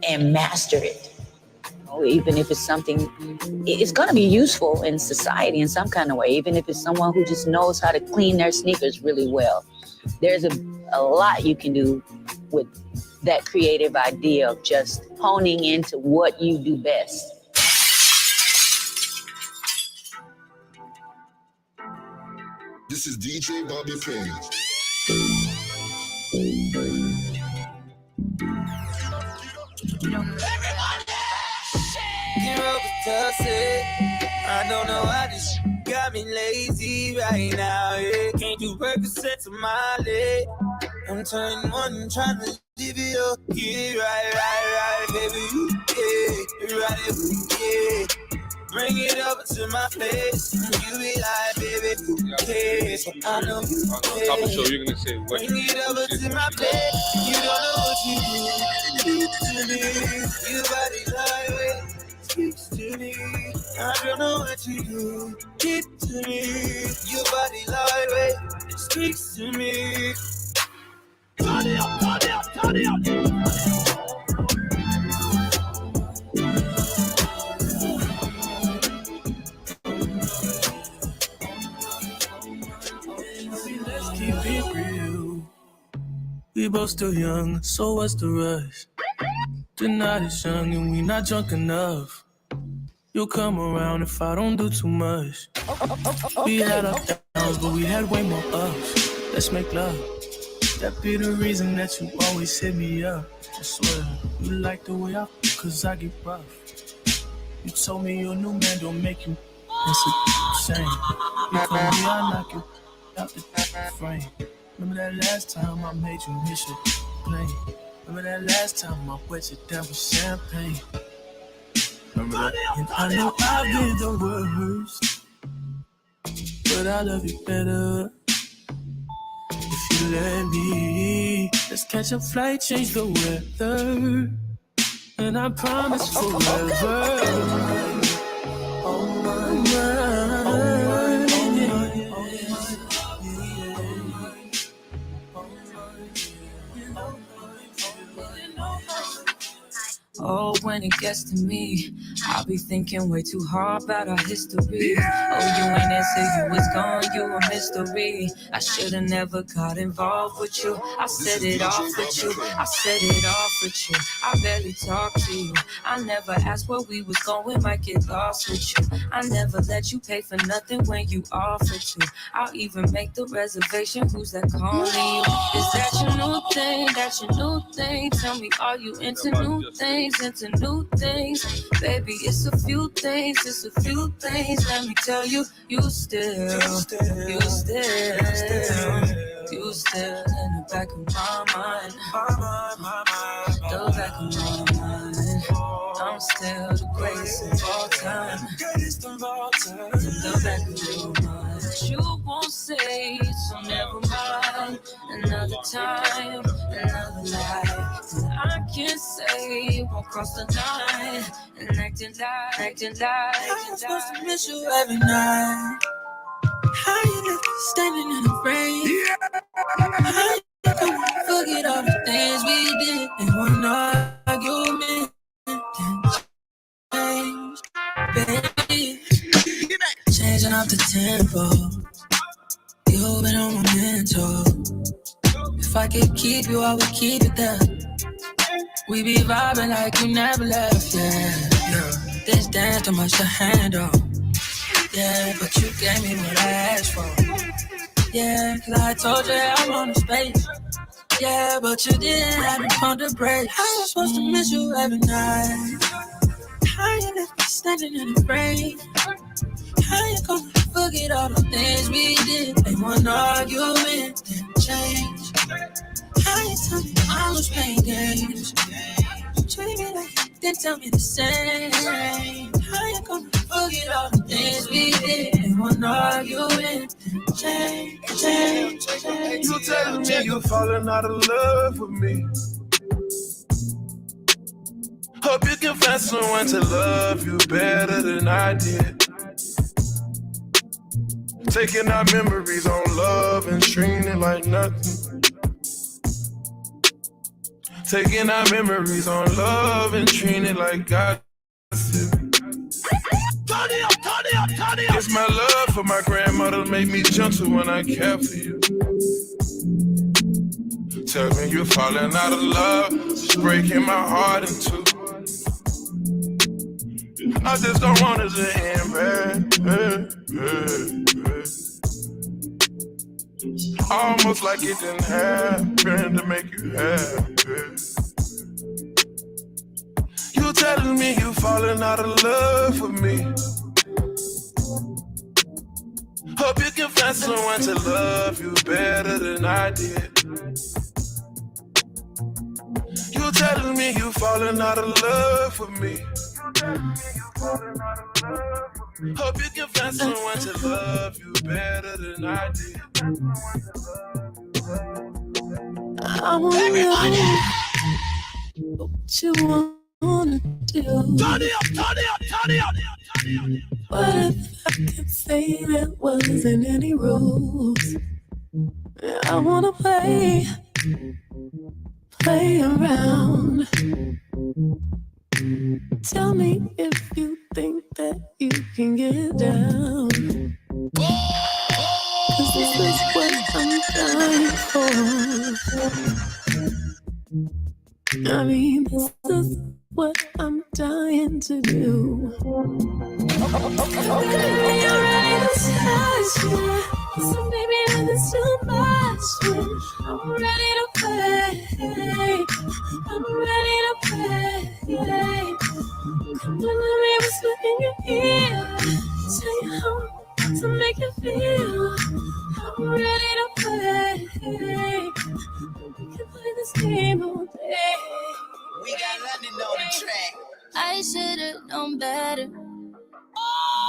and master it. Even if it's something, it's going to be useful in society in some kind of way, even if it's someone who just knows how to clean their sneakers really well. There's a lot you can do with that creative idea of just honing into what you do best. This is DJ Bobby Page. I don't know why this got me lazy right now. Yeah. Can't do Percocets on my leg. I'm turning one, trying to live it up. Yeah, right, baby. Yeah, right, yeah. Bring it over to my place. You be like, baby, who cares? I know you care. I'm sure you're gonna say what. Bring it over to my place. You don't know what you do to me. You body lightweight speaks to me. I don't know what you do to me. Your body lightweight speaks to me. Turn it up. Let's keep it real. We both still young, so what's the rush? The night is young and we not drunk enough. You'll come around if I don't do too much. We had our downs, but we had way more ups. Let's make love. That be the reason that you always hit me up. I swear, you like the way I feel, cause I get rough. You told me your new man don't make you. That's a shame. You call me, I knock you out the frame. Remember that last time I made you miss your plane? Remember that last time I wet you down with champagne? Remember that? And I know I've been the worst, but I love you better if you let me. Let's catch a flight, change the weather, and I promise forever. Oh my mind. Oh, when it gets to me, I'll be thinking way too hard about our history. Oh, you ain't answer, you was gone, you a mystery. I should've never got involved with you. I set it off with you, I barely talk to you. I never asked where we was going, might get lost with you. I never let you pay for nothing when you offered to. I'll even make the reservation, who's that calling you? Is that your new thing, Tell me, are you into new things? Baby, it's a few things. Let me tell you, you still in the back of my mind. The back of my mind. I'm still the greatest of all time. The back of your mind. You won't say, so never mind. Another time, another life. I can't say, won't cross the line. And acting like I'm supposed to miss you every night. How you left me standing in the rain? How you gonna forget all the things we did in one argument? Change, baby. Changing up the tempo. You've been on my mental. If I could keep you, I would keep it there. We be vibing like you never left, yeah. This dance too much to handle. Yeah, but you gave me what I asked for. Yeah, cause I told you I'm on the space. Yeah, but you didn't have me on the break. How am I supposed to miss you every night? How you left me standing in the rain? How you gonna forget all the things we did? Ain't one argument, didn't change. How you tell me I was playing games? Treat me like you didn't tell me the same. How you gonna forget all the things we did? Ain't one argument, didn't change. You telling me you're falling out of love with me. Hope you can find someone to love you better than I did. Taking our memories on love and treating it like nothing. Taking our memories on love and treating it like God. It's my love for my grandmother made me gentle when I care for you. Tell me you're falling out of love, just breaking my heart in two. I just don't want it to end bad. Almost like it didn't happen to make you happy. You telling me you falling out of love with me. Hope you can find someone to love you better than I did. You telling me you falling out of love with me. Hope you can find someone to love you better than I did. I wanna know what you wanna do. Turn it up. What if I could say there wasn't any rules? I wanna play around. Tell me if you think that you can get down. 'Cause this is what I'm dying for. I mean, this is what I'm dying to do. Okay. You're ready to touch me. So baby, this is too much. I'm ready to play. I'm ready to play. Come on, let me whisper in your ear. Tell you how to make you feel. I'm ready to play. We can play this game all day. We got London on the track. I should've known better.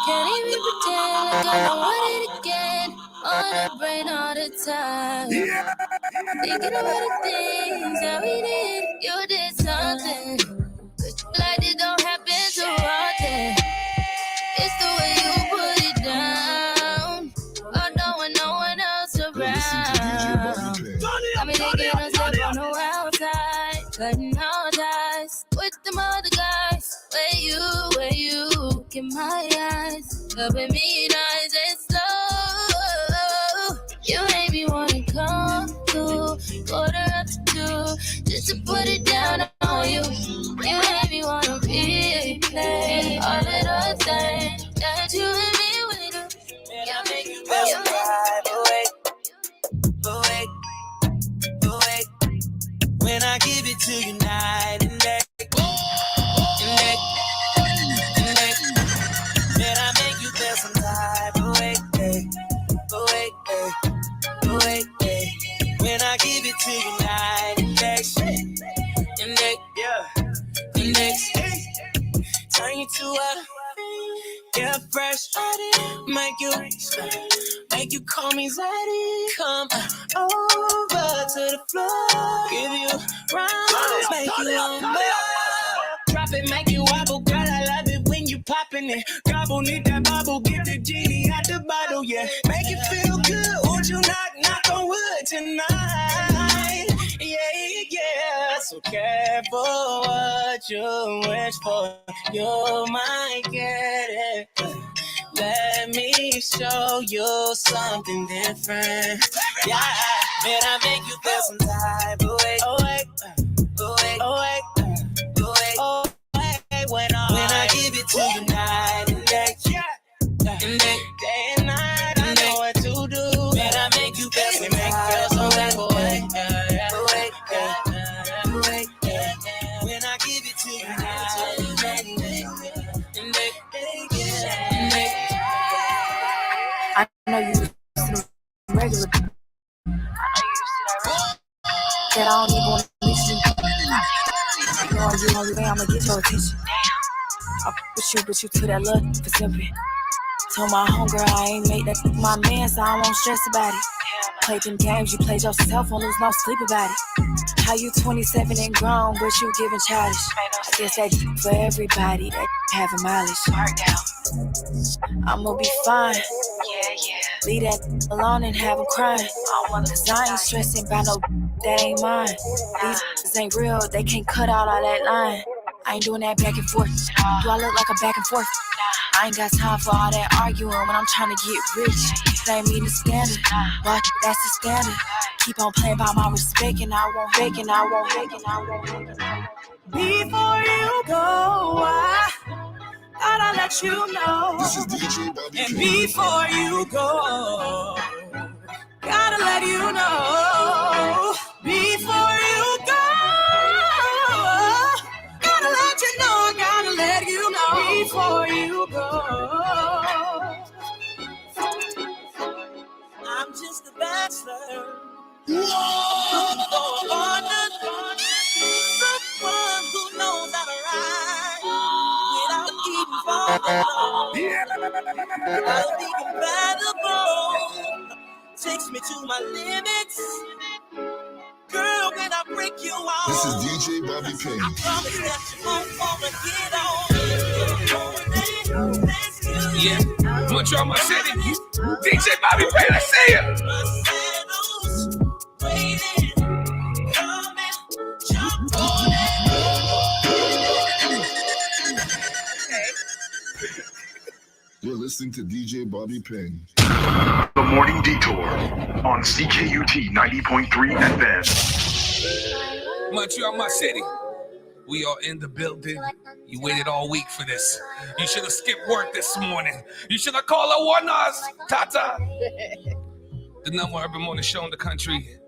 Can't even pretend like I don't want it again. On the brain all the time. Thinking about the things that we did. You did something like it don't happen too often. It's the way you put it down. Oh, no one else around. I mean, they get us up on the wild side, cutting all ties with them other guys. Where you look in my eyes, helping me nice and slow. You made me wanna come through, quarter up to 2, just to put it down on you. You made me wanna replay all of those things that you and me would do. Man, I make you feel some vibe away. When I give it to you night and day. Man, I make you feel some type of way. When I give it to you night and day. Turn you to a get fresh, make you call me Zaddy. Come over to the floor, give you rounds, make you on drop it, make you wobble, girl. I love it when you popping it. Gobble, need that bubble, get the genie out the bottle, yeah. Make it feel good. Would you knock on wood tonight? Yeah. So careful what you wish for, you might get it. Let me show you something different. Yeah, man, I make you feel some type of way. When I give it to you night and day. Day and night, I know what to do. Man, I make you feel some type of way. When I give it to you night and day. I know you used to regular. That I don't even want to miss you. You know you only way I'ma get your attention. I push you to that love for simple. Told my homegirl I ain't made that my man, so I won't stress about it. Play them games you played yourself, won't lose no sleep about it. How you 27 and grown, but you giving childish. I guess that for everybody that having mileage. I'ma be fine. Leave that alone and have them crying. Cause I ain't stressing about no that ain't mine. These this ain't real. They can't cut out all that line. I ain't doing that back and forth. Do I look like a back and forth? I ain't got time for all that arguing when I'm trying to get rich. That ain't mean the standard, but that's the standard. Keep on playing by my respect, and I won't beg, and I won't beg, and I won't beg, and I won't. Before you go, I gotta let you know. This is DJ Bobby And King. before you go, gotta let you know. Before you go, gotta let you know. Gotta let you know. Before you go, I'm just a bachelor. Someone who knows how to ride without eating for I'll be compatible. Takes me to my limits. Girl, when I break you off, This is DJ Bobby King. I promise that you won't wanna get on. Let's do it. Yeah, Montreal, my city. DJ Bobby Payne, I see you. My saddle's waiting. Come and jump on it. You're listening to DJ Bobby King. The Morning Detour on CKUT 90.3 FM. Montreal, my city. We are in the building. You waited all week for this. You should have skipped work this morning. You should have called a one-us. Tata. The number urban morning show in the country.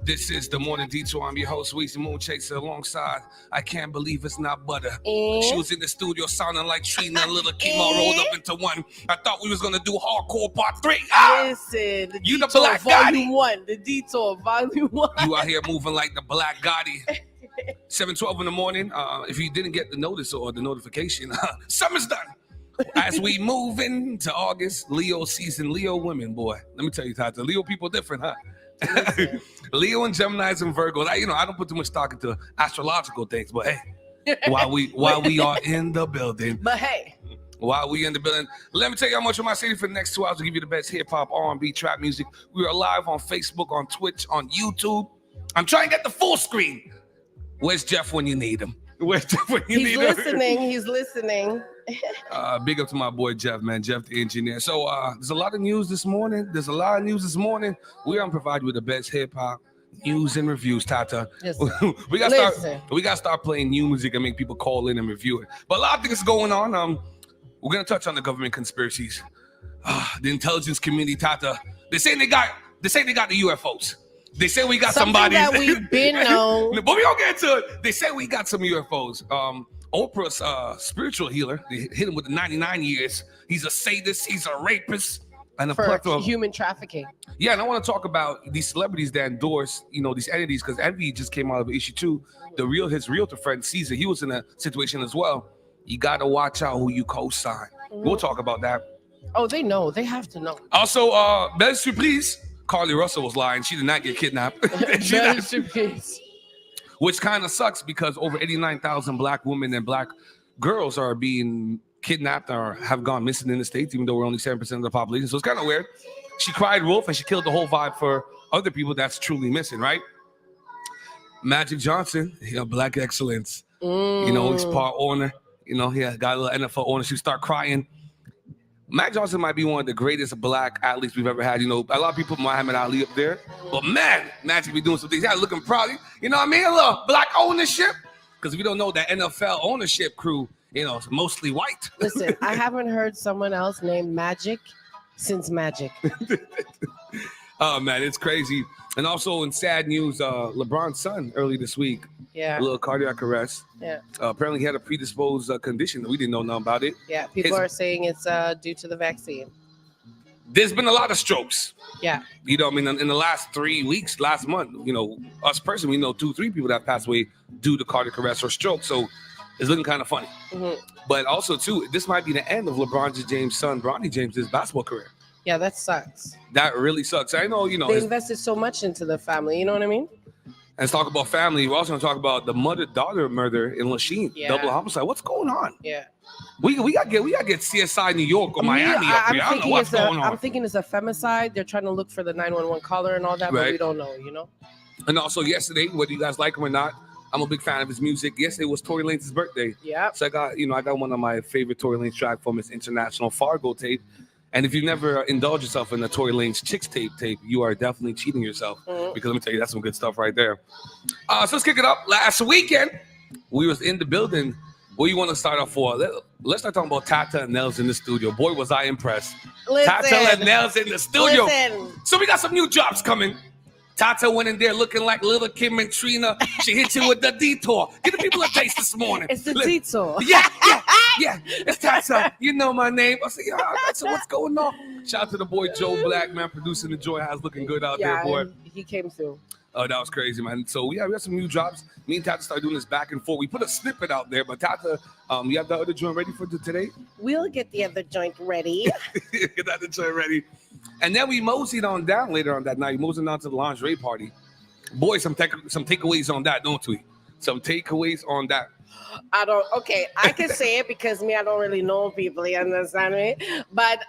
This is the Morning Detour. I'm your host, Weezy Moonchaser, alongside I Can't Believe It's Not Butter. She was in the studio sounding like Trina and Little Kim all rolled up into one. I thought we was going to do Hardcore Part 3. Listen, the You the Detour Black Volume Gotti. 1. The Detour Volume 1. You out here moving like the Black Gotti. 7:12 in the morning. If you didn't get the notice or the notification, summer's done. As we move into August, Leo season, Leo women, boy. Let me tell you, Tata, Leo people different, huh? Leo and Geminis and Virgo. I don't put too much stock into astrological things, but hey, while we are in the building, But hey, while we in the building, let me tell you how much of my city for the next 2 hours to give you the best hip hop, R&B, trap music. We are live on Facebook, on Twitch, on YouTube. I'm trying to get the full screen. Where's Jeff when you need him? Where's Jeff when you need him? he's listening. Big up to my boy Jeff, man. Jeff, the engineer. So there's a lot of news this morning. We're gonna provide you with the best hip hop news and reviews, Tata. Yes. we gotta start playing new music and make people call in and review it. But a lot of things going on. We're gonna touch on the government conspiracies, the intelligence community, Tata. They say they got the UFOs. They say we got somebody that we've been known. But we don't get into it. They say we got some UFOs. Oprah's spiritual healer, they hit him with the 99 years. He's a sadist, he's a rapist, and a For plethora of human trafficking. Yeah, and I want to talk about these celebrities that endorse, these entities, because Envy just came out of issue 2. His realtor friend Caesar, he was in a situation as well. You gotta watch out who you co-sign. We'll talk about that. Oh, they know. They have to know. Also, belle surprise, Carly Russell was lying. She did not get kidnapped. Which kind of sucks because over 89,000 black women and black girls are being kidnapped or have gone missing in the States, even though we're only 7% of the population. So it's kind of weird. She cried wolf and she killed the whole vibe for other people that's truly missing, right? Magic Johnson, black excellence. He's part owner. He got a little NFL ownership. Start crying. Mac Johnson might be one of the greatest black athletes we've ever had. A lot of people put Muhammad Ali up there. But man, Magic be doing some things. Yeah, looking proud. You know what I mean? A little black ownership. Because we don't know that NFL ownership crew, is mostly white. Listen, I haven't heard someone else named Magic since Magic. Oh, man, it's crazy. And also in sad news, LeBron's son early this week, Yeah. a little cardiac arrest. Yeah. Apparently he had a predisposed condition. We didn't know nothing about it. Yeah. People are saying it's due to the vaccine. There's been a lot of strokes. Yeah. In the last 3 weeks, last month, us personally, we know 2-3 people that passed away due to cardiac arrest or stroke. So it's looking kind of funny. Mm-hmm. But also, too, this might be the end of LeBron James' son, Bronny James' basketball career. Yeah, that sucks. That really sucks. I know, They invested so much into the family. You know what I mean? Let's talk about family. We're also going to talk about the mother-daughter murder in Lachine. Yeah. Double homicide. What's going on? Yeah. We got to get CSI New York or Miami up here. I don't know what's going on. I'm thinking it's a femicide. They're trying to look for the 911 caller and all that, but we don't know, And also yesterday, whether you guys like him or not, I'm a big fan of his music. Yesterday was Tory Lanez's birthday. Yeah. So I got one of my favorite Tory Lanez track from his international Fargo tape. And if you've never indulged yourself in the Tory Lanez Chicks tape, you are definitely cheating yourself. Because let me tell you, that's some good stuff right there. So let's kick it up. Last weekend, we was in the building. What do you want to start off for? Let's start talking about Tata and Nels in the studio. Boy, was I impressed. Tata and Nels in the studio. So we got some new drops coming. Tata went in there looking like Little Kim and Trina. She hit you with the detour. Give the people a taste this morning. It's the detour. Yeah. It's Tata. You know my name. I said, Tata, what's going on? Shout out to the boy Joe Black, man, producing the Joy House, looking good out there, boy. He came through. Oh, that was crazy, man. So we have some new drops. Me and Tata started doing this back and forth. We put a snippet out there, but Tata, you have the other joint ready for today? We'll get the other joint ready. Get that other joint ready. And then we moseyed on down later on that night. Moseyed on to the lingerie party. Boy, some takeaways on that, don't we? Some takeaways on that. I can say it because I don't really know people, you understand me? But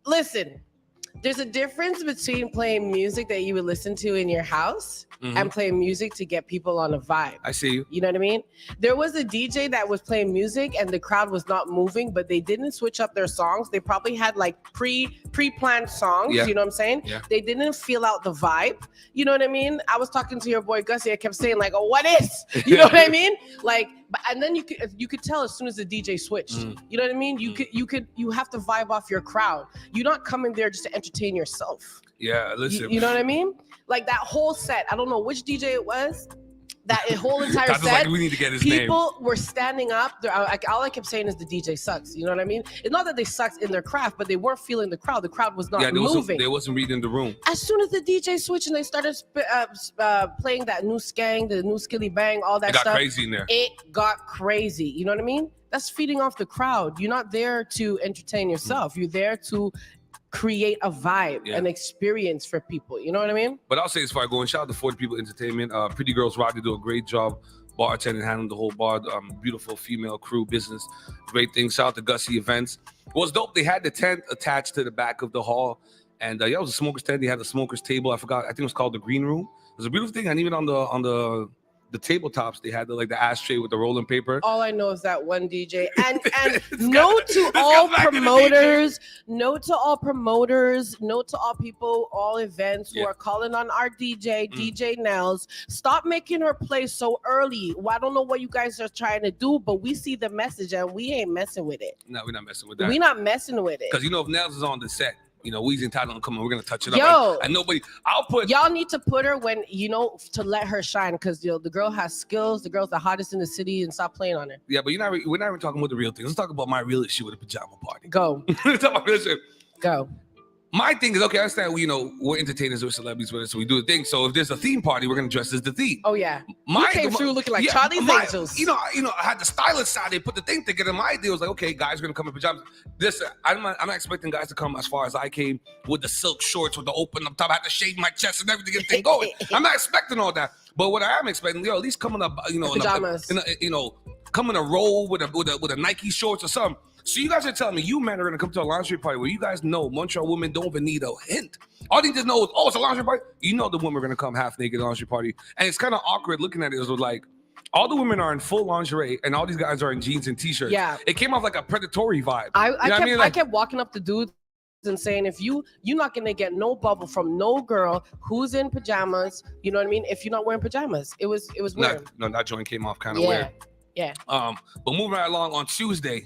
listen, there's a difference between playing music that you would listen to in your house and playing music to get people on a vibe. I see you. You know what I mean? There was a DJ that was playing music and the crowd was not moving, but they didn't switch up their songs. They probably had like pre-planned songs, you know what I'm saying? Yeah. They didn't feel out the vibe. You know what I mean? I was talking to your boy Gussie. I kept saying like, oh, what is? You know what I mean? Like, and then you could tell as soon as the DJ switched. You know what I mean? You have to vibe off your crowd. You're not coming there just to entertain yourself. Yeah, listen. You know what I mean? Like that whole set. I don't know which DJ it was. That whole entire set. Like, we need to get his people were standing up. All I kept saying is the DJ sucks. You know what I mean? It's not that they sucked in their craft, but they weren't feeling the crowd. The crowd was not moving. They wasn't reading the room. As soon as the DJ switched and they started playing that new Skang, the new Skilly Bang, all that stuff. It got crazy in there. It got crazy. You know what I mean? That's feeding off the crowd. You're not there to entertain yourself. You're there to create a vibe, an experience for people. You know what I mean? But I'll say as far as going, shout out to 40 People Entertainment. Pretty Girls Rock, they do a great job bartending, handling the whole bar. Beautiful female crew, business, great thing. Shout out to Gussie Events. It was dope. They had the tent attached to the back of the hall. And it was a smoker's tent. They had a smoker's table. I forgot. I think it was called the Green Room. It was a beautiful thing. And even on the tabletops, they had the ashtray with the rolling paper. All I know is that one DJ. And note to all promoters, note to all people, all events who are calling on our DJ Nels. Stop making her play so early. Well, I don't know what you guys are trying to do, but we see the message and we ain't messing with it. No, we're not messing with that. We're not messing with it. Because if Nels is on the set, Weezy and Tyler don't come in, we're gonna touch it up. And nobody, y'all need to put her when to let her shine, because the girl has skills. The girl's the hottest in the city, and stop playing on her. Yeah, but we're not even talking about the real thing. Let's talk about my real issue with the pajama party. Go. Let's talk about real shit. Go. My thing is, okay, I understand we're entertainers, we're celebrities with it, so we do a thing. So if there's a theme party, we're gonna dress as the theme. Oh yeah. You came through looking like Charlie's Angels. I had the stylist side, they put the thing together. My idea was like, okay, guys are gonna come in pajamas. I'm not expecting guys to come as far as I came with the silk shorts with the open up top. I had to shave my chest and everything, get the thing going. I'm not expecting all that. But what I am expecting, at least come in pajamas. Come in a roll with a Nike shorts or something. So you guys are telling me you men are going to come to a lingerie party where you guys know Montreal women don't even need a hint. All they just know is, it's a lingerie party. The women are going to come half naked lingerie party. And it's kind of awkward looking at it as like, all the women are in full lingerie and all these guys are in jeans and t-shirts. Yeah. It came off like a predatory vibe. I kept walking up to dudes and saying, if you're not going to get no bubble from no girl who's in pajamas, you know what I mean? If you're not wearing pajamas, it was weird. No, that joint came off kind of weird. Yeah. But moving right along, on Tuesday,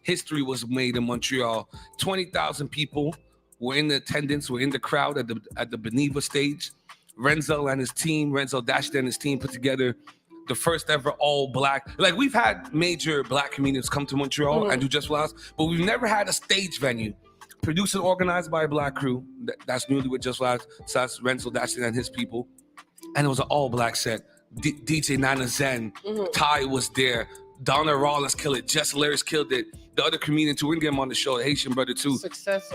history was made in Montreal. 20,000 people were in attendance, were in the crowd at the Beneva stage. Renzo Dashed and his team put together the first ever all black. Like, we've had major black comedians come to Montreal and do Just for Laughs, but we've never had a stage venue. Produced and organized by a black crew. That's newly with Just for Laughs. So that's Renzo Dashed and his people. And it was an all black set. DJ Nana Zen, Ty was there. Donna Rollins killed it. Jess Hilarious killed it. The other comedian too, we didn't get him on the show, the Haitian brother too. Success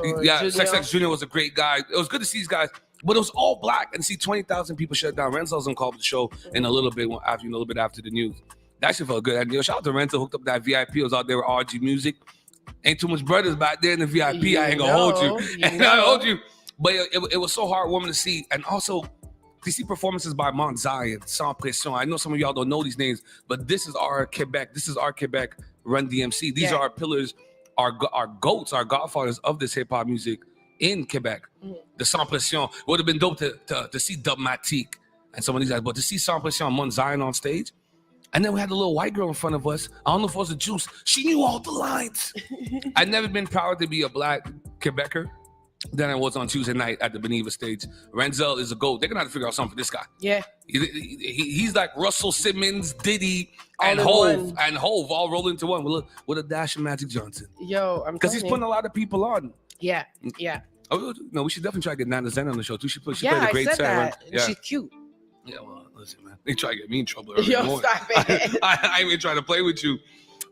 Junior was a great guy. It was good to see these guys, but it was all black and see 20,000 people shut down. Renzo's on call for the show in a little bit after the news. That shit felt good. And shout out to Renzo, hooked up that VIP. I was out there with RG Music. Ain't too much brothers back there in the VIP. I ain't gonna hold you. I hold you. But it was so heartwarming to see. And also, to see performances by Mont Zion, Sans Pression. I know some of y'all don't know these names, but this is our Quebec. This is our Quebec Run DMC. These are our pillars, our goats, our godfathers of this hip hop music in Quebec. The Sans Pression would have been dope to see Dubmatique and some of these guys, but to see Sans Pression, Mont Zion on stage. And then we had a little white girl in front of us. I don't know if it was a Juice. She knew all the lines. I've never been proud to be a black Quebecer than I was on Tuesday night at the Beneva stage. Renzel is a GOAT. They're going to have to figure out something for this guy. Yeah. He's like Russell Simmons, Diddy, and Hove all rolled into one with a dash of Magic Johnson. Yo, I'm because he's putting a lot of people on. Yeah. Oh, no, we should definitely try to get Nana Zen on the show too. She played a great set. Yeah, she's cute. Yeah, well, listen, man. They try to get me in trouble. Yo, stop it. I ain't even trying to play with you.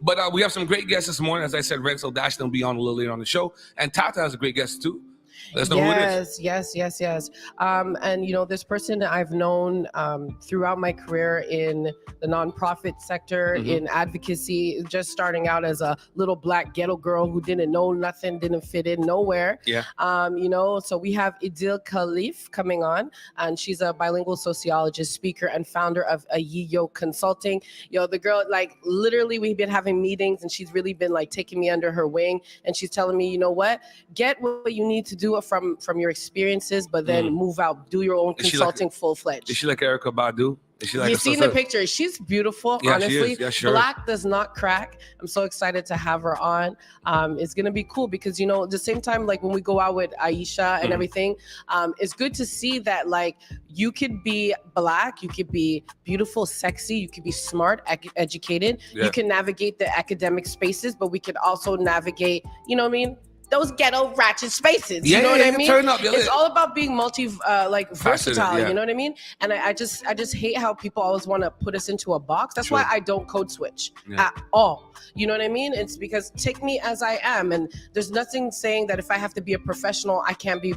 But we have some great guests this morning. As I said, Renzel Dash will be on a little later on the show. And Tata has a great guest too. Let's know who it is. Yes. And, this person I've known throughout my career in the nonprofit sector, in advocacy, just starting out as a little black ghetto girl who didn't know nothing, didn't fit in nowhere. Yeah. So we have Idil Khalif coming on, and she's a bilingual sociologist, speaker, and founder of Ayeeyo Consulting. The girl, literally, we've been having meetings, and she's really been, taking me under her wing, and she's telling me, get what you need to do from your experiences, but then move out, do your own consulting full-fledged. Is she like Erykah Badu? You've seen the picture. She's beautiful, honestly. She is. Yeah, sure. Black does not crack. I'm so excited to have her on. It's going to be cool because, at the same time, when we go out with Aisha and everything, it's good to see that, you could be black, you could be beautiful, sexy, you could be smart, educated. Yeah. You can navigate the academic spaces, but we could also navigate, those ghetto ratchet spaces. You know what I mean? Turn up. It's all about being versatile. You know what I mean? And I just hate how people always want to put us into a box. That's why I don't code switch at all. You know what I mean? It's because take me as I am, and there's nothing saying that if I have to be a professional, I can't be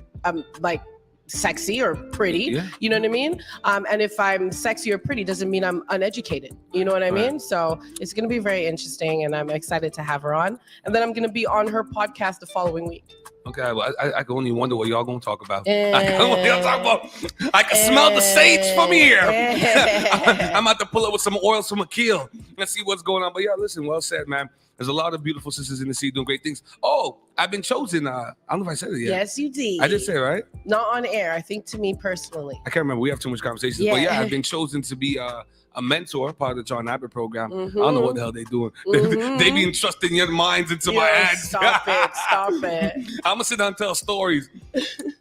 sexy or pretty. You know what I mean? And if I'm sexy or pretty doesn't mean I'm uneducated. You know what I mean? So it's going to be very interesting, and I'm excited to have her on. And then I'm going to be on her podcast the following week. Okay, well, I can only wonder what y'all going to talk about. I can smell the sage from here. I'm about to pull up with some oils from Akil. Let's see what's going on. But yeah, listen, well said, man. There's a lot of beautiful sisters in the sea doing great things. Oh, I've been chosen. I don't know if I said it yet. Yes, you did. I did say it, right? Not on air. I think to me personally. I can't remember. We have too much conversations. Yeah. But yeah, I've been chosen to be a mentor, part of the John Abbott program. I don't know what the hell they're doing. They be entrusting your minds into my hands. Stop it. I'm going to sit down and tell stories.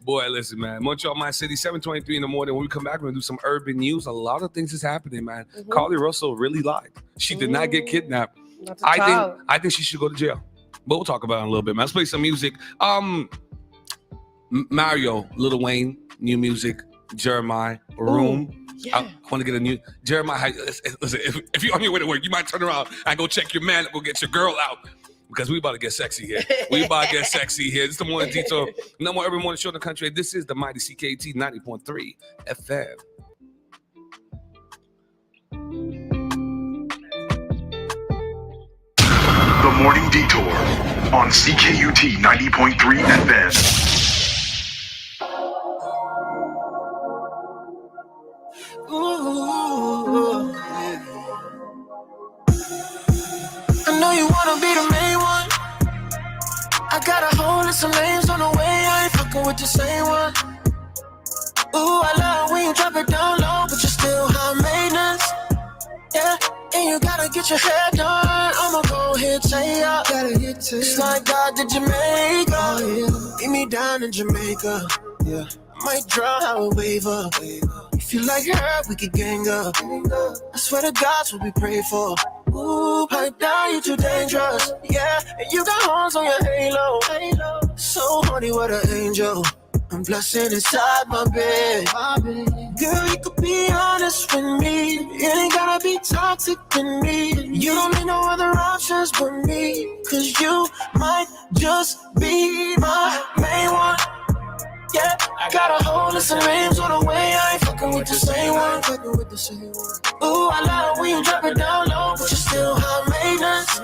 Boy, listen, man. Montreal, my city, 7:23 in the morning. When we come back, we're going to do some urban news. A lot of things is happening, man. Carly Russell really lied. She did not get kidnapped. I think she should go to jail. But we'll talk about it in a little bit, man. Let's play some music. Mario, Lil Wayne, new music. Jeremiah, Room. Yeah. I want to get a new Jeremiah. Listen, if you're on your way to work, you might turn around and go check your man, go get your girl out, because we about to get sexy here. This is the Morning Detour. No more every morning show in the country. This is the mighty CKT 90.3 FM. The Morning Detour on CKUT 90.3 FM. Ooh, I know you wanna be the main one. I got a whole list of names on the way. I ain't fucking with the same one. Ooh, I love when you drop it down low, but you're still high maintenance. Yeah, and you gotta get your hair done. I'ma go ahead, say ya. It's like God did Jamaica. Meet me down in Jamaica. Yeah, I might draw how a waiver. If you like her, we could gang up. I swear to God's what we pray for. Ooh, pipe down, you too dangerous. Yeah, and you got horns on your halo. So horny, what an angel. I'm blushing inside my bed. Girl, you could be honest with me. It ain't gotta be toxic with me. You don't need no other options but me. Cause you might just be my main one. Yeah, I got a whole list of names on the way. I ain't fucking with the same one. Ooh, I love when you drop it down low, but you're still high maintenance.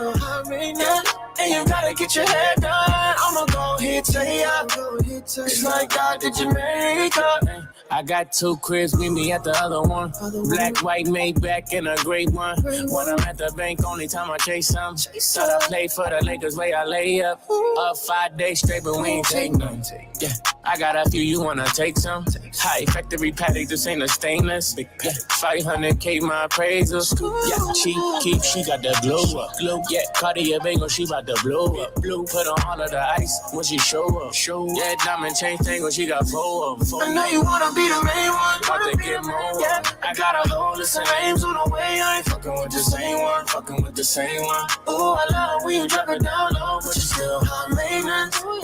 Yeah, and you gotta get your hair done. I'ma go ahead, say ya. It's like God did Jamaica. I got 2 cribs, meet me at the other one. Black, white, Maybach, and a gray one. When I'm at the bank, only time I chase some. Thought I play for the Lakers, way I lay up. 5 days straight, but we ain't take none. Yeah, I got a few, you wanna take some? High factory paddock, this ain't a stainless. Yeah, 500K my appraisal. Yeah, she got the glow up. Yeah, Cartier Bagel, she bout to blow up. Put on all of the ice when she show up. Yeah, diamond chain thing when she got 4 of them. I know you wanna be the main one. About to get more. Yeah, I got a whole list of names on the way. I ain't fucking with the same one. Fucking with the same one. Ooh, I love when you drop it down low, but you still high maintenance. Ooh,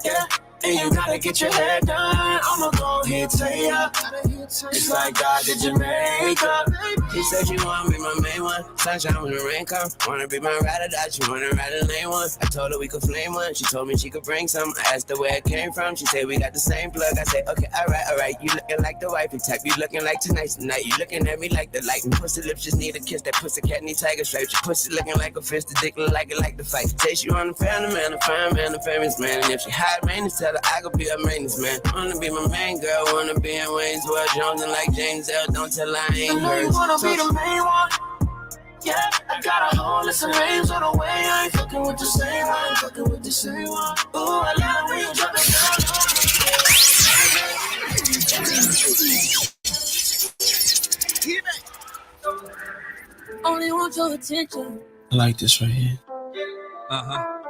yeah. And you gotta get your hair done. I'ma go ahead, say ya. It's like God did your makeup. He said you wanna be my main one. Sunshine when the rain come. Wanna be my ride or die. She wanna ride a lane one. I told her we could flame one. She told me she could bring some. I asked her where it came from. She said we got the same plug. I said okay, alright. You looking like the wifey type. You looking like tonight. You looking at me like the light. And pussy lips just need a kiss. That pussy cat need tiger stripes. Your pussy looking like a fist. The dick look like it like the fight. Taste you on the family man, the fine man, the famous man. And if she high maintenance, tell her I could be a maintenance man. Wanna be my main girl. Wanna be in Wayne's World. Jones and like James L. Don't tell her I ain't hers. You wanna be the main one. Yeah, I got a whole list of names on the way. I ain't fucking with the same one. Fucking with the same one. Ooh, I love when you drop it down. Only want your attention. I like this right here.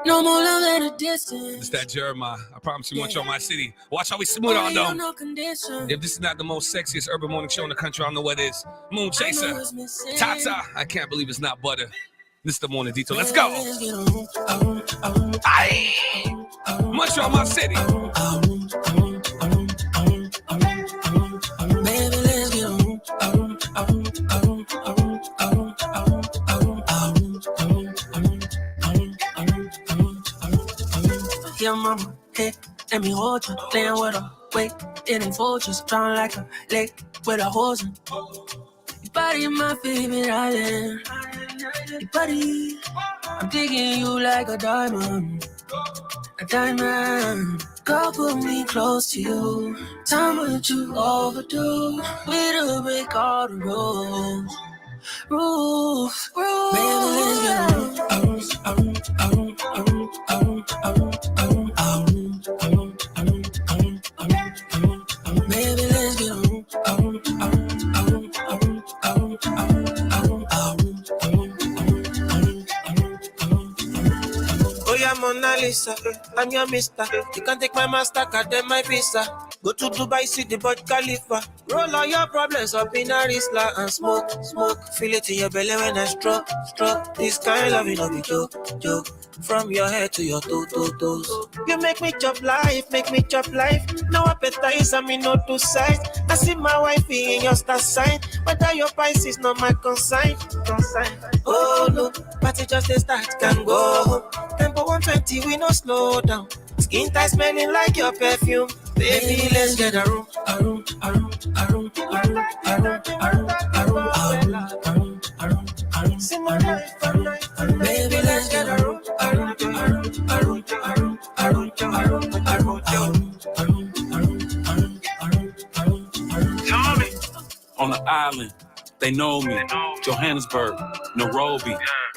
No more love at a distance. It's that Jeremiah. I promise you, Montreal, my city. Watch how we smooth on them. No condition. If this is not the most sexiest urban morning show in the country, I don't know what is. Moon Chaser, Tata. I can't believe it's not butter. This is the Morning Detour. Let's go. Aye. Montreal, my city. Baby, let's get on. Yeah, mama, hey, let me hold you. Playing with a weight, it ain't fortress. Drown like a lake with a hose in. Your body is my favorite island. Your body, I'm digging you like a diamond. A diamond. Girl, put me close to you. Time what you overdo. We to break all the rules. Rules. Baby, let's get Baby, let's get Oh yeah, Mona Lisa, I'm your mister. You can take my Mastercard, then my visa. Go to Dubai, see the Burj Khalifa. Roll all your problems up in a Rizla and smoke. Feel it in your belly when I stroke. This kind of love, you know, be joke. From your head to your toes. You make me chop life. No appetite, I mean no two sides. I see my wife in your star sign. Whether your Pisces, not my consign. Oh no, but it just a start, can go home. Tempo 120, we no slow down. Skin tight, smelling like your perfume. Baby, let's get a room. See my life, baby, let's get a room. On the island, they know me. Johannesburg, Nairobi,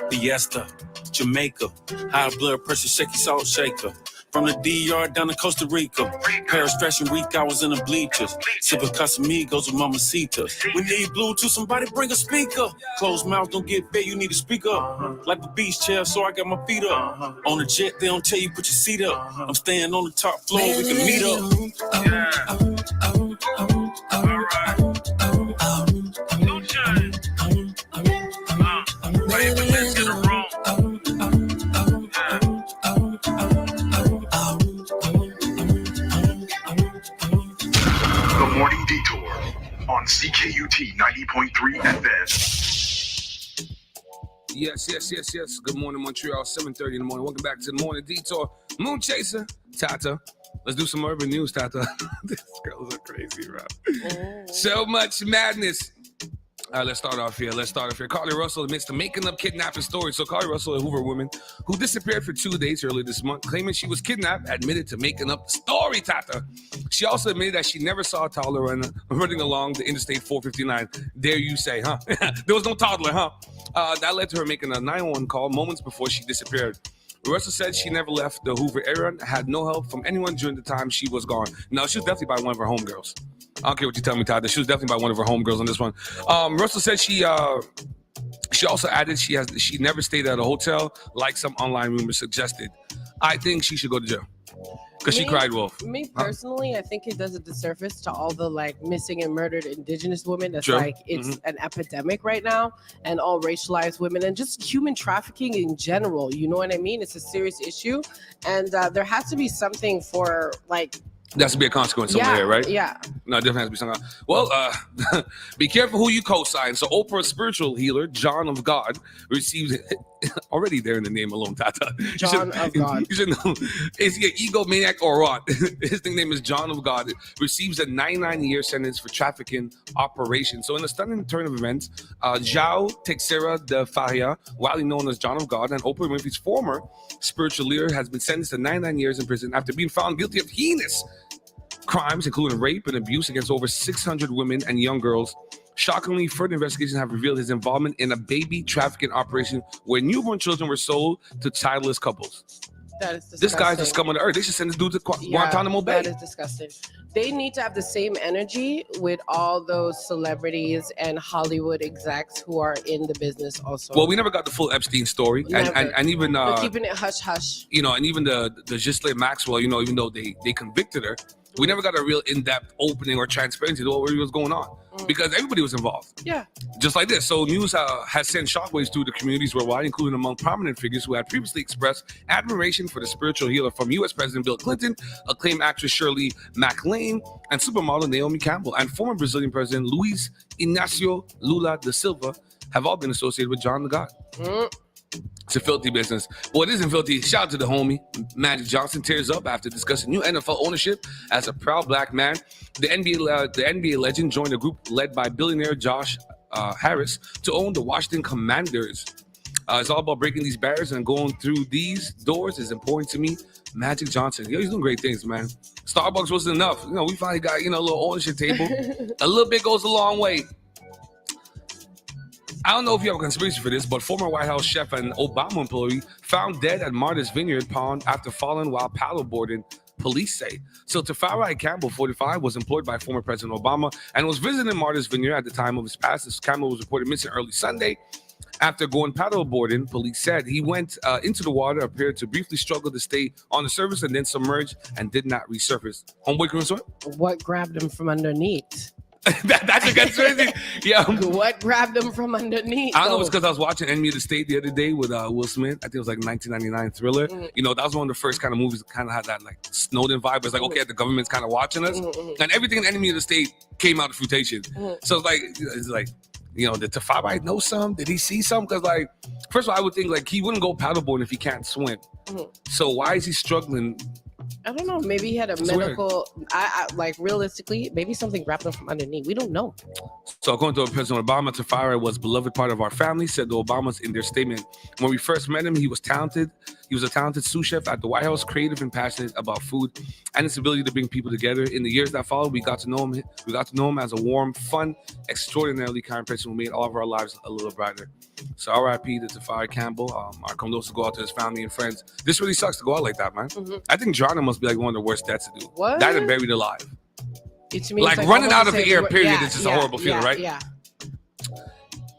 Fiesta, Jamaica, high blood pressure, shaky salt shaker. From the DR down to Costa Rica. Paris Fashion Week, I was in the bleachers. Sipping Casamigos with Mamacitas. We need Bluetooth, somebody bring a speaker. Closed mouth don't get fed, you need to speak up. Like a beach chair, so I got my feet up. On the jet, they don't tell you put your seat up. I'm staying on the top floor, we can meet up. Baby, let's get a room. The Morning Detour on CKUT 90.3 FM. Yes. Good morning, Montreal. 7:30 in the morning. Welcome back to the Morning Detour. Moon Chaser, Tata. Let's do some urban news, Tata. These girls are crazy, bro. So much madness. Let's start off here. Carly Russell admits to making up kidnapping stories. So Carly Russell, a Hoover woman who disappeared for 2 days earlier this month, claiming she was kidnapped, admitted to making up the story, Tata. She also admitted that she never saw a toddler running along the Interstate 459. Dare you say, huh? There was no toddler, huh? That led to her making a 911 call moments before she disappeared. Russell said she never left the Hoover area and had no help from anyone during the time she was gone. No, she was definitely by one of her homegirls. I don't care what you tell me, Todd. She was definitely by one of her homegirls on this one. Russell said she also added she never stayed at a hotel like some online rumors suggested. I think she should go to jail because she cried wolf. Me personally, I think it does a disservice to all the like missing and murdered indigenous women. That's Sure. like it's an epidemic right now, and all racialized women and just human trafficking in general. You know what I mean? It's a serious issue, and there has to be something for like. There has to be a consequence somewhere here, right? Yeah. No, it definitely has to be something. Well, be careful who you co-sign. So Oprah's spiritual healer, John of God, receives already there in the name alone, Tata. John of God. You should know. Is he an egomaniac or what? His nickname is John of God. Receives a 99-year sentence for trafficking operation. So in a stunning turn of events, João Teixeira de Faria, widely known as John of God, and Oprah Winfrey's former spiritual leader, has been sentenced to 99 years in prison after being found guilty of heinous crimes, including rape and abuse against over 600 women and young girls. Shockingly, further investigations have revealed his involvement in a baby trafficking operation where newborn children were sold to childless couples. That is disgusting. This guy's the scum of the earth. They should send this dude to Guantanamo Bay. That is disgusting. They need to have the same energy with all those celebrities and Hollywood execs who are in the business also. Well, we never got the full Epstein story. And even... We're keeping it hush-hush. You know, and even the Ghislaine Maxwell, you know, even though they convicted her, we never got a real in-depth opening or transparency to what really was going on because everybody was involved. Yeah. Just like this. So news has sent shockwaves through the communities worldwide, including among prominent figures who had previously expressed admiration for the spiritual healer from U.S. President Bill Clinton, acclaimed actress Shirley MacLaine, and supermodel Naomi Campbell, and former Brazilian President Luiz Inácio Lula da Silva have all been associated with John the God. It's a filthy business. Well, it isn't filthy. Shout out to the homie. Magic Johnson tears up after discussing new NFL ownership as a proud black man. The NBA legend joined a group led by billionaire Josh Harris to own the Washington Commanders. It's all about breaking these barriers and going through these doors is important to me. Magic Johnson. Yo, he's doing great things, man. Starbucks wasn't enough. You know, we finally got, a little ownership table. A little bit goes a long way. I don't know if you have a conspiracy for this, but former White House chef and Obama employee found dead at Martha's Vineyard Pond after falling while paddleboarding, police say. So Tafari Campbell, 45, was employed by former President Obama and was visiting Martha's Vineyard at the time of his passing. Campbell was reported missing early Sunday. After going paddleboarding, police said he went into the water, appeared to briefly struggle to stay on the surface, and then submerged and did not resurface. Homeboy couldn't swim? What grabbed him from underneath? That's a conspiracy. Yeah. What grabbed him from underneath? I don't know. It's because I was watching Enemy of the State the other day with Will Smith. I think it was like 1999 Thriller. You know, that was one of the first kind of movies that kind of had that like Snowden vibe. It's like, okay, the government's kind of watching us. And everything in Enemy of the State came out of fruitation. So it's like, did Tafari know some? Did he see some? Because like, first of all, I would think like he wouldn't go paddleboarding if he can't swim. So why is he struggling? I don't know. Maybe he had a medical. I like realistically, maybe something grabbed him from underneath. We don't know. So according to President Obama, Tafari was a beloved part of our family, said the Obamas in their statement. When we first met him, he was talented. He was a talented sous chef at the White House, creative and passionate about food and his ability to bring people together. In the years that followed, we got to know him. We got to know him as a warm, fun, extraordinarily kind person who made all of our lives a little brighter. So R.I.P. to Tafari Campball. Our condolences go out to his family and friends. This really sucks to go out like that, man. I think drowning must be like one of the worst deaths to do. What? Died and buried alive. Like running out of the air, period. It's just a horrible feeling, right? Yeah.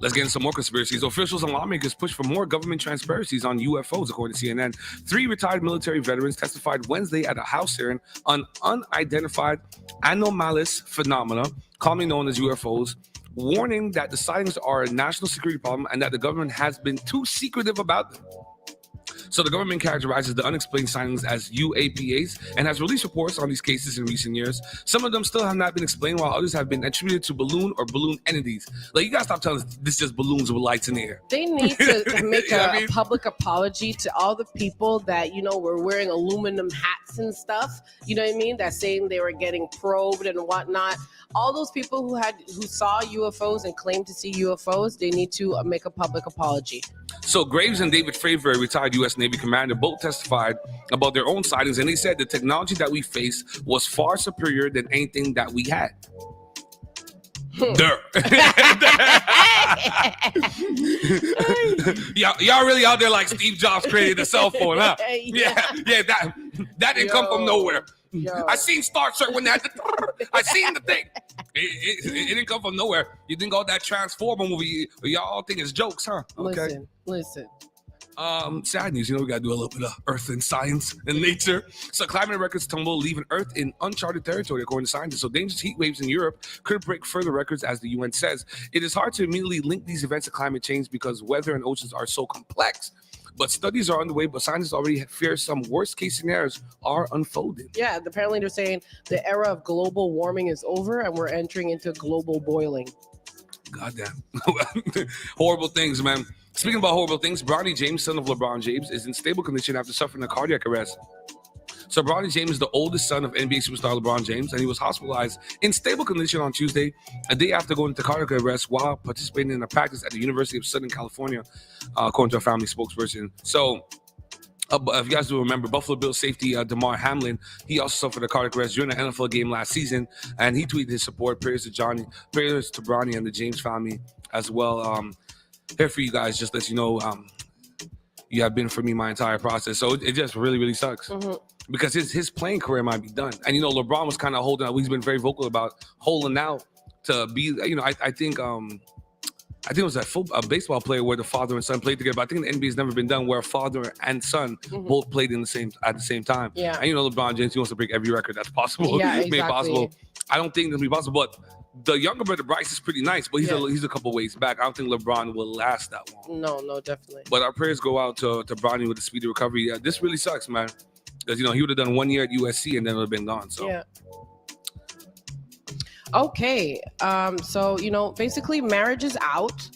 Let's get into some more conspiracies. Officials and lawmakers push for more government transparencies on UFOs, according to CNN. 3 retired military veterans testified Wednesday at a House hearing on unidentified anomalous phenomena, commonly known as UFOs, warning that the sightings are a national security problem and that the government has been too secretive about them. So the government characterizes the unexplained sightings as UAPAs and has released reports on these cases in recent years. Some of them still have not been explained, while others have been attributed to balloon or balloon entities. Like, you gotta stop telling us this is just balloons with lights in the air. They need to make a public apology to all the people that, were wearing aluminum hats and stuff. You know what I mean? That's saying they were getting probed and whatnot. All those people who saw UFOs and claimed to see UFOs, they need to make a public apology. So Graves and David Fravor, a retired U.S. Navy commander, both testified about their own sightings, and they said the technology that we face was far superior than anything that we had. Y'all really out there like Steve Jobs created the cell phone, huh? Yeah, that didn't come from nowhere. I seen Star Trek when they had I seen the thing. It didn't come from nowhere. You think all that Transformer movie, y'all think it's jokes, huh? Okay. Listen. Sad news, we gotta do a little bit of earth and science and nature. So climate records tumble, leaving Earth in uncharted territory, according to scientists. So dangerous heat waves in Europe could break further records, as the UN says. It is hard to immediately link these events to climate change because weather and oceans are so complex. But studies are underway, but scientists already fear some worst-case scenarios are unfolding. Yeah, apparently they're saying the era of global warming is over and we're entering into global boiling. Goddamn. Horrible things, man. Speaking about horrible things, Bronny James, son of LeBron James, is in stable condition after suffering a cardiac arrest. So Bronny James is the oldest son of NBA superstar LeBron James, and he was hospitalized in stable condition on Tuesday, a day after going into cardiac arrest while participating in a practice at the University of Southern California, according to a family spokesperson. So, if you guys do remember, Buffalo Bills safety Damar Hamlin, he also suffered a cardiac arrest during an NFL game last season, and he tweeted his support, prayers to Bronny and the James family as well. Here for you guys, just let you know, you have been for me my entire process. So it just really, really sucks. Mm-hmm. Because his playing career might be done. And, LeBron was kind of holding out. He's been very vocal about holding out to be, I think it was a baseball player where the father and son played together. But I think the NBA has never been done where a father and son both played at the same time. Yeah. And LeBron James, he wants to break every record that's possible. Yeah, exactly. Made possible. I don't think it'll be possible, but the younger brother Bryce is pretty nice, but he's a couple ways back. I don't think LeBron will last that long. No, definitely. But our prayers go out to Bronny with a speedy recovery. Yeah, this really sucks, man. Because, he would have done 1 year at USC and then it would have been gone. So. Yeah. Okay. So, basically marriage is out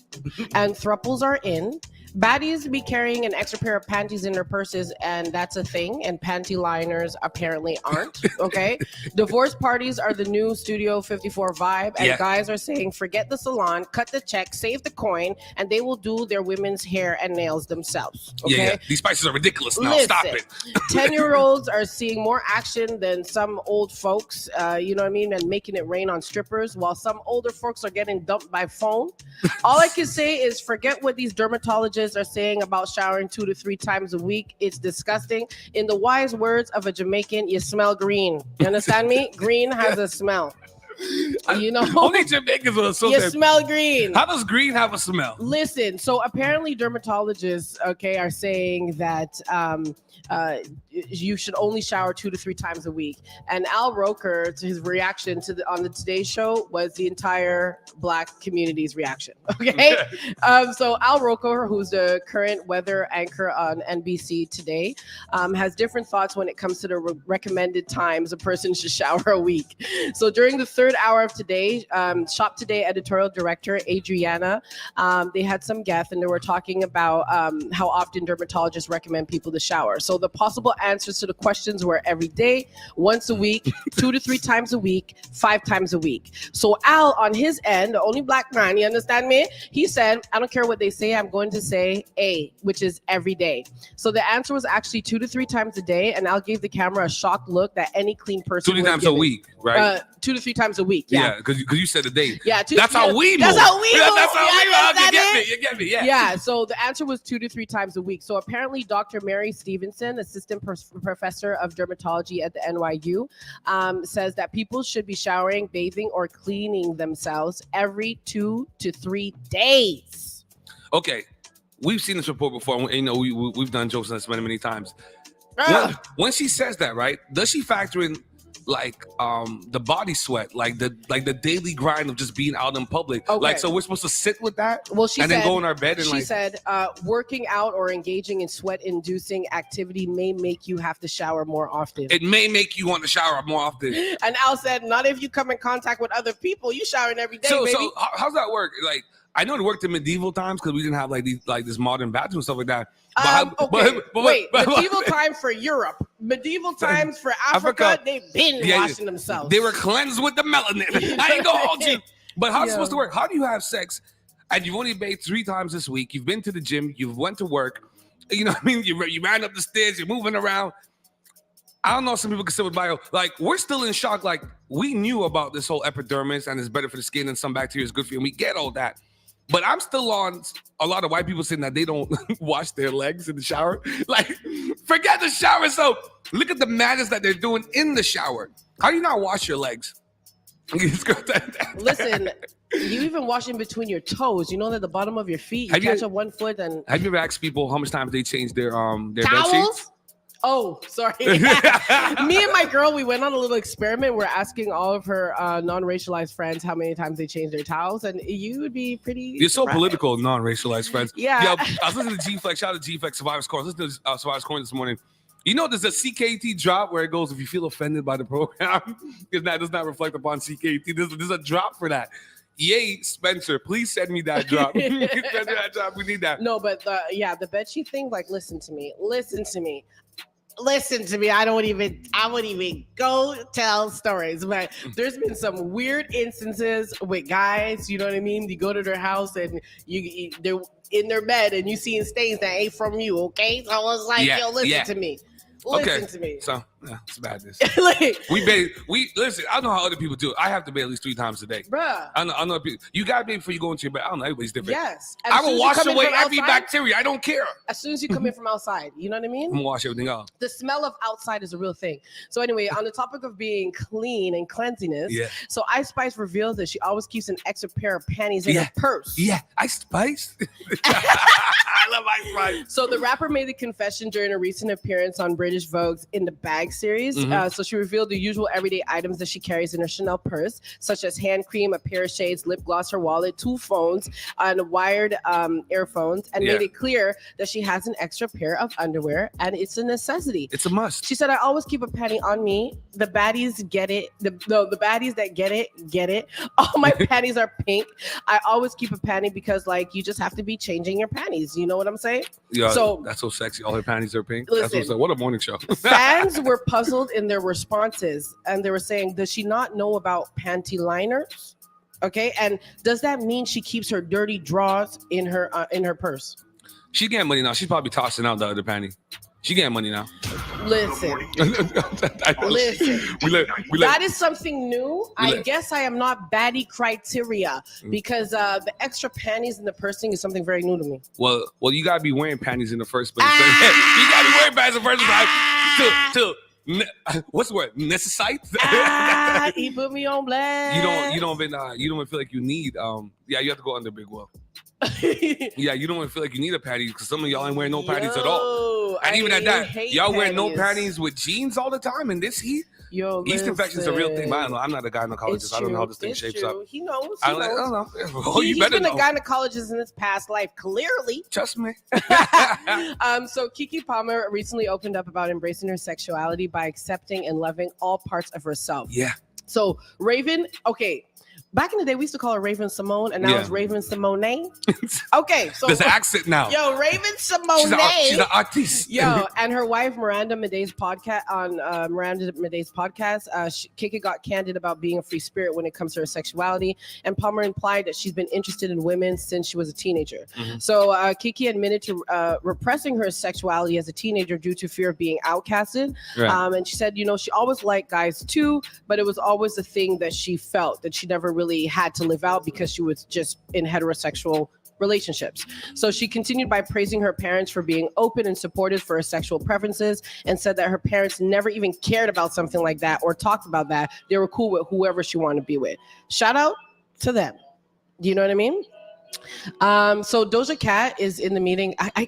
and thruples are in. Baddies be carrying an extra pair of panties in their purses, and that's a thing, and panty liners apparently aren't, okay? Divorce parties are the new Studio 54 vibe, and guys are saying, forget the salon, cut the check, save the coin, and they will do their women's hair and nails themselves, okay? Yeah. These prices are ridiculous now. Listen, Stop it. 10-year-olds are seeing more action than some old folks, you know what I mean, and making it rain on strippers, while some older folks are getting dumped by phone. All I can say is forget what these dermatologists are saying about showering 2 to 3 times a week. It's disgusting. In the wise words of a Jamaican, you smell green. You understand me? Green has a smell. Only Jamaicans will assume you smell green. How does green have a smell? Listen, so apparently dermatologists, are saying that you should only shower 2 to 3 times a week. And Al Roker, to his reaction on the Today Show, was the entire Black community's reaction. Okay, so Al Roker, who's the current weather anchor on NBC Today, has different thoughts when it comes to the recommended times a person should shower a week. So during the third hour of Today, Shop Today editorial director Adriana, they had some guests and they were talking about how often dermatologists recommend people to shower. So the possible answers to the questions were every day, once a week, 2 to 3 times a week, 5 times a week. So Al, on his end, the only Black man, you understand me? He said, I don't care what they say, I'm going to say A, which is every day. So the answer was actually 2 to 3 times a day, and Al gave the camera a shocked look that any clean person 2 times a week, right? 2 to 3 times a week. Yeah, because you said a day. Yeah, that's how we move. That's how we move. That's how we move. You get me. Yeah. Yeah. So the answer was 2 to 3 times a week. So apparently, Dr. Mary Stevenson, assistant professor of dermatology at the NYU, says that people should be showering, bathing, or cleaning themselves every 2 to 3 days. Okay, we've seen this report before. We've done jokes on this many times. When she says that, right? Does she factor in like the body sweat, like the daily grind of just being out in public. Okay. Like, so we're supposed to sit with that and then go in our bed and she said working out or engaging in sweat-inducing activity may make you have to shower more often. It may make you want to shower more often. And Al said, not if you come in contact with other people. You showering every day, baby. So how's that work? Like, I know it worked in medieval times because we didn't have like this modern bathroom and stuff like that. Medieval time for Europe, medieval times for Africa, they've been washing themselves. They were cleansed with the melanin. I ain't gonna hold you. But how's it supposed to work? How do you have sex and you've only bathed 3 times this week? You've been to the gym, you've went to work. You know what I mean? You ran up the stairs, you're moving around. I don't know if some people can sit with bio. Like, we're still in shock. Like, we knew about this whole epidermis and it's better for the skin and some bacteria is good for you. And we get all that. But I'm still on a lot of white people saying that they don't wash their legs in the shower. Like, forget the shower. So look at the madness that they're doing in the shower. How do you not wash your legs? Listen, you even wash in between your toes. You know that the bottom of your feet, you catch up one foot. And have you ever asked people how much time they change their bed towels? sheets? Oh, sorry. Me and my girl, we went on a little experiment. We're asking all of her non-racialized friends how many times they change their towels, and you would be pretty. You're so political, non-racialized friends. Yeah. Yo, I was listening to G-Flex. Shout out to G-Flex, Survivor's Corner. Listen to Survivor's Corner this morning. You know, there's a CKT drop where it goes, if you feel offended by the program, because that does not reflect upon CKT. There's a drop for that. Yay, Spencer, please send me that drop. Send me that drop. We need that. No, but the bedsheet thing, like, listen to me. I won't even go tell stories, but there's been some weird instances with guys, you know what I mean? You go to their house and they're in their bed and you seeing stains that ain't from you, okay? So I was like, listen to me. Listen to me. So it's madness. Like, we listen. I don't know how other people do it. I have to bathe at least 3 times a day. Bruh. I know people. You gotta bathe before you go into your bed. I don't know. Everybody's different. Yes. I will wash away every bacteria. I don't care. As soon as you come in from outside, you know what I mean? I'm gonna wash everything out. The smell of outside is a real thing. So anyway, on the topic of being clean and cleanliness, so Ice Spice reveals that she always keeps an extra pair of panties in her purse. Yeah, Ice Spice. I love Ice Spice. So the rapper made the confession during a recent appearance on British Vogue's In the Bag series. So she revealed the usual everyday items that she carries in her Chanel purse, such as hand cream, a pair of shades, lip gloss, her wallet, 2 phones, and wired earphones, and made it clear that she has an extra pair of underwear, and it's a necessity. It's a must. She said, I always keep a panty on me. The baddies get it. The baddies that get it. All my panties are pink. I always keep a panty because, like, you just have to be changing your panties. You know what I'm saying? Yeah, so that's so sexy. All her panties are pink. Listen, what a morning show. Fans were puzzled in their responses, and they were saying, does she not know about panty liners? Okay, and does that mean she keeps her dirty drawers in her purse? She getting money now. She's probably tossing out the other panty. She getting money now. Listen. That is something new. I guess I am not baddie criteria because the extra panties in the purse thing is something very new to me. Well, you gotta be wearing panties in the first place. You gotta be wearing panties in the first place. What's the word? Necessite? He put me on blast. You don't even feel like you need. You have to go under big well. You don't even feel like you need a panty because some of y'all ain't wearing no panties at all. And even at that, y'all wear no panties with jeans all the time in this heat. Yeast infection's a real thing. But I don't know. I'm not a gynecologist. I don't know how this thing shapes up. He knows. I don't know. He's been a gynecologist in his past life, clearly. Trust me. So Keke Palmer recently opened up about embracing her sexuality by accepting and loving all parts of herself. Yeah. So Raven, okay. Back in the day, we used to call her Raven Simone, and now it's Raven Simone. Okay, so there's an accent now. Yo, Raven Simone. She's an artiste. Yo, and her wife Miranda Medeiros podcast Keke got candid about being a free spirit when it comes to her sexuality, and Palmer implied that she's been interested in women since she was a teenager. So Keke admitted to repressing her sexuality as a teenager due to fear of being outcasted. Right. And she said, she always liked guys too, but it was always a thing that she felt that she never really had to live out because she was just in heterosexual relationships. So she continued by praising her parents for being open and supportive for her sexual preferences, and said that her parents never even cared about something like that or talked about that. They were cool with whoever she wanted to be with. Shout out to them. Do you know what I mean? So Doja Cat is in the meeting. I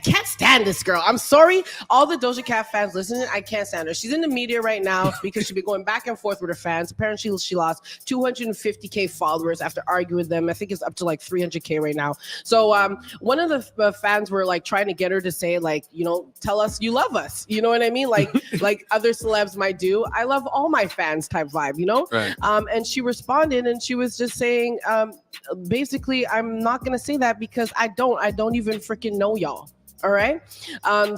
can't stand this girl. I'm sorry, all the Doja Cat fans listening. I can't stand her. She's in the media right now because she's been going back and forth with her fans. Apparently, she lost 250K followers after arguing with them. I think it's up to like 300K right now. So one of the fans were like trying to get her to say like, you know, tell us you love us. You know what I mean? Like like other celebs might do. I love all my fans type vibe. You know? Right. And she responded and she was just saying, basically, I'm not gonna say that because I don't even freaking know y'all. All right.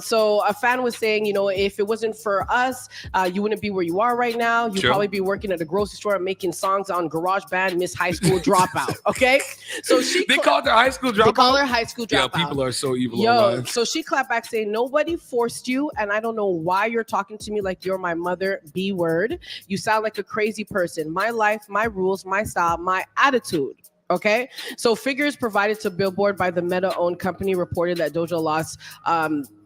So a fan was saying, you know, if it wasn't for us, you wouldn't be where you are right now. You'd probably be working at a grocery store and making songs on GarageBand, Miss High School Dropout. Okay. So they called her High School Dropout. They call her High School Dropout. Yeah, people are so evil online. So she clapped back saying, nobody forced you. And I don't know why you're talking to me like you're my mother. B word. You sound like a crazy person. My life, my rules, my style, my attitude. Okay, so figures provided to Billboard by the Meta-owned company reported that Doja lost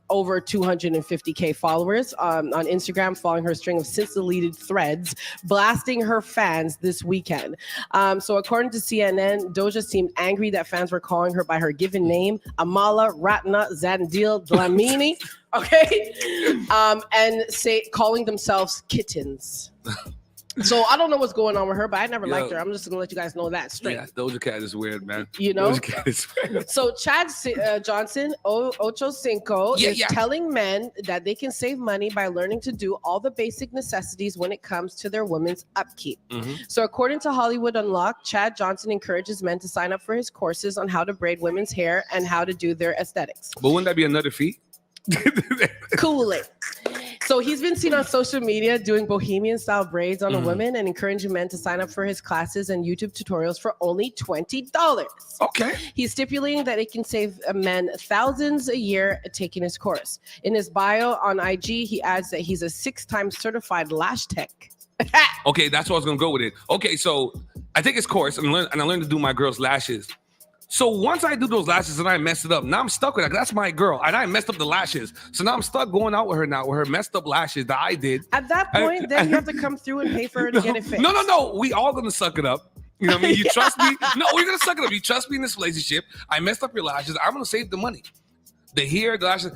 over 250K followers on Instagram following her string of since-deleted threads blasting her fans this weekend. So according to CNN, Doja seemed angry that fans were calling her by her given name, Amala Ratna Zandil Dlamini, okay, and calling themselves kittens. So I don't know what's going on with her, but I never liked her. I'm just gonna let you guys know that straight. Yeah, Doja Cat is weird, man. You know, Doja Cat is weird. So Chad Johnson, Ocho Cinco, is telling men that they can save money by learning to do all the basic necessities when it comes to their women's upkeep. Mm-hmm. So according to Hollywood Unlocked, Chad Johnson encourages men to sign up for his courses on how to braid women's hair and how to do their aesthetics. But wouldn't that be another fee? Cool it. So he's been seen on social media doing bohemian style braids on a woman and encouraging men to sign up for his classes and YouTube tutorials for only $20. Okay. He's stipulating that it can save men thousands a year taking his course. In his bio on IG, he adds that he's a 6-time certified lash tech. Okay, that's what I was gonna go with it. Okay, so I take his course and I learned to do my girl's lashes. So once I do those lashes and I mess it up, now I'm stuck with that. That's my girl. And I messed up the lashes. So now I'm stuck going out with her now with her messed up lashes that I did. At that point, then you have to come through and pay for her to get it fixed. No. We all gonna suck it up. You know what I mean? You trust me? No, we're gonna suck it up. You trust me in this relationship. I messed up your lashes. I'm gonna save the money. The hair, the lashes.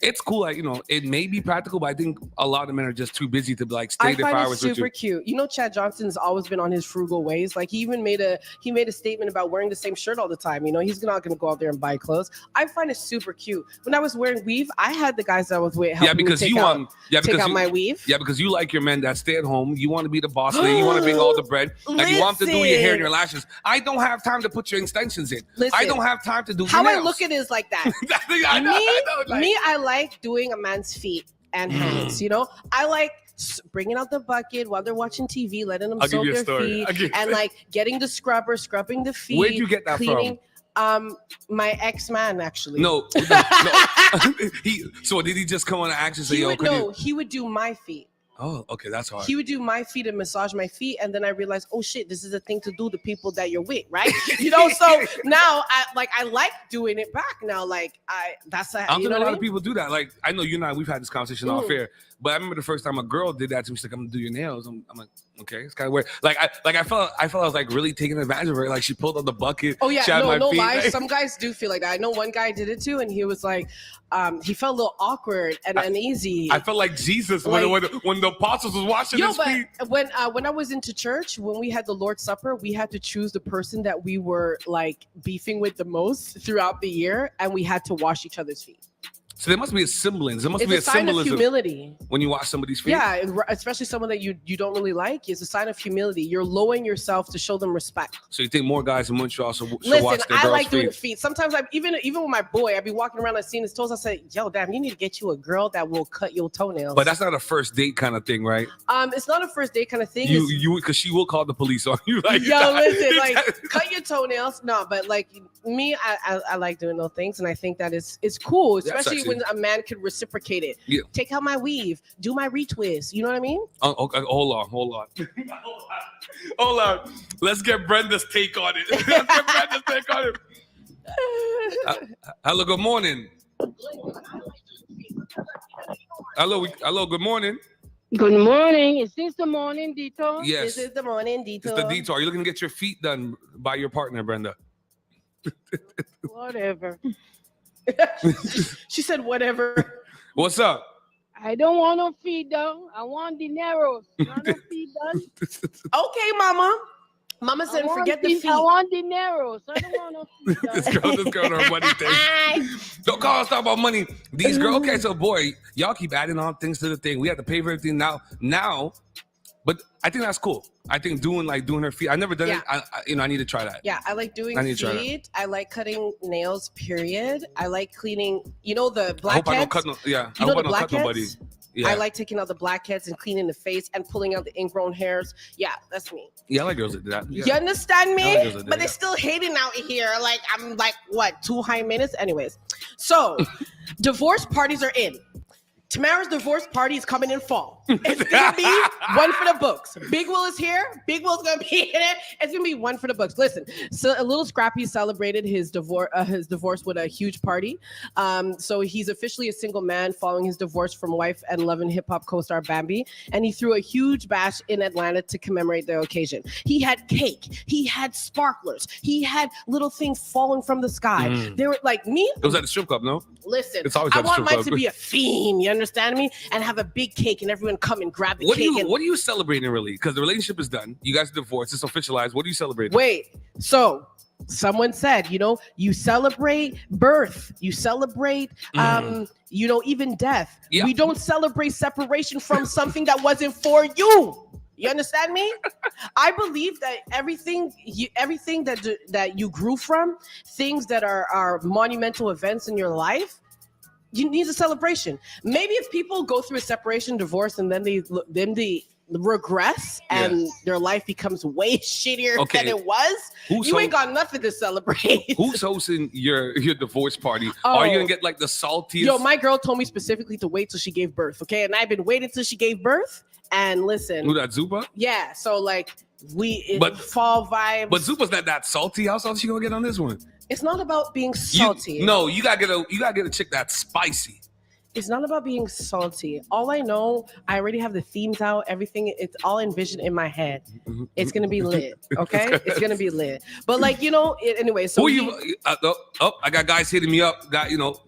It's cool. Like, it may be practical, but I think a lot of men are just too busy to like stay there for hours with you. I find it super cute. You know, Chad Johnson's always been on his frugal ways. Like he even made a statement about wearing the same shirt all the time. You know, he's not going to go out there and buy clothes. I find it super cute. When I was wearing weave, I had the guys that I was with help me take out my weave. Yeah, because you like your men that stay at home. You want to be the boss lady. You want to bring all the bread. Like you want them to do your hair and your lashes. I don't have time to put your extensions in. I don't have time to do your nails. I look at it is like that. I like doing a man's feet and hands. You know, I like bringing out the bucket while they're watching TV, letting them soak their feet, and like getting the scrubber, scrubbing the feet. Where'd you get that from? My ex-man actually. No. So did he just come on and ask you? Say, he would do my feet. Oh, okay, that's hard. He would do my feet and massage my feet, and then I realized, oh shit, this is a thing to do to people that you're with, right? So now I like doing it back now. Like I don't think a lot of people do that. Like I know you and I, we've had this conversation off air, but I remember the first time a girl did that to me. She's like, "I'm gonna do your nails." I'm like, okay, it's kind of weird. I felt I was like really taking advantage of her. Like she pulled out the bucket. Oh yeah, no lie. Like, some guys do feel like that. I know one guy did it too, and he was like, he felt a little awkward and uneasy. I felt like Jesus when the apostles was washing his feet. When I was into church, when we had the Lord's Supper, we had to choose the person that we were like beefing with the most throughout the year, and we had to wash each other's feet. So there must be a semblance. There must be a sign symbolism of humility when you wash somebody's feet. Yeah, especially someone that you don't really like. It's a sign of humility. You're lowering yourself to show them respect. So you think more guys in Montreal should watch their girls' feet? I like doing feet. Sometimes even with my boy, I'd be walking around and seeing his toes. I say, "Yo, damn, you need to get you a girl that will cut your toenails." But that's not a first date kind of thing, right? It's not a first date kind of thing. You because she will call the police on you. Like, listen, like cut your toenails. No, but like me, I like doing those things, and I think that it's cool, especially when a man could reciprocate it. Yeah. Take out my weave, do my retwist. You know what I mean? Okay, hold on. Let's get Brenda's take on it. Hello, good morning. Hello, good morning. Good morning. Is this the Morning Detour? Yes. This is the Morning Detour. It's the Detour. Are you looking to get your feet done by your partner, Brenda? Whatever. She said whatever. What's up? I don't want no feed though. I want dineros. Not no feed done. Okay, Mama. Mama said forget the feed. I want dineros. I don't want no feed done. this girl on her money thing. Don't call us talk about money. These girls, okay, so boy, y'all keep adding on things to the thing. We have to pay for everything now. But I think that's cool. I think doing her feet. I've never done it. I need to try that. Yeah, I like doing feet. I like cutting nails, period. I like cleaning, the blackheads. I hope I don't cut nobody. Yeah. I like taking out the blackheads and cleaning the face and pulling out the ingrown hairs. Yeah, that's me. Yeah, I like girls that do that. Yeah. You understand me? But they're still hating out here. Like, I'm like, what, 2 high minutes? Anyways, so divorce parties are in. Tamara's divorce party is coming in fall. It's gonna be one for the books. Big Will is here. Big Will's gonna be in it. It's gonna be one for the books. Listen, so a little Scrappy celebrated his divorce with a huge party. So he's officially a single man following his divorce from wife and Love and Hip Hop co-star Bambi, and he threw a huge bash in Atlanta to commemorate the occasion. He had cake. He had sparklers. He had little things falling from the sky. They were like me. It was at the strip club, no? Listen, I want mine to be a theme. You understand me? And have a big cake and everyone come and grab the cake. What are you celebrating really? Because the relationship is done. You guys are divorced. It's officialized. What are you celebrating? Wait. So someone said, you celebrate birth. You celebrate, even death. Yeah. We don't celebrate separation from something that wasn't for you. You understand me? I believe that everything that you grew from, things that are monumental events in your life, you need a celebration. Maybe if people go through a separation, divorce, and then they regress and their life becomes way shittier than it was, you ain't got nothing to celebrate. Who's hosting your divorce party? Are you gonna get like the saltiest? Yo, my girl told me specifically to wait till she gave birth. Okay, and I've been waiting till she gave birth. And listen, who that Zupa? Yeah, so like fall vibes. But Zupa's not that salty. How salty she gonna get on this one? It's not about being salty. You gotta get a chick that's spicy. It's not about being salty. All I know, I already have the themes out, everything. It's all envisioned in my head. It's gonna be lit, okay? It's gonna be lit. But anyway. So I got guys hitting me up.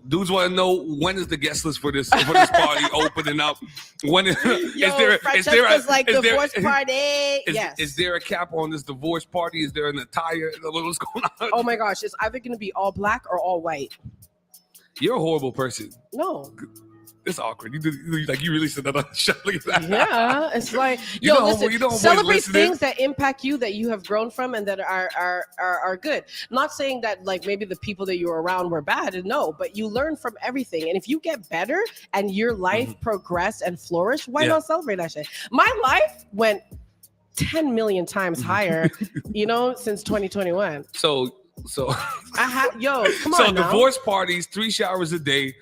Dudes want to know when is the guest list for this party opening up? When is there a divorce party? Yes. Is there a cap on this divorce party? Is there an attire? What's going on? Oh my gosh, it's either gonna be all black or all white. You're a horrible person. No. It's awkward. You really said that on the show. Yeah, it's like, celebrate things that impact you, that you have grown from, and that are good. Not saying that like maybe the people that you were around were bad. No, but you learn from everything. And if you get better and your life progressed and flourished, why not celebrate that shit? My life went 10 million times higher, since 2021. So come on. So divorce parties, 3 showers a day,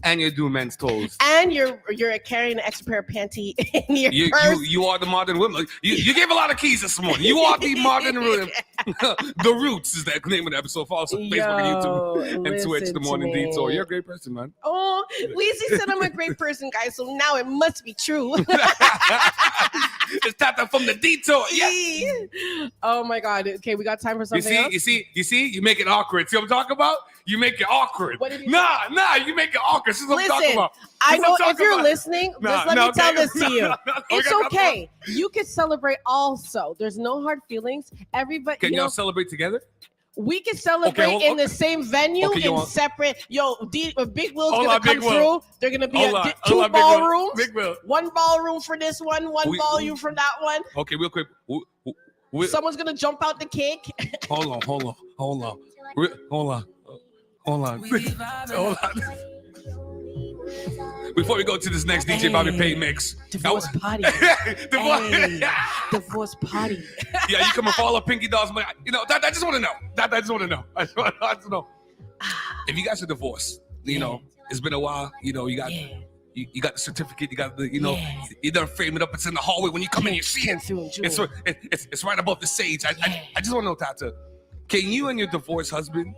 and you're doing men's toes. And you're carrying an extra pair of panty in your purse. You are the modern woman. You gave a lot of keys this morning. You are the modern woman. The Roots is the name of the episode. Follow us on Facebook and YouTube and Twitch, The Morning Detour. You're a great person, man. Oh, Weezy said I'm a great person, guys. So now it must be true. It's Tata from the Detour. Yeah. Oh my God. Okay, we got time for something else? You see, you make it awkward. See what I'm talking about? You make it awkward. Nah, you make it awkward. This is what I'm talking about. I know if you're listening, let me tell this to you. It's okay. You can celebrate also. There's no hard feelings. Everybody. Can y'all celebrate together? We can celebrate in the same venue in separate. Big Will's gonna come through. They're gonna be two ballrooms. Big Will. One ballroom for this one ballroom for that one. Okay, real quick. Someone's gonna jump out the cake. Hold on. Before we go to this next DJ Bobby Payne mix. Divorce party. Divorce party. Yeah, you come and follow Pinky Doll's money. I just want to know. I just want to know. If you guys are divorced, it's been a while. You got you got the certificate. You got the you done frame it up. It's in the hallway when you come in. You see it. It's right above the sage. I just want to know, Tata. Can you and your divorced husband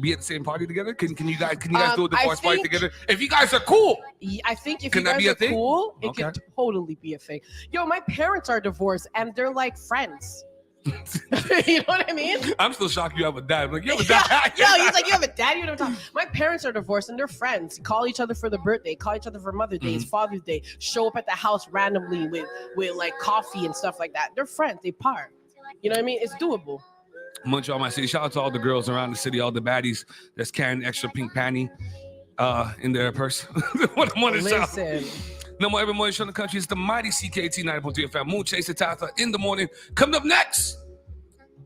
be at the same party together? Can you guys do a divorce party together? If you guys are cool. I think if you guys are cool, it could totally be a thing. Yo, my parents are divorced and they're like friends. You know what I mean? I'm still shocked you have a dad. I'm like, you have a dad? Yo, he's like, you have a dad? You know what I'm talking. My parents are divorced and they're friends. Call each other for the birthday. Call each other for Mother's Day. It's Father's Day. Show up at the house randomly with like coffee and stuff like that. They're friends. They part. You know what I mean? It's doable. Montreal, my city. Shout out to all the girls around the city, all the baddies that's carrying extra pink panty in their purse. What I'm on the show. Listen. No more every morning show in the country. It's the mighty CKT 90.3 FM. Moon Chaser Tata in the morning. Coming up next,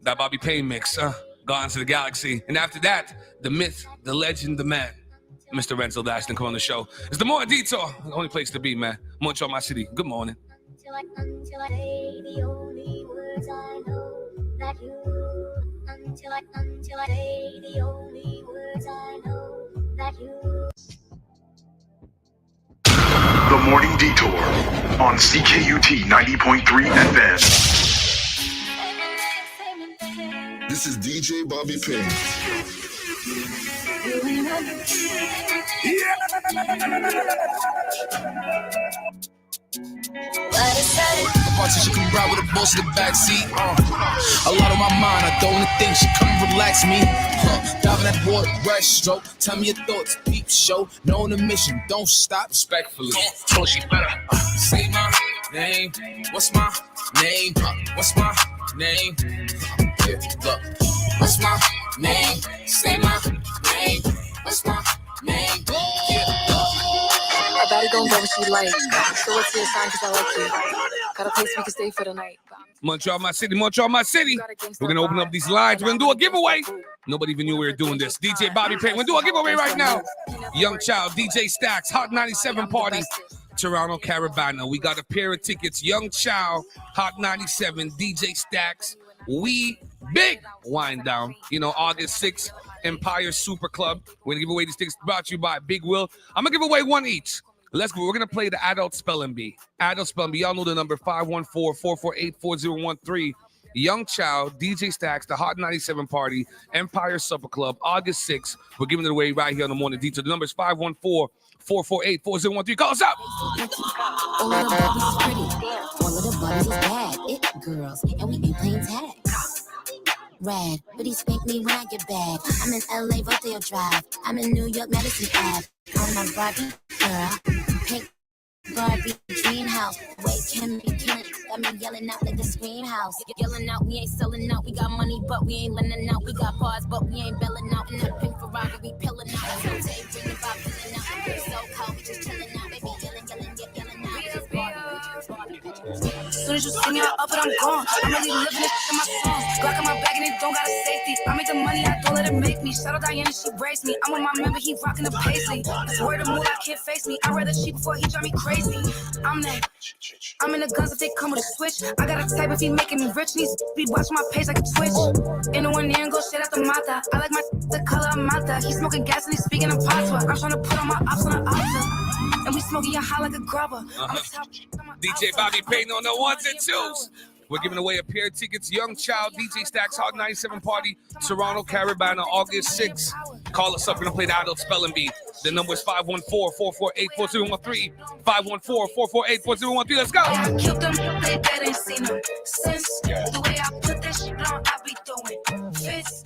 that Bobby Payne mix. Gone to the Galaxy. And after that, the myth, the legend, the man, Mr. Renzel Dashton, come on the show. It's the Morning Detour. The only place to be, man. Montreal, my city. Good morning. Until I say the only words I know that you. Until I say the only words I know that you. The Morning Detour on CKUT 90.3 FM. This is DJ Bobby Payne. Partition can ride with a boss in the backseat. A lot on my mind, I don't wanna think. She come and relax me. Diving that water, breaststroke. Tell me your thoughts, peep show. Knowing the mission, don't stop. Respectfully. Told she better say my name. What's my name? What's my name? Yeah, look. What's my name? Say my name. What's my name? Yeah, Our body gon' go what she like. So what's your sign? Cause I like you. Got a place we can stay for the night. Montreal, my city. Montreal, my city. We're going to open up these lines. We're going to do a giveaway. Nobody even knew we were doing this. DJ Bobby Payne. We're going to do a giveaway right now. Young Child, DJ Stacks, Hot 97 Party, Toronto, Carabana. We got a pair of tickets. Young Child, Hot 97, DJ Stacks. We big wind down. You know, August 6th, Empire Super Club. We're going to give away these tickets brought to you by Big Will. I'm going to give away one each. Let's go. We're going to play the adult spelling bee. Adult spelling bee. Y'all know the number 514-448-4013. Young Child, DJ Stacks, the Hot 97 Party, Empire Supper Club, August 6th. We're giving it away right here on the Morning Detour. The number is 514-448-4013. Call us up. All of the bodies is pretty. All of the bodies is bad. It girls. And we ain't playing tag. Rad, but he spank me when I get bad. I'm in LA, Rodeo Drive. I'm in New York, Madison Ave. On my Barbie girl, pink Barbie dream house. Wait, can be killing. Got me yelling out like the scream house. Yelling out, we ain't selling out. We got money, but we ain't lending out. We got bars, but we ain't belling out. In that pink Ferrari, we pillin' out. So take, bring the vibe, filling out. We're so cold, we just chilling out. Baby, yelling out. Just Barbie pictures. Soon as you see me, I up and I'm gone. I'm really living it in my songs. Glock in my bag and it don't got a safety. I make the money, I don't let it make me. Shout out Diana, she braced me. I'm with my member, he rocking the paisley. It's word of move, I can't face me. I'd rather cheat before he drive me crazy. I'm in the guns if they come with a switch. I got a type if he making me rich. Needs to be watching my page like a Twitch. In the one ear and go shit at the mata. I like the color of mata. He smoking gas and he speaking in patois. I'm trying to put on my ops on the altar. And we smoking your high like a grubber. DJ Bobby Payne on the ones and twos. We're giving away a pair of tickets. Young Child, DJ Stacks, Hot 97 Party, Toronto, Carabana, August 6th. Call us up. We're going to play the adult spelling bee. The number is 514-448-4013. 514-448-4013. Let's go. I killed them, they dead ain't seen them. Since the way I put that shit on, I be doing fits.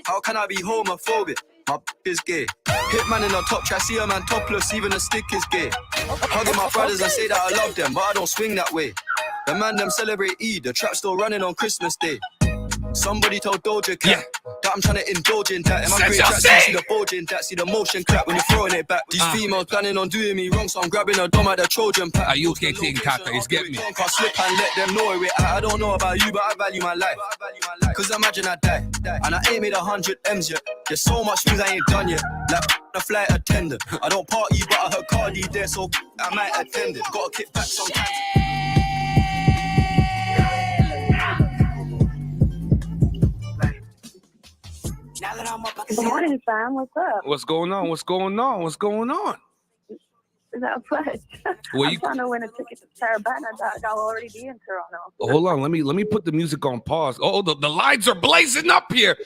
How can I be homophobic? My is gay. Hitman in a top try, see a man topless, even a stick is gay. Hugging my brothers and say that I love them, but I don't swing that way. The man them celebrate Eid, the trap still running on Christmas Day. Somebody told Doja Cat that I'm trying to indulge in that. In my great tracks, you see the bulge in that, see the motion clap when you're throwing it back. These females planning on doing me wrong, so I'm grabbing a dome at the Trojan pack. Ayeeyo thing, Kata, it's get me. Can't slip and let them know where I don't know about you, but I value my life. Cause imagine I die, and I ain't made 100 M's yet. There's so much things I ain't done yet. Like a flight attendant. I don't party, but I heard Cardi there, so I might attend it. Gotta kick back sometimes. Good morning, fam. What's up? What's going on? Is that a pledge? I'm trying to win a ticket to Carabana, dog. I'll already be in Toronto. Hold on, let me put the music on pause. Oh, the lights are blazing up here.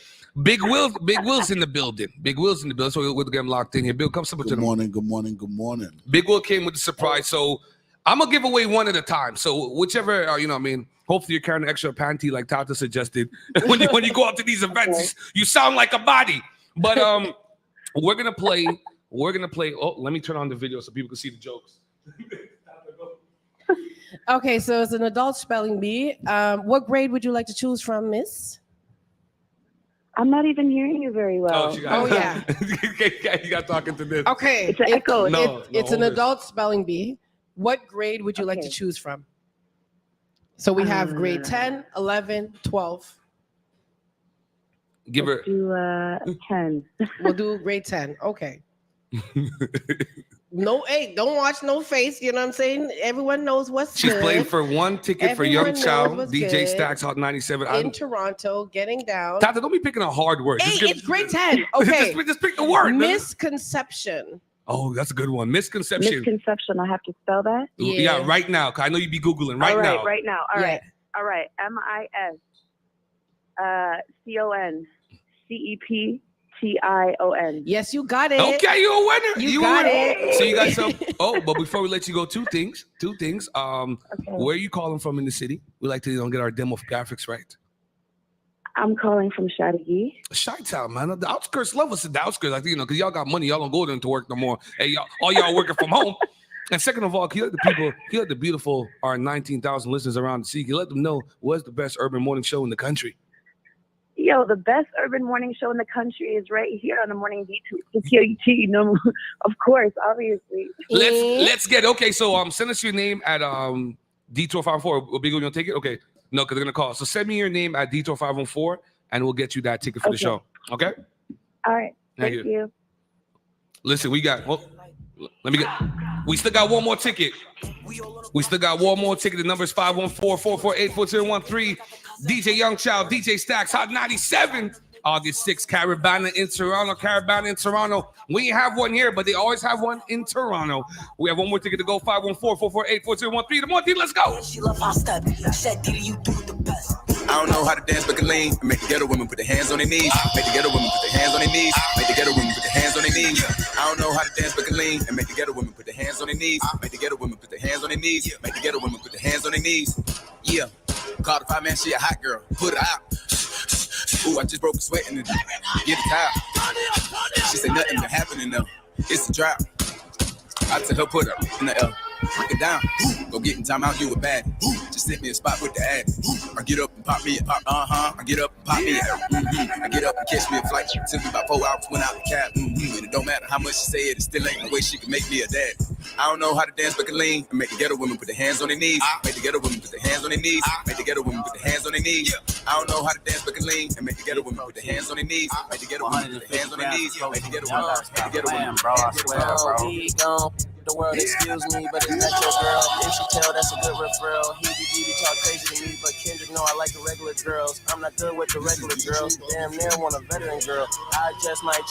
Big Will's in the building. So we'll get him locked in here. Bill, come sit with Good morning. Big Will came with the surprise. So I'm gonna give away one at a time. So whichever, Hopefully you're carrying an extra panty like Tata suggested. when you go out to these events, you sound like a body. But we're gonna play. Oh, let me turn on the video so people can see the jokes. Okay, so it's an adult spelling bee. What grade would you like to choose from, Miss? I'm not even hearing you very well. Yeah. You got talking to this. Okay. It's an echo. It's an adult spelling bee. What grade would you like to choose from? So we have grade 10, 11, 12. Let's do 10. We'll do grade 10. Okay. No, hey, don't watch no face. You know what I'm saying? Everyone knows what's She's good. playing for one ticket for Young Child, DJ Stacks Hot 97. In Toronto, getting down. Tata, don't be picking a hard word. Hey, it's grade 10. Okay. just pick the word. Misconception. Oh, that's a good one. Misconception. Misconception. I have to spell that? Yeah, right now. I know you be Googling right now. Right now. All right. MISCONCEPTION. Yes, you got it. Okay, you're a winner. You got it. So you got some. Oh, but before we let you go, two things. Where are you calling from in the city? We like to get our demographics right. I'm calling from Chattagee. Chi-town, man. The outskirts love us at the outskirts. Like, because y'all got money. Y'all don't go there to work no more. Hey, all y'all working from home. And second of all, can you let the beautiful, our 19,000 listeners around the sea, can you let them know what's the best urban morning show in the country? Yo, the best urban morning show in the country is right here on the Morning Detour. CKUT, of course, obviously. Let's get okay. So send us your name at Detour 514. We'll be going to take it. Okay, no, because they're gonna call. So send me your name at Detour 514, and we'll get you that ticket for the show. Okay. All right. Thank you. Listen, we got. Well, we still got one more ticket. The number is 514-448-4013. DJ Young Child, DJ Stacks, Hot 97. August 6th, Caribana in Toronto. We ain't have one here, but they always have one in Toronto. We have one more ticket to go. 514-448-4013. The more let's go. I don't know how to dance, but can lean. Make the ghetto women put their hands on their knees. Make the ghetto women put their hands on their knees. Make the ghetto women put their hands on their knees. I don't know how to dance, but can lean. And make the ghetto women put their hands on their knees. Make the ghetto women put their hands on their knees. Make the ghetto women put their hands on their knees. Yeah. Called the 5-man, she a hot girl. Put her out. Ooh, I just broke a sweat in the get a towel. She said nothing been happening though. It's a drought. I tell her put her in the L. Break it down. Go get in time out, you a baddie. Just sit me a spot with the addy. I get up and pop me a pop. I get up and pop me a. I get up and catch me a flight. Took me about 4 hours, went out the cab. And it don't matter how much she say it still ain't no way she can make me a daddy. I don't know how to dance, but can lean. And make the ghetto women put their hands on their knees. Make the ghetto women put their hands on their knees. Make the ghetto women put their hands on their knees. I don't know how to dance, but can lean. And make the ghetto women put their hands on their knees. Make the ghetto women put their hands on their knees. Make the ghetto women put their hands on their knees. The world, excuse me, but it's not your girl. If she tell, that's a good referral. He talk crazy to me, but Kendrick know I like the regular girls. I'm not good with the regular girls. Damn near want a veteran girl. I just might.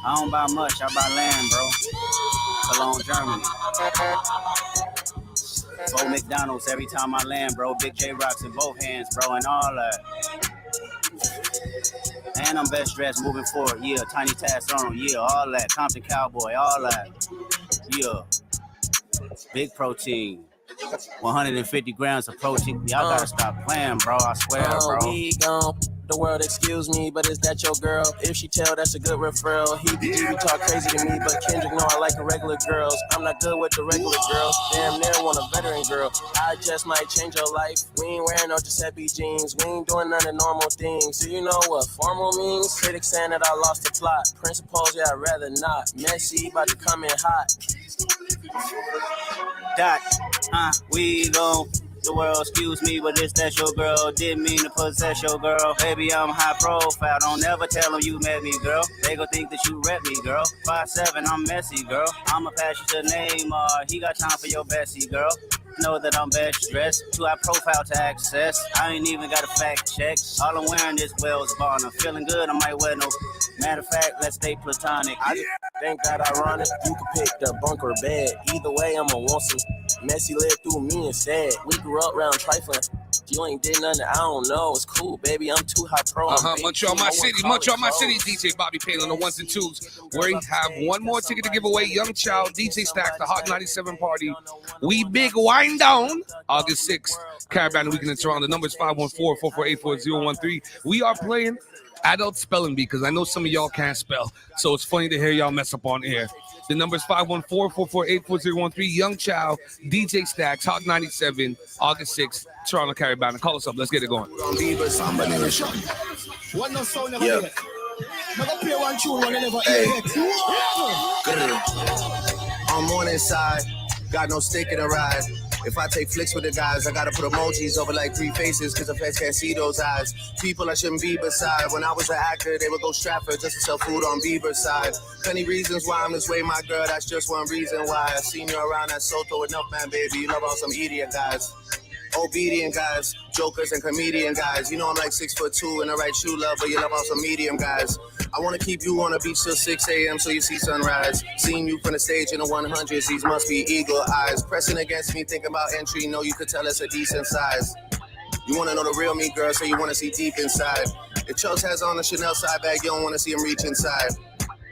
I don't buy much, I buy land, bro. Cologne, Germany. 4 McDonald's every time I land, bro. Big J rocks in both hands, bro, and all that. And I'm best dressed moving forward, yeah. Tiny task on, yeah, all that. Compton Cowboy, all that, yeah. Big protein, 150 grams of protein. Y'all gotta stop playing, bro. I swear, bro. The world, excuse me, but is that your girl? If she tell, that's a good referral. He talk crazy to me, but Kendrick know I like the regular girls. I'm not good with the regular girls. Damn near want a veteran girl. I just might change your life. We ain't wearing no Giuseppe jeans. We ain't doing none of normal things. Do you know what formal means? Critics saying that I lost the plot. Principles, yeah, I'd rather not. Messy, about to come in hot. We gon' the world, excuse me, but it's that your girl. Didn't mean to possess your girl. Baby, I'm high profile. Don't ever tell them you met me, girl. They gon' think that you rep me, girl. 5'7", I'm messy, girl. I'ma pass you to Neymar. He got time for your Bessie, girl. Know that I'm best dressed. Too high profile to access. I ain't even got a fact check. All I'm wearing is Wells Bond. I'm feeling good, I might wear no. Matter of fact, let's stay platonic. I just think that ironic. You can pick the bunk or bed. Either way, I'ma want some. Messy lived through me instead. We grew up round trifling. You ain't did nothing, I don't know. It's cool, baby. I'm too high pro. Montreal, my city. Montreal, my city. DJ Bobby Payne on the ones and twos. We have one more ticket to give away. Young Child, DJ Stacks, the Hot 97 party. We big wind down. August 6th, Caravan Weekend in Toronto. The number is 514-448-4013. We are playing adult spelling bee because I know some of y'all can't spell. So it's funny to hear y'all mess up on air. The number is 514-448-4013. Young Child, DJ Stacks, Hot 97, August 6th, Toronto Caravan. Call us up. Let's get it going. Yeah. I'm on inside, got no stick in the ride. If I take flicks with the guys, I gotta put emojis over like 3 faces, cause the feds can't see those eyes. People I shouldn't be beside. When I was an actor, they would go Stratford just to sell food on Bieber's side. Plenty reasons why I'm this way, my girl, that's just one reason why. I seen you around that Soto enough, man, baby. You love all some idiot guys. Obedient guys, jokers and comedian guys. You know I'm like 6'2" in the right shoe, love, but you love all some medium guys. I wanna keep you on the beach till 6 a.m. so you see sunrise. Seeing you from the stage in the 100s, these must be eagle eyes. Pressing against me, thinking about entry, know you could tell it's a decent size. You wanna know the real me, girl, so you wanna see deep inside. If Chubbs has on a Chanel side bag, you don't wanna see him reach inside.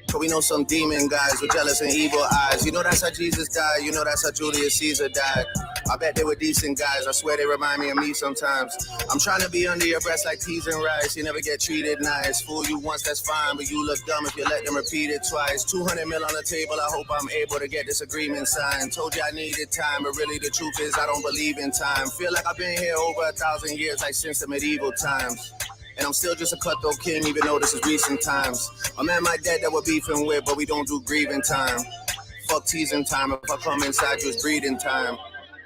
Cause we know some demon guys with jealous and evil eyes. You know that's how Jesus died, you know that's how Julius Caesar died. I bet they were decent guys, I swear they remind me of me sometimes. I'm trying to be under your breast like peas and rice. You never get treated nice. Fool you once, that's fine, but you look dumb if you let them repeat it twice. 200 mil on the table, I hope I'm able to get this agreement signed. Told you I needed time, but really the truth is I don't believe in time. Feel like I've been here over 1,000 years, like since the medieval times. And I'm still just a cutthroat king, even though this is recent times. A man my dad that we're beefing with, but we don't do grieving time. Fuck teasing time, if I come inside you, it's breeding time.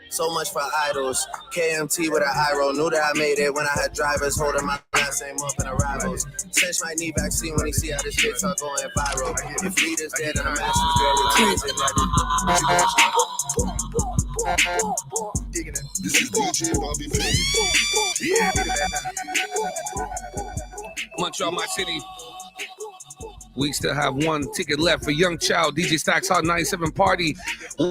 So much for idols. KMT with an eye roll. Knew that I made it when I had drivers holding my last name up in arrivals. Cinch might need vaccine when he see how this shit start going viral. If leaders dead and I'm asking girl, This is DJ Bobby Payne. Montreal, my city. We still have one ticket left for Young Child, DJ Stacks Hot 97 party.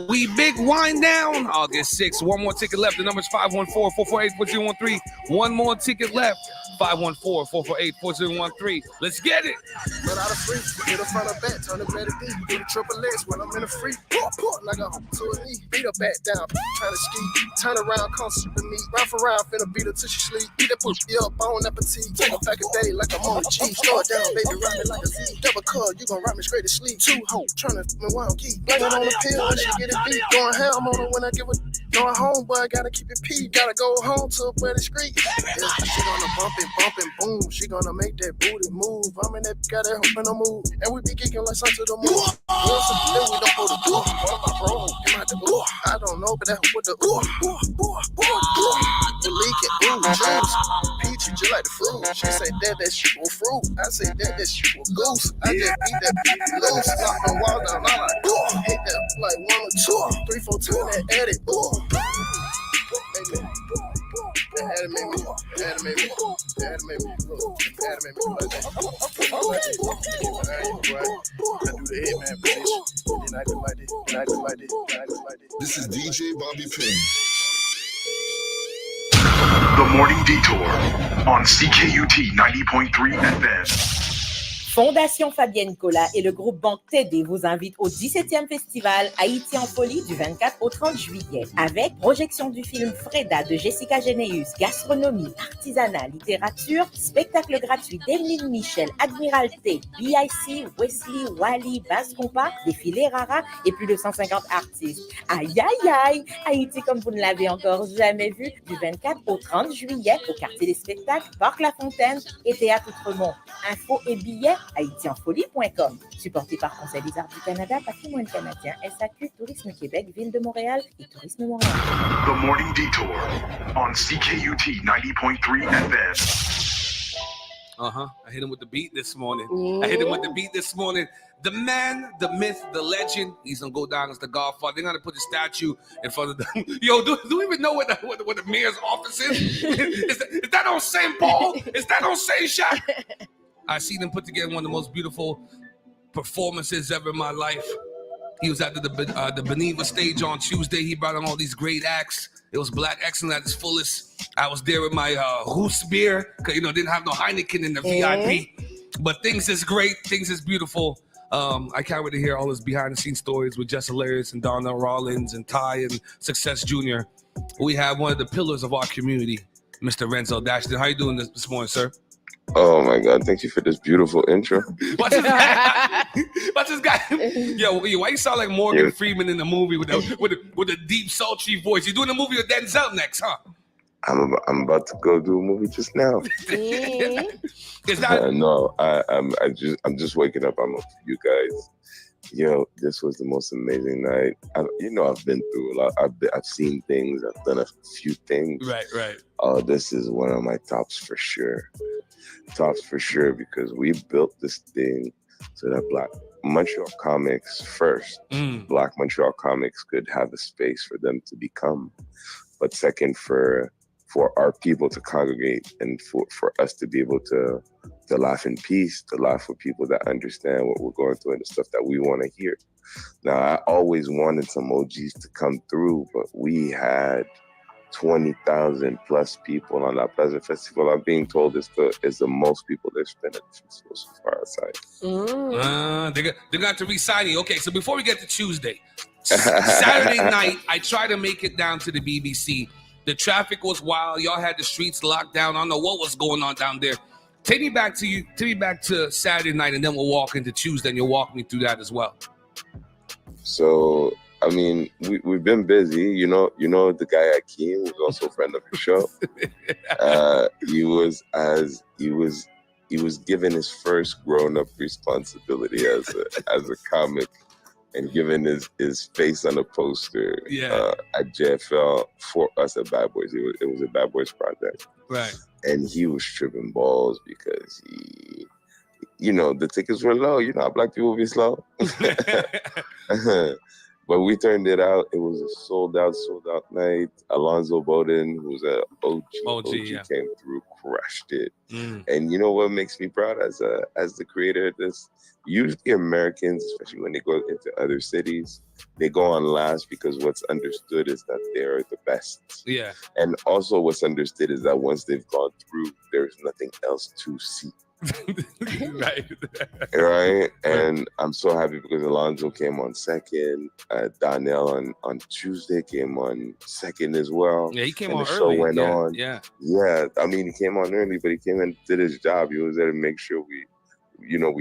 We big wind down August 6th. One more ticket left. The number is 514-448-4013. One more ticket left. 514-448-4013. Let's get it. Run out of free, hit a front or back, turn the better D. Do the triple X when I'm in a free. Like a to a knee, beat her back down, trying to ski. Turn around, come super me. Rough around, finna beat her till she sleep. Eat that pussy up, bone appetite. Take a pack a day like I'm on the G. Slow it down, baby, ride me like a Z. Double cut, you gon' ride me straight to sleep. 2 hoes, tryna me wild key. Blaming on the pill when she get it beat. Going ham on her when I give her. Going home, but gotta keep it P. Gotta go home to a better street. Yeah, she gonna bump and boom. She gonna make that booty move. I'm in that, got that hope in the move. And we be kicking like something to the moon. Then we don't go to do. What am I wrong? Am I the ooh? I don't know, but that with the ooh. We leaking, juice. Peachy, just like the fruit. She say that shit was fruit. I say that shit was goose. I just beat that loose. Knock the wall down. I like, hit that like 1 or 2. 3, 4, 2, and that edit. This is DJ Bobby Payne. The Morning Detour on CKUT 90.3 FM. Fondation Fabienne Cola et le groupe Banque TD vous invitent au 17e festival Haïti en folie du 24 au 30 juillet. Avec projection du film Freda de Jessica Généus, gastronomie, artisanat, littérature, spectacle gratuit d'Emeline Michel, Admiralté, BIC, Wesley, Wally, Bass Compa, défilé Rara et plus de 150 artistes. Aïe aïe aïe! Haïti comme vous ne l'avez encore jamais vu du 24 au 30 juillet au quartier des spectacles, Parc La Fontaine et Théâtre Outremont. Infos et billets haïtienfolie.com. Supporté par Conseil des Arts du Canada, Patrimoine canadien, SAQ, Tourisme Québec, Ville de Montréal et Tourisme Montréal. The Morning Detour on CKUT 90.3 FM. I hit him with the beat this morning. The man, the myth, the legend. He's gonna go down as the Godfather. They're gonna put a statue in front of them. Yo, do we even know what the mayor's office is? Is that on St. Paul? Is that on St. Jacques? I see them put together one of the most beautiful performances ever in my life. He was at the Beneva stage on Tuesday. He brought on all these great acts. It was Black excellence at its fullest. I was there with my R.O.O.T.S beer, because, didn't have no Heineken in the VIP. But things is great. Things is beautiful. I can't wait to hear all his behind-the-scenes stories with Jess Hilarious and Donna Rollins and Ty and Success Jr. We have one of the pillars of our community, Mr. Renzel Dashton. How you doing this morning, sir? Oh my God! Thank you for this beautiful intro. Watch this guy. Yo, why you sound like Morgan Freeman in the movie with a deep, sultry voice? You're doing a movie with Denzel next, huh? I'm about to go do a movie just now. Is that no? I'm just waking up. I'm up for you guys. Yo, this was the most amazing night. I've been through a lot. I've seen things. I've done a few things. Right. Oh, this is one of my tops for sure. Because we built this thing so that Black Montreal comics first. Black Montreal comics could have a space for them to become, but second for our people to congregate and for us to be able to laugh in peace, to laugh with people that understand what we're going through and the stuff that we want to hear. Now, I always wanted some OGs to come through, but we had 20,000 plus people on that Pleasant Festival. I'm being told is the most people there's been at the festival so far outside. They got to re-sign you. Okay, so before we get to Tuesday, Saturday night, I tried to make it down to the BBC. The traffic was wild. Y'all had the streets locked down. I don't know what was going on down there. Take me back to Saturday night, and then we'll walk into Tuesday, and you'll walk me through that as well. So, I mean, we've been busy. You know the guy Akeem, who's also a friend of the show. He was given his first grown-up responsibility as a comic, and given his face on a poster at JFL for us at Bad Boys. It was a Bad Boys project. Right. And he was tripping balls because the tickets were low. You know how Black people be slow. But we turned it out. It was a sold out night. Alonzo Bowden, who's an OG came through, crushed it. And you know what makes me proud as the creator of this? Usually Americans, especially when they go into other cities, they go on last because what's understood is that they're the best. Yeah. And also what's understood is that once they've gone through, there's nothing else to see. Right. And I'm so happy because Alonzo came on second. Donnell on Tuesday came on second as well. Yeah, he came and on the early. Show went on. Yeah. I mean, he came on early, but he came and did his job. He was there to make sure we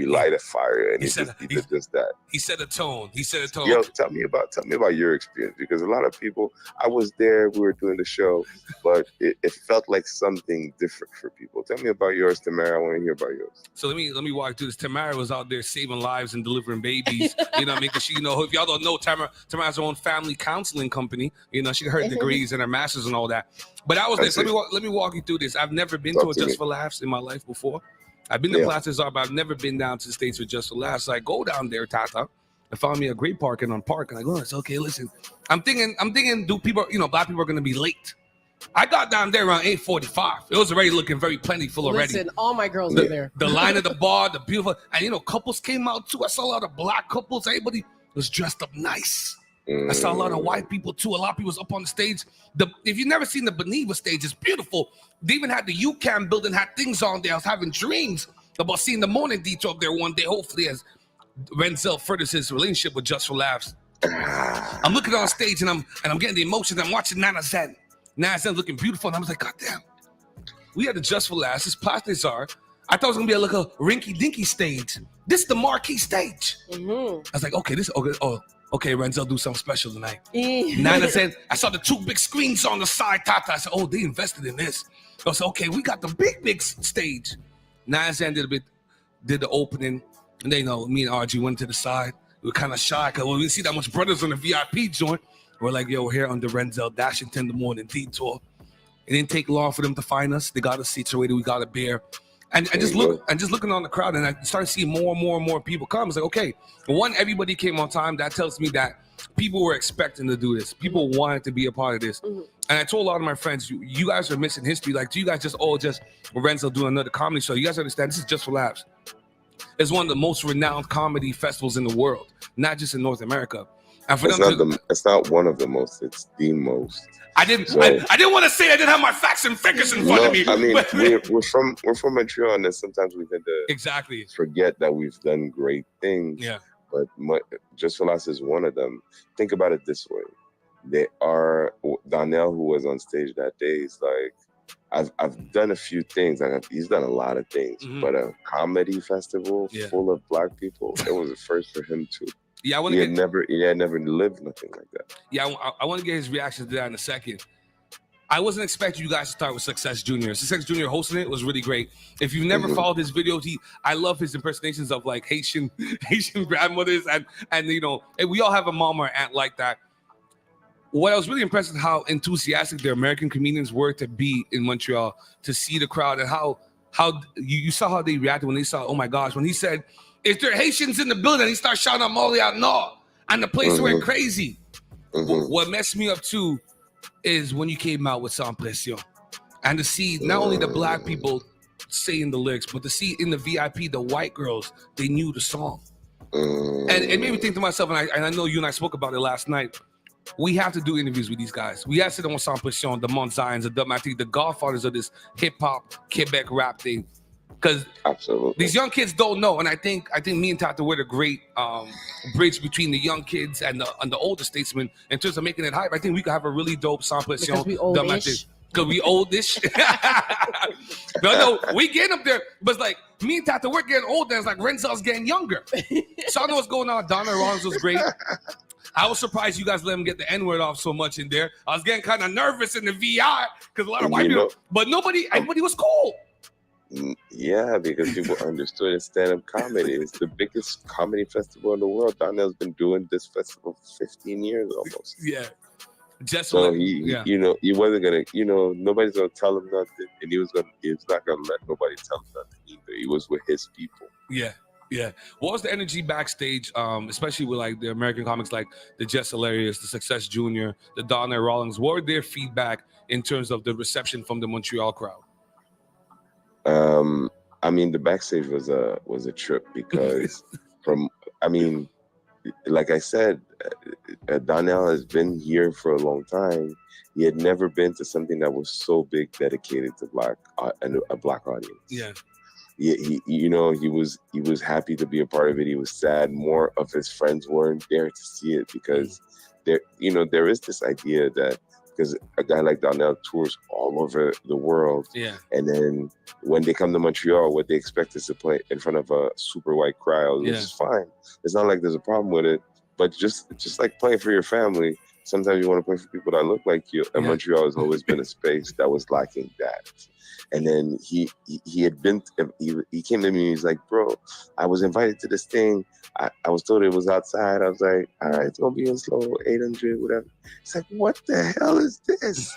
light a fire, and he did just that. He set a tone. Yo, tell me about your experience, because a lot of people, I was there, we were doing the show, but it felt like something different for people. Tell me about yours, Tamara. I want to hear about yours. So let me walk through this. Tamara was out there saving lives and delivering babies. Making sure, if y'all don't know, Tamara has her own family counseling company. She got her degrees and her masters and all that. But I was there. So let me walk you through this. I've never been to a Just for Laughs in my life before. I've been to Plaza Czar, but I've never been down to the States with Just for Laughs. So I go down there, Tata, and found me a great parking on Park. And I go, it's okay, listen. I'm thinking, do people, Black people are going to be late? I got down there around 8:45. It was already looking very plentiful already. Listen, all my girls are there. The line at the bar, the beautiful, and couples came out too. I saw a lot of Black couples. Everybody was dressed up nice. I saw a lot of white people too. A lot of people was up on the stage. If you've never seen the Beneva stage, it's beautiful. They even had the UCAM building, had things on there. I was having dreams about seeing the Morning Detour up there one day, hopefully, as Renzel furthers his relationship with Just for Laughs. I'm looking on stage and I'm getting the emotions. I'm watching Nana Zen. Nana Zen's looking beautiful, and I was like, God damn. We had the Just for Laughs. This Plaza Czar. I thought it was gonna be like a rinky-dinky stage. This is the marquee stage. I was like, okay, okay, Renzel do something special tonight. Nana said, I saw the two big screens on the side, Tata. I said, oh, they invested in this. I said, okay, we got the big stage. Nana said did the opening, and they me and RG went to the side. We were kind of shy because we didn't see that much brothers on the VIP joint. We're like, yo, we're here on the Renzel Dashington, the Morning Detour. It didn't take long for them to find us. They got us situated. We got a beer. And just looking on the crowd, and I started seeing more and more people come. It's like, okay, one, everybody came on time. That tells me that people were expecting to do this. People wanted to be a part of this. And I told a lot of my friends, you guys are missing history. Like, do you guys just Renzel doing another comedy show? You guys understand this is Just for Laughs. It's one of the most renowned comedy festivals in the world, not just in North America. It's not one of the most. It's the most. I didn't want to say I didn't have my facts and figures in front of me. I mean, we're from Montreal, and sometimes we tend to forget that we've done great things. Yeah. But Just for Us is one of them. Think about it this way: Donnell, who was on stage that day, is like, I've done a few things. He's done a lot of things, but a comedy festival full of Black people, it was a first for him too. Yeah, he had never lived nothing like that. Yeah, I want to get his reaction to that in a second. I wasn't expecting you guys to start with Success Junior. Success Junior hosting it was really great. If you've never followed his videos, I love his impersonations of like Haitian grandmothers, and you know, and we all have a mom or aunt like that. What I was really impressed with how enthusiastic the American comedians were to be in Montreal, to see the crowd, and how you saw how they reacted when they saw, oh my gosh, when he said, "Is there Haitians in the building?" He started shouting out Molly out, no, and the place went crazy. What messed me up too is when you came out with Sans Pression, and to see not only the Black people saying the lyrics, but to see in the VIP the white girls, they knew the song, and it made me think to myself, and I know you and I spoke about it last night. We have to do interviews with these guys. We have to sit on Sans Pression, the Mont Zions, the Dubmatic, the godfathers of this hip hop, Quebec rap thing. Because these young kids don't know, and I think me and Tata were the great bridge between the young kids and the older statesmen in terms of making it hype. I think we could have a really dope Sans Pression. Because we oldish. Because we oldish. No, we getting up there, but it's like me and Tata, we're getting older. It's like Renzel's getting younger. So I know what's going on. Donna Rollins was great. I was surprised you guys let him get the N-word off so much in there. I was getting kind of nervous in the VR because a lot of white people, but everybody was cool. Yeah, because people understood it's stand-up comedy. It's the biggest comedy festival in the world. Donnell's been doing this festival for 15 years almost. Yeah. He wasn't gonna, nobody's gonna tell him nothing, and he's not gonna let nobody tell him nothing either. He was with his people. Yeah. Yeah. What was the energy backstage, especially with like the American comics like the Jess Hilarious, the Success Junior, the Donna Rollins? What were their feedback in terms of the reception from the Montreal crowd? I mean, the backstage was a trip because like I said, Donnell has been here for a long time. He had never been to something that was so big, dedicated to a Black audience. Yeah. He was happy to be a part of it. He was sad more of his friends weren't there to see it because there is this idea that because a guy like Donnell tours all over the world, and then when they come to Montreal, what they expect is to play in front of a super white crowd, which is fine. It's not like there's a problem with it, but just like playing for your family, sometimes you want to play for people that look like you. And Montreal has always been a space that was lacking that. And then he came to me and he's like, bro, I was invited to this thing. I was told it was outside. I was like, all right, it's going to be in slow, 800, whatever. It's like, what the hell is this?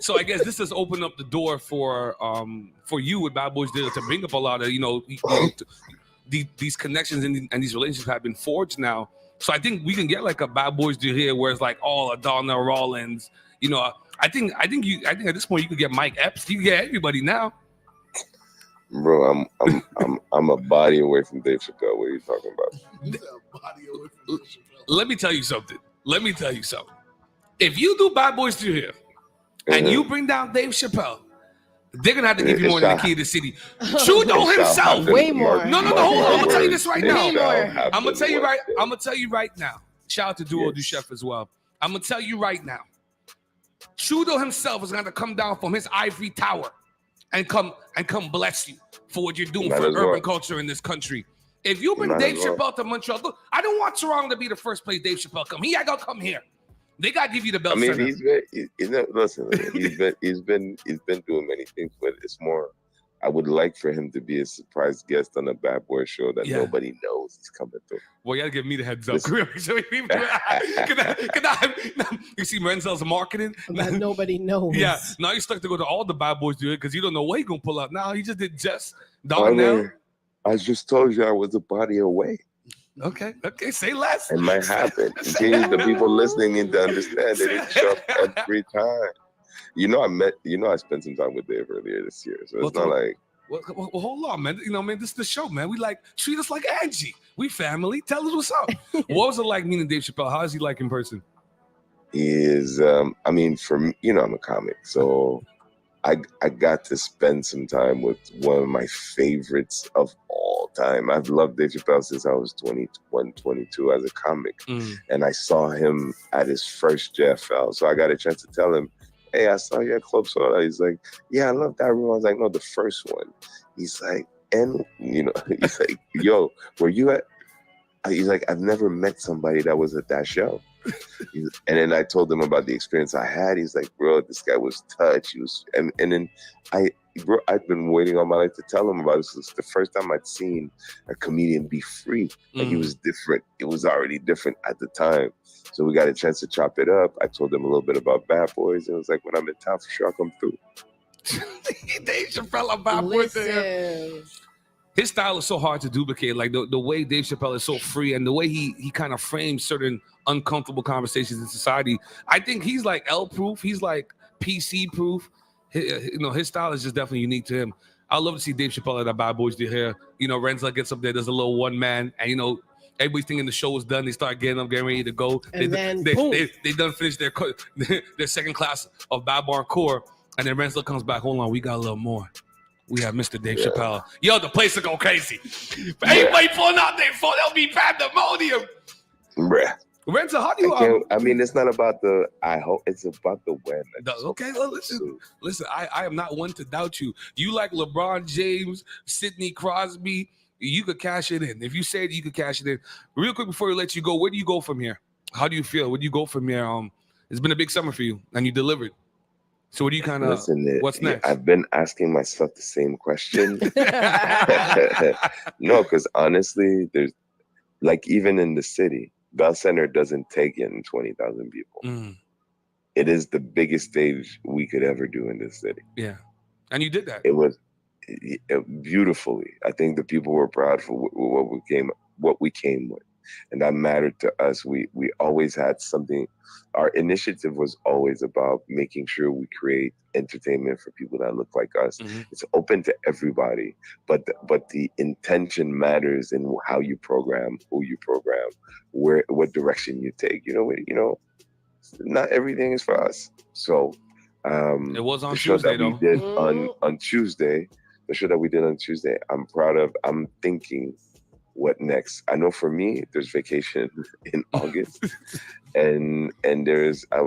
So I guess this has opened up the door for you with Bad Boys Dealer to bring up a lot of, these connections and these relationships have been forged now. So I think we can get like a Bad Boys Dealer here where it's like all a Donna Rollins, I think at this point you could get Mike Epps. You can get everybody now. Bro, I'm a body away from Dave Chappelle. What are you talking about? Let me tell you something. If you do Bad Boys Through Here and you bring down Dave Chappelle, they're gonna have to give you more than the key to the city. Trudeau himself, way more. No, hold on. I'm gonna tell you this right now. I'm gonna tell you right now. Shout out to Duo Du Chef as well. I'm gonna tell you right now. Trudeau himself is going to come down from his ivory tower and come bless you for what you're doing for urban culture in this country. If you bring Dave Chappelle to Montreal, look, I don't want Toronto to be the first place Dave Chappelle come. He got to come here. They got to give you the belt. He's been doing many things, but it's more. I would like for him to be a surprise guest on a Bad Boy show that nobody knows he's coming through. Well, you got to give me the heads up. You see Renzel's marketing? That nobody knows. Yeah. Now you're stuck to go to all the Bad Boys do it because you don't know what he's going to pull out. Now he just did Donnell. I just told you I was a body away. Okay, say less. It might happen. The people listening need to understand that it shows up every time. I spent some time with Dave earlier this year, so it's not like Well, hold on, man. You know, man, this is the show, man. We treat us like Angie. We family. Tell us what's up. What was it like meeting Dave Chappelle? How is he like in person? He is, I mean, for me, you know, I'm a comic, so I got to spend some time with one of my favorites of all time. I've loved Dave Chappelle since I was 21, 22 as a comic. And I saw him at his first JFL. So I got a chance to tell him, hey, I saw you at Club Soda. He's like, yeah, I love that room. I was like, no, the first one. He's like, and, you know, he's like, yo, were you at? He's like, I've never met somebody that was at that show. And then I told him about the experience I had. He's like, bro, this guy was touched. He was, and then I've been waiting all my life to tell him about this. It's the first time I'd seen a comedian be free. Like he was different. It was already different at the time. So we got a chance to chop it up. I told him a little bit about Bad Boys. And it was like, when I'm in town, for sure I'll come through. Dave Chappelle, Bad Boys. His style is so hard to duplicate. Like the way Dave Chappelle is so free and the way he kind of frames certain uncomfortable conversations in society. I think he's like L-proof. He's like PC-proof. His style is just definitely unique to him. I love to see Dave Chappelle at the Bad Boys Do Here. You know, Renzo gets up there, does a little one man, and you know, everybody's thinking the show is done. They start getting up, getting ready to go. They done finished their second class of Bad Bar Core, and then Renzo comes back. Hold on, we got a little more. We have Mr. Dave Chappelle. Yo, the place will go crazy. Everybody pulling out their phone, they'll be pandemonium. Bruh. Renzo, how do you? I mean, it's not about the I hope, it's about the when. Okay, well, listen. I am not one to doubt you. You like LeBron James, Sidney Crosby. You could cash it in. If you say it, you could cash it in. Real quick before we let you go, where do you go from here? How do you feel? Where do you go from here? It's been a big summer for you, and you delivered. So what do you kind of? What's next? I've been asking myself the same question. No, because honestly, there's like even in the city, Bell Center doesn't take in 20,000 people. It is the biggest stage we could ever do in this city. Yeah, and you did that. It was beautifully. I think the people were proud for what we came with, and that mattered to us. We always had something. Our initiative was always about making sure we create entertainment for people that look like us. It's open to everybody, but the intention matters in how you program, who you program, what direction you take. Not everything is for us. So it was on the show Tuesday, that we did on Tuesday. The show that we did on Tuesday, I'm proud of. I'm thinking, what next? I know for me, there's vacation in August, and there's, I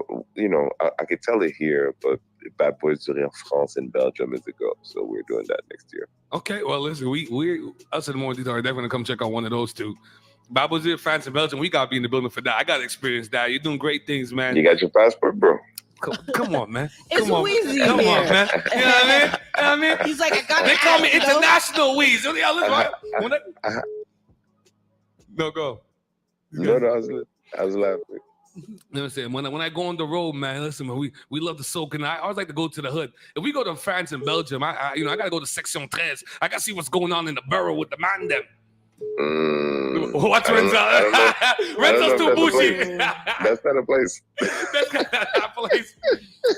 could tell it here, but Bad Boys Do Rien France in Belgium is a go, so we're doing that next year. Okay, well, listen, we us and Morning Detour are definitely gonna come check out one of those two. Bad Boys Do Rien France in Belgium, we gotta be in the building for that. I gotta experience that. You're doing great things, man. You got your passport, bro? Come on, man. It's Weezy Come here. on, man. You know what I mean? He's like, I got They call me International Weez. No, go. No, I was laughing. You know what I'm saying? When I go on the road, man, listen, man, we love to soak, and I always like to go to the hood. If we go to France and Belgium, I gotta go to Section 13. I gotta see what's going on in the borough with the man them. What's Renzo? Renzo's too bougie. That's not a place. That's not a place.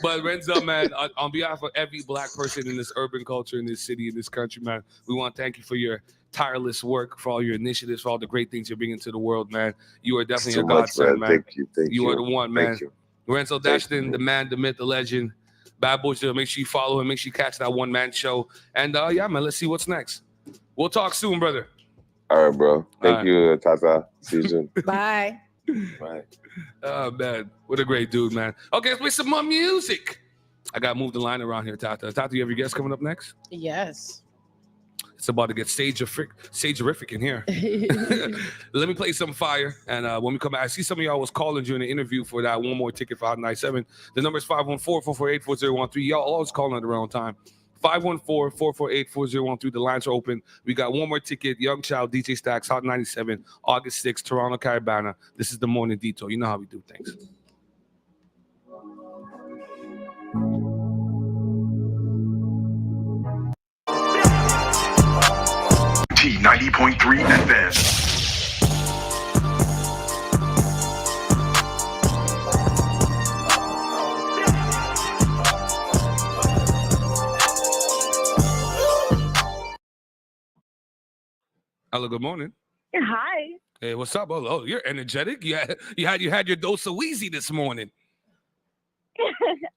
But Renzo, man, on behalf of every black person in this urban culture, in this city, in this country, man, we want to thank you for your tireless work, for all your initiatives, for all the great things you're bringing to the world, man. You are definitely a godsend, man. Thank you. You are the one, man. Thank you. Renzo Dashton, the man, the myth, the legend. Bad Boys, make sure you follow him. Make sure you catch that one-man show. And yeah, man, let's see what's next. We'll talk soon, brother. All right, bro. Thank you, Tata. See you soon. Bye. Bye. Oh, man. What a great dude, man. Okay, let's play some more music. I got to move the line around here, Tata. Tata, you have your guest coming up next? Yes. It's about to get sage-erific in here. Let me play some fire. And when we come back, I see some of y'all was calling during the interview for that one more ticket for Hot 97. The number is 514-448-4013. Y'all always calling at the wrong time. 514-448-4013. The lines are open. We got one more ticket. Young Child, DJ Stacks, Hot 97, August 6th, Toronto, Caribana. This is the Morning Detour. You know how we do things. T90.3 FM. Hello, good morning. Hi. Hey, what's up? Oh, you're energetic. You had your dose of Wheezy this morning.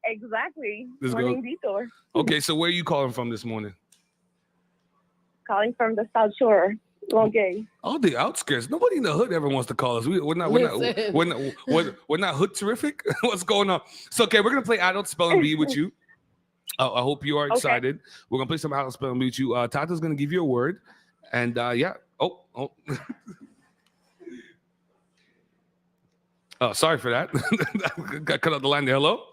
Exactly. Let's Morning go. Detour. Okay, so where are you calling from this morning? Calling from the South Shore. Okay. Oh, the outskirts. Nobody in the hood ever wants to call us. We're not hood terrific. What's going on? So, okay, we're gonna play adult spelling bee with you. I hope you are excited. Okay. We're gonna play some adult spelling bee with you. Tata's gonna give you a word, and yeah. Oh, sorry for that. Got cut out the line there. Hello.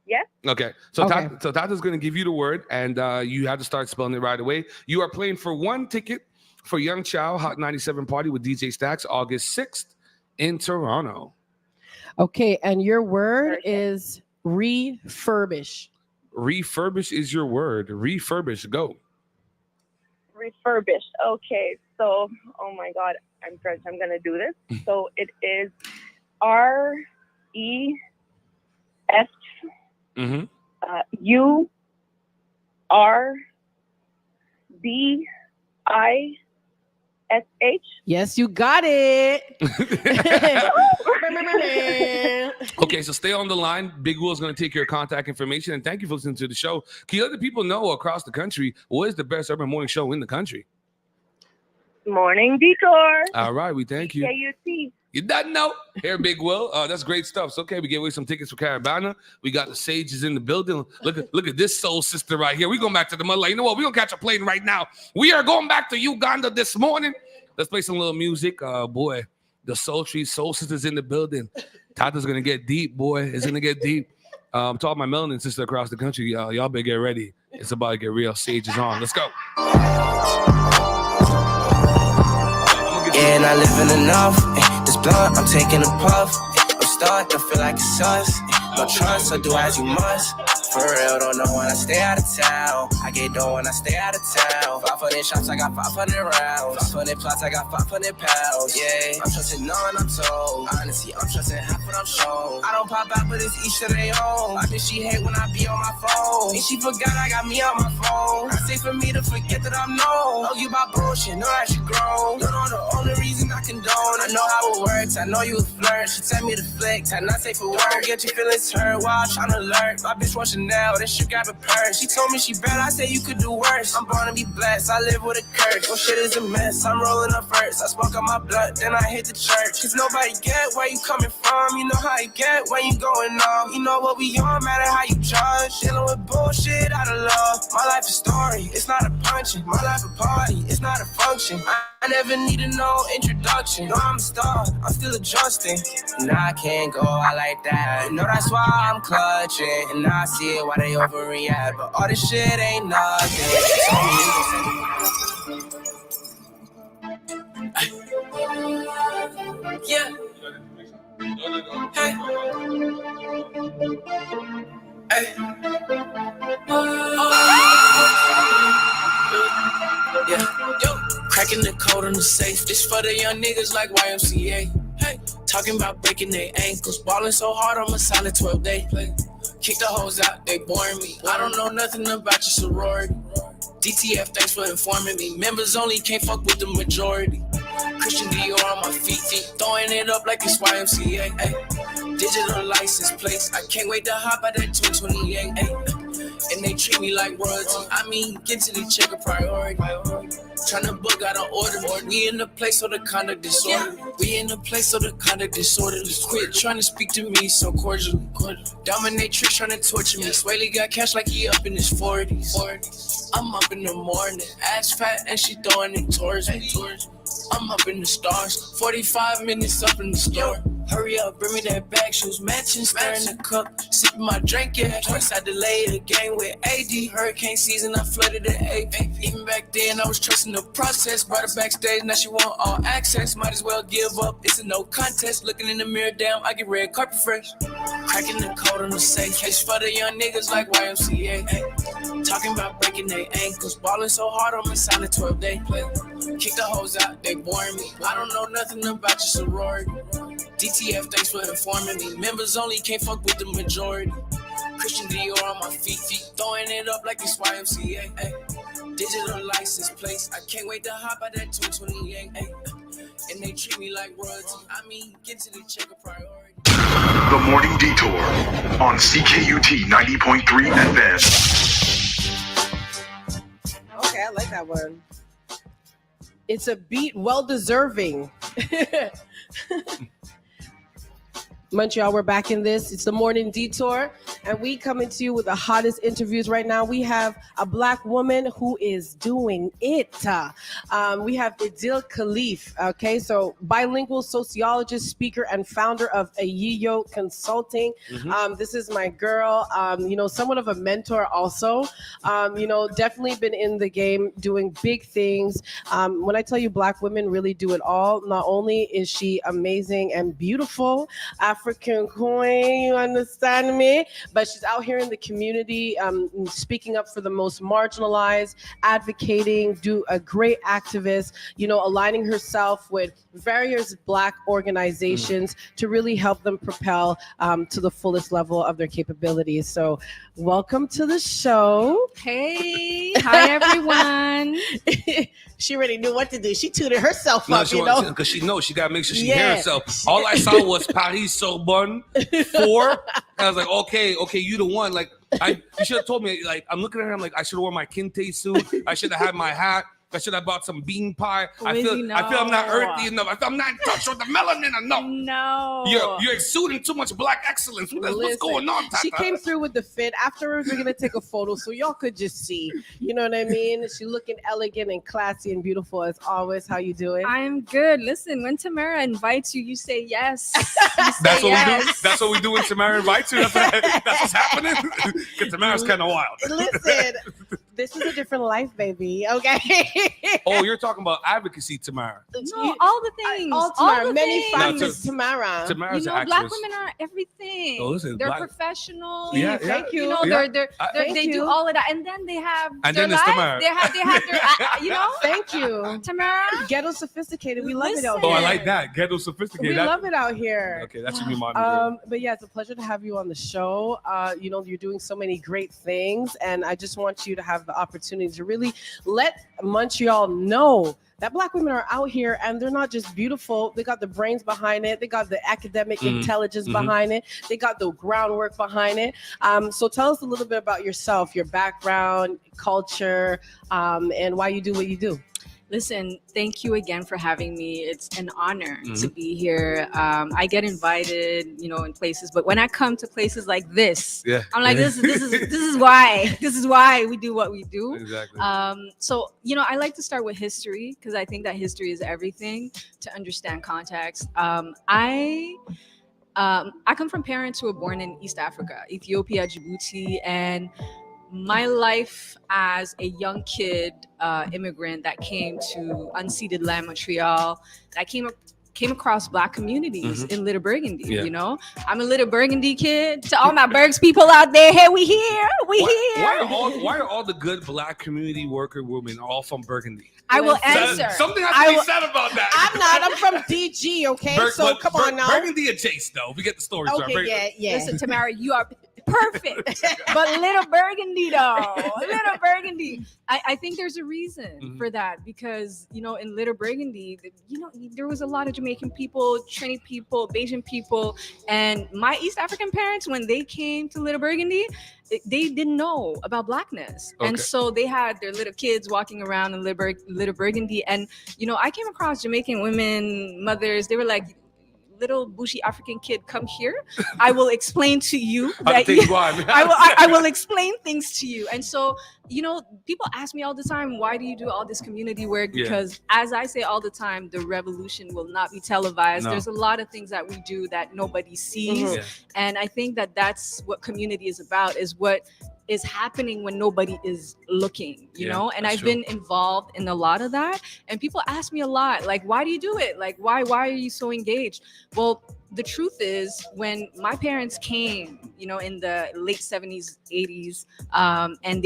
Yes. Okay. So Tata's going to give you the word, and you have to start spelling it right away. You are playing for one ticket for Young Chow Hot 97 Party with DJ Stacks, August 6th in Toronto. Okay, and your word is refurbish. Refurbish is your word. Refurbish. Go. Refurbish. Okay. So, oh my God, I'm French. I'm going to do this. So it is R-E-F. Mm-hmm. U-R-B-I-S-H. Yes, you got it. Okay, so stay on the line. Big Will's going to take your contact information, and thank you for listening to the show. Can you let the people know across the country what is the best urban morning show in the country? Morning Detour. All right, we thank you. CKUT. You done know. Here, Big Will. That's great stuff. So, okay, we gave away some tickets for Caravana. We got the Sages in the building. Look at this soul sister right here. We going back to the mud. You know what? We're going to catch a plane right now. We are going back to Uganda this morning. Let's play some little music. Boy, the soul sisters in the building. Tata's going to get deep, boy. It's going to get deep. To all my melanin sister across the country, y'all better get ready. It's about to get real. Sage is on. Let's go. Yeah, not living enough. This blunt, I'm taking a puff. I'm starting to feel like it's us. No trust, so do as you must. For real, don't know when I stay out of town. I get dough when I stay out of town. 500 shots, I got 500 rounds. 500 plots, I got 500 pounds. Yeah, I'm trusting none, I'm told. Honestly, I'm trusting half what I'm shown. I don't pop out, but it's each to their own. I think she hate when I be on my phone. And she forgot I got me on my phone. I say for me to forget that I'm known. Know you about bullshit, know that you grown. You know the only reason I condone. I know how it works, I know you a flirt. She tell me to flick, I not say for work. Get your feelings hurt while I'm trying to alert. My bitch wants Chanel, then she grab a purse. She told me she bad, I said you could do worse. I'm born to be blessed, I live with a curse. Oh shit is a mess, I'm rolling up first. I smoke on my blood, then I hit the church. Cause nobody get where you coming from. You know how you get when you going on. You know what we on, matter how you judge. Dealing with bullshit out of love. My life a story, it's not a punching. My life a party, it's not a function. I never needed no introduction. No, I'm a star, I'm still adjusting. Nah, I can't go out like that. You know that's why I'm clutching. And I see it why they overreact. But all this shit ain't nothing. Yeah. Hey. Hey. Yeah. Yo. Cracking the code on the safe. This for the young niggas like YMCA. Hey. Talking about breaking their ankles. Balling so hard on a solid 12-day play. Kick the hoes out, they boring me. I don't know nothing about your sorority. DTF, thanks for informing me. Members only can't fuck with the majority. Christian Dior on my feet, throwing it up like it's YMCA. Ay. Digital license plates, I can't wait to hop out that 228. Ay. And they treat me like royalty. I mean, get to the check a priority. Tryna book out an order. We in the place of the conduct disorderly. We in the place of the conduct disorderly. Quit trying to speak to me so cordially. Dominate tricks trying to torture me. Swaley got cash like he up in his 40s. I'm up in the morning. Ass fat and she throwing it towards me. I'm up in the stars. 45 minutes up in the store. Hurry up, bring me that bag. She was matching, stirring the cup. Sipping my drink, yeah. Twice I delayed the game with AD. Hurricane season, I flooded the AP. Even back then, I was trusting the process. Brought her backstage, now she want all access. Might as well give up, it's a no contest. Looking in the mirror, damn, I get red carpet fresh. Cracking the code on the safe. Case for the young niggas like YMCA. Talking about breaking their ankles. Balling so hard on my silent 12-day play. Kick the hoes out, they boring me. I don't know nothing about your sorority. DTF, thanks for informing me. Members only can't fuck with the majority. Christian Dior on my feet, throwing it up like it's YMCA. Ay. Digital license plates. I can't wait to hop out that 228. Ay, and they treat me like royalty. I mean, get to the check a priority. The Morning Detour on CKUT 90.3 FM. Okay, I like that one. It's a beat well deserving. Montreal, we're back in this. It's the Morning Detour, and we coming to you with the hottest interviews right now. We have a Black woman who is doing it. We have Idil Khalif, okay? So bilingual sociologist, speaker, and founder of Ayeeyo Consulting. This is my girl, somewhat of a mentor also. Definitely been in the game doing big things. When I tell you Black women really do it all, not only is she amazing and beautiful, African queen, you understand me? But she's out here in the community, speaking up for the most marginalized, advocating, do a great activist, aligning herself with various Black organizations to really help them propel to the fullest level of their capabilities. So welcome to the show. Hey, hi everyone. She already knew what to do. She tutored herself up, because she knows she got to make sure she hears herself. All I saw was Paris Sorbonne 4. I was like, okay, you the one. Like, you should have told me. Like, I'm looking at her. I'm like, I should have worn my kente suit. I should have had my hat. I should have bought some bean pie. I feel I'm not earthy enough. I feel I'm not in touch with the melanin enough. No. You're exuding too much Black excellence. What's going on, Tata? She came through with the fit. Afterwards, we're going to take a photo so y'all could just see. You know what I mean? She looking elegant and classy and beautiful as always. How you doing? I'm good. Listen, when Tamara invites you, you say yes. That's what we do. That's what we do when Tamara invites you. That's what's happening. Because Tamara's kind of wild. Listen, this is a different life, baby. Okay. Oh, you're talking about advocacy, Tamara. No, all the things. All Tamara. the Many things. factors, Tamara. Tamara's an Black actress. women are everything. Oh, listen, they're Black- professional. Yeah, Thank you. They do all of that, and then they have And their then it's life. Tamara. They have their, Thank you. Tamara. Ghetto sophisticated. We love it out Oh, here. I like that. Ghetto sophisticated. We love it out here. Okay, that should be my But yeah, it's a pleasure to have you on the show. You're doing so many great things, and I just want you to have the opportunity to really let Montreal know that Black women are out here and they're not just beautiful. They got the brains behind it. They got the academic intelligence behind it. They got the groundwork behind it. So tell us a little bit about yourself, your background, culture, and why you do what you do. Listen, thank you again for having me. It's an honor to be here. I get invited, in places, but when I come to places like this, I'm like, this is why we do what we do. Exactly. So I like to start with history because I think that history is everything to understand context. I come from parents who were born in East Africa, Ethiopia, Djibouti, and my life as a young kid, immigrant that came to unceded land, Montreal, I came across Black communities in Little Burgundy. I'm a Little Burgundy kid. To all my Bergs people out there, hey, we here. Why are all the good Black community worker women all from Burgundy? I will answer. Something has to be said about that. I'm not. I'm from DG, okay? Come on now. Burgundy adjacent, though. We get the stories. Okay, yeah. Listen, Tamara, you are perfect. But Little Burgundy, though. Little Burgundy. I think there's a reason for that because, in Little Burgundy, there was a lot of Jamaican people, Trini people, Bajan people. And my East African parents, when they came to Little Burgundy, they didn't know about Blackness. Okay. And so they had their little kids walking around in Little Burgundy. And, I came across Jamaican women, mothers. They were like, little bougie African kid, come here. I will explain to you. I will explain things to you. And so, people ask me all the time, why do you do all this community work? Because as I say all the time, the revolution will not be televised. No. There's a lot of things that we do that nobody sees. And I think that that's what community is about, is what is happening when nobody is looking, and I've been involved in a lot of that. And people ask me a lot, like, why do you do it? Like, why are you so engaged? Well, the truth is, when my parents came, in the late 70s, 80s, and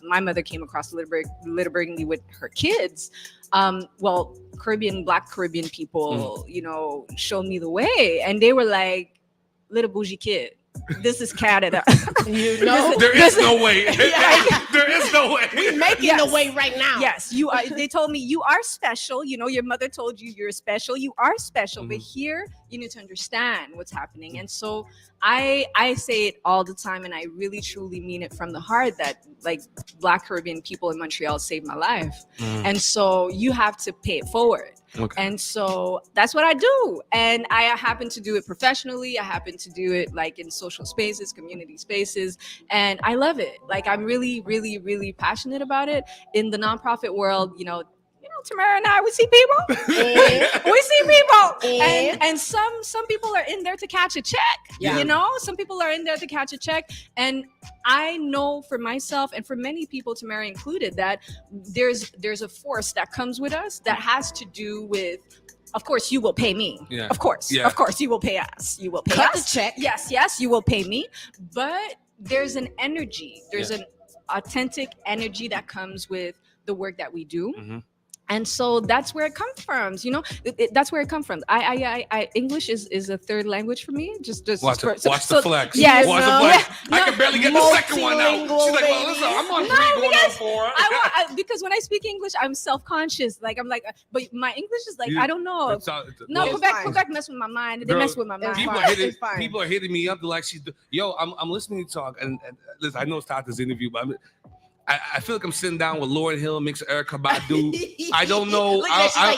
my mother came across Little Burgundy with her kids. Black Caribbean people, showed me the way. And they were like, little bougie kid, this is Canada. There is no way. There's There is no way. We're making the way right now. Yes, you are. They told me you are special. You know, your mother told you you're special. You are special, but here you need to understand what's happening. And so I say it all the time, and I really truly mean it from the heart that like Black Caribbean people in Montreal saved my life. And so you have to pay it forward. Okay. And so that's what I do. And I happen to do it professionally. I happen to do it like in social spaces, community spaces. And I love it. Like I'm really, really, really passionate about it. In the nonprofit world, you know, Tamara and I, we see people. We see people. And some people are in there to catch a check. Yeah. You know, some people are in there to catch a check. And I know for myself and for many people, Tamara included, that there's a force that comes with us that has to do with, of course, you will pay me. Yeah. Of course. Yeah. Of course, you will pay us. You will pay Cut us. the check. Yes, you will pay me. But there's an energy. There's an authentic energy that comes with the work that we do. And so that's where it comes from, you know. That's where it comes from. I English is a third language for me. Just watch the flex. Yes, watch the flex. I can barely get the second one out. She's like, well, listen, I'm on 3 going on 4. Because when I speak English, I'm self-conscious. Like I'm like, but my English is like I don't know. Quebec mess with my mind. They mess with my mind. People are hitting me up. They're like, I'm listening to talk, and listen, I know it's Tata's interview, but I feel like I'm sitting down with Lauryn Hill, mix Erykah Badu. I don't know. I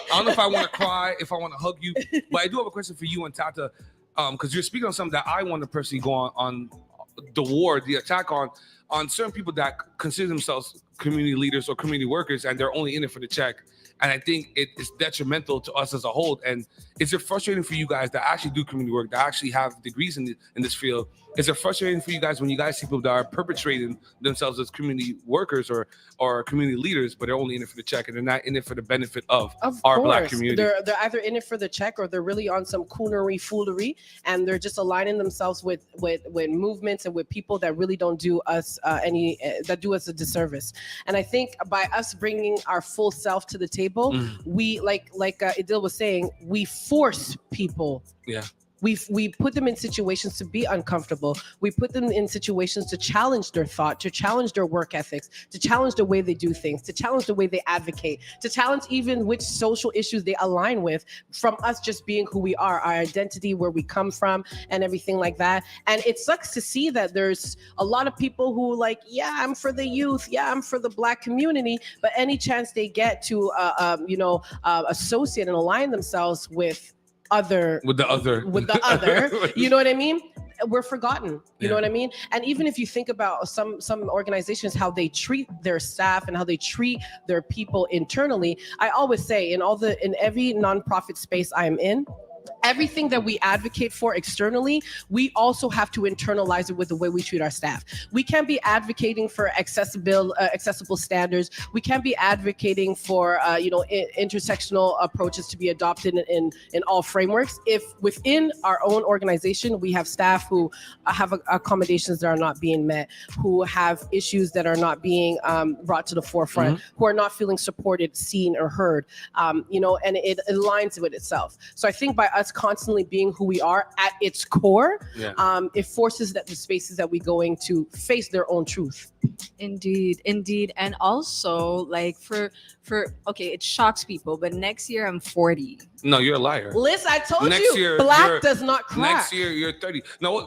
don't know if I want to cry, if I want to hug you. But I do have a question for you and Tata, because you're speaking on something that I want to personally go on the attack on certain people that consider themselves community leaders or community workers, and they're only in it for the check. And I think it is detrimental to us as a whole. And is it frustrating for you guys that actually do community work, that actually have degrees in this field? Is it frustrating for you guys when you guys see people that are perpetrating themselves as community workers or community leaders, but they're only in it for the check and they're not in it for the benefit of our Black community? They're either in it for the check or they're really on some coonery foolery, and they're just aligning themselves with movements and with people that really don't do us that do us a disservice. And I think by us bringing our full self to the table, we like Idil was saying, we force people. Yeah. We put them in situations to be uncomfortable. We put them in situations to challenge their thought, to challenge their work ethics, to challenge the way they do things, to challenge the way they advocate, to challenge even which social issues they align with, from us just being who we are, our identity, where we come from, and everything like that. And it sucks to see that there's a lot of people who like, yeah, I'm for the youth, yeah, I'm for the Black community, but any chance they get to, associate and align themselves with the other, you know what I mean? We're forgotten, you know what I mean? And even if you think about some organizations, how they treat their staff and how they treat their people internally, I always say in every nonprofit space I'm in, everything that we advocate for externally, we also have to internalize it with the way we treat our staff. We can't be advocating for accessible standards. We can't be advocating for intersectional approaches to be adopted in all frameworks if within our own organization we have staff who have accommodations that are not being met, who have issues that are not being brought to the forefront, who are not feeling supported, seen, or heard. And it aligns with itself. So I think by us constantly being who we are at its core, it forces that the spaces that we go into face their own truth. Indeed. And also, like for okay, it shocks people, but next year I'm 40. No, you're a liar. Liz, I told you, Black does not crack. Next year, you're 30. No,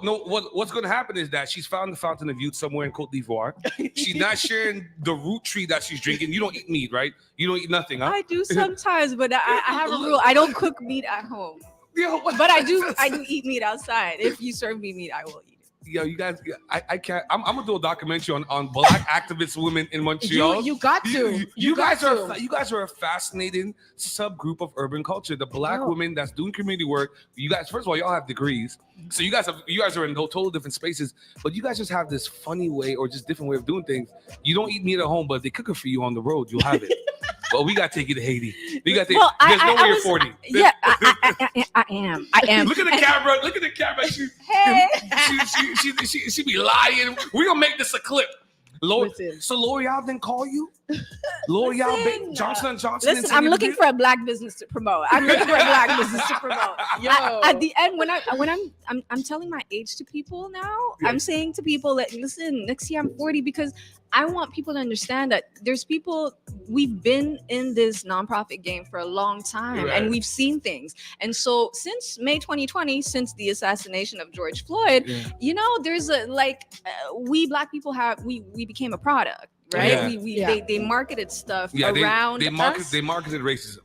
what's going to happen is that she's found the fountain of youth somewhere in Cote d'Ivoire. She's not sharing the root tree that she's drinking. You don't eat meat, right? You don't eat nothing, huh? I do sometimes, but I have a rule. I don't cook meat at home. But I do eat meat outside. If you serve me meat, I will eat it. Yo, you guys, I can't. I'm gonna do a documentary on Black activist women in Montreal. You got to. You guys are a fascinating subgroup of urban culture. The Black women that's doing community work. You guys, first of all, y'all have degrees, so you guys are in total different spaces. But you guys just have this funny way or just different way of doing things. You don't eat meat at home, but if they cook it for you on the road, you'll have it. Well, we gotta take you to Haiti. There's no way you're 40. Yeah, I am. Look at the camera. Look at the camera. She be lying. We're gonna make this a clip. So L'Oreal didn't call you? L'Oreal, Johnson & Johnson. Listen, I'm looking for a black business to promote. At the end, when I'm telling my age to people now, I'm saying to people that listen, next year I'm 40 because I want people to understand that there's people, we've been in this nonprofit game for a long time and we've seen things. And so since May 2020, since the assassination of George Floyd, there's we black people we became a product, right? They marketed stuff around us. They marketed racism.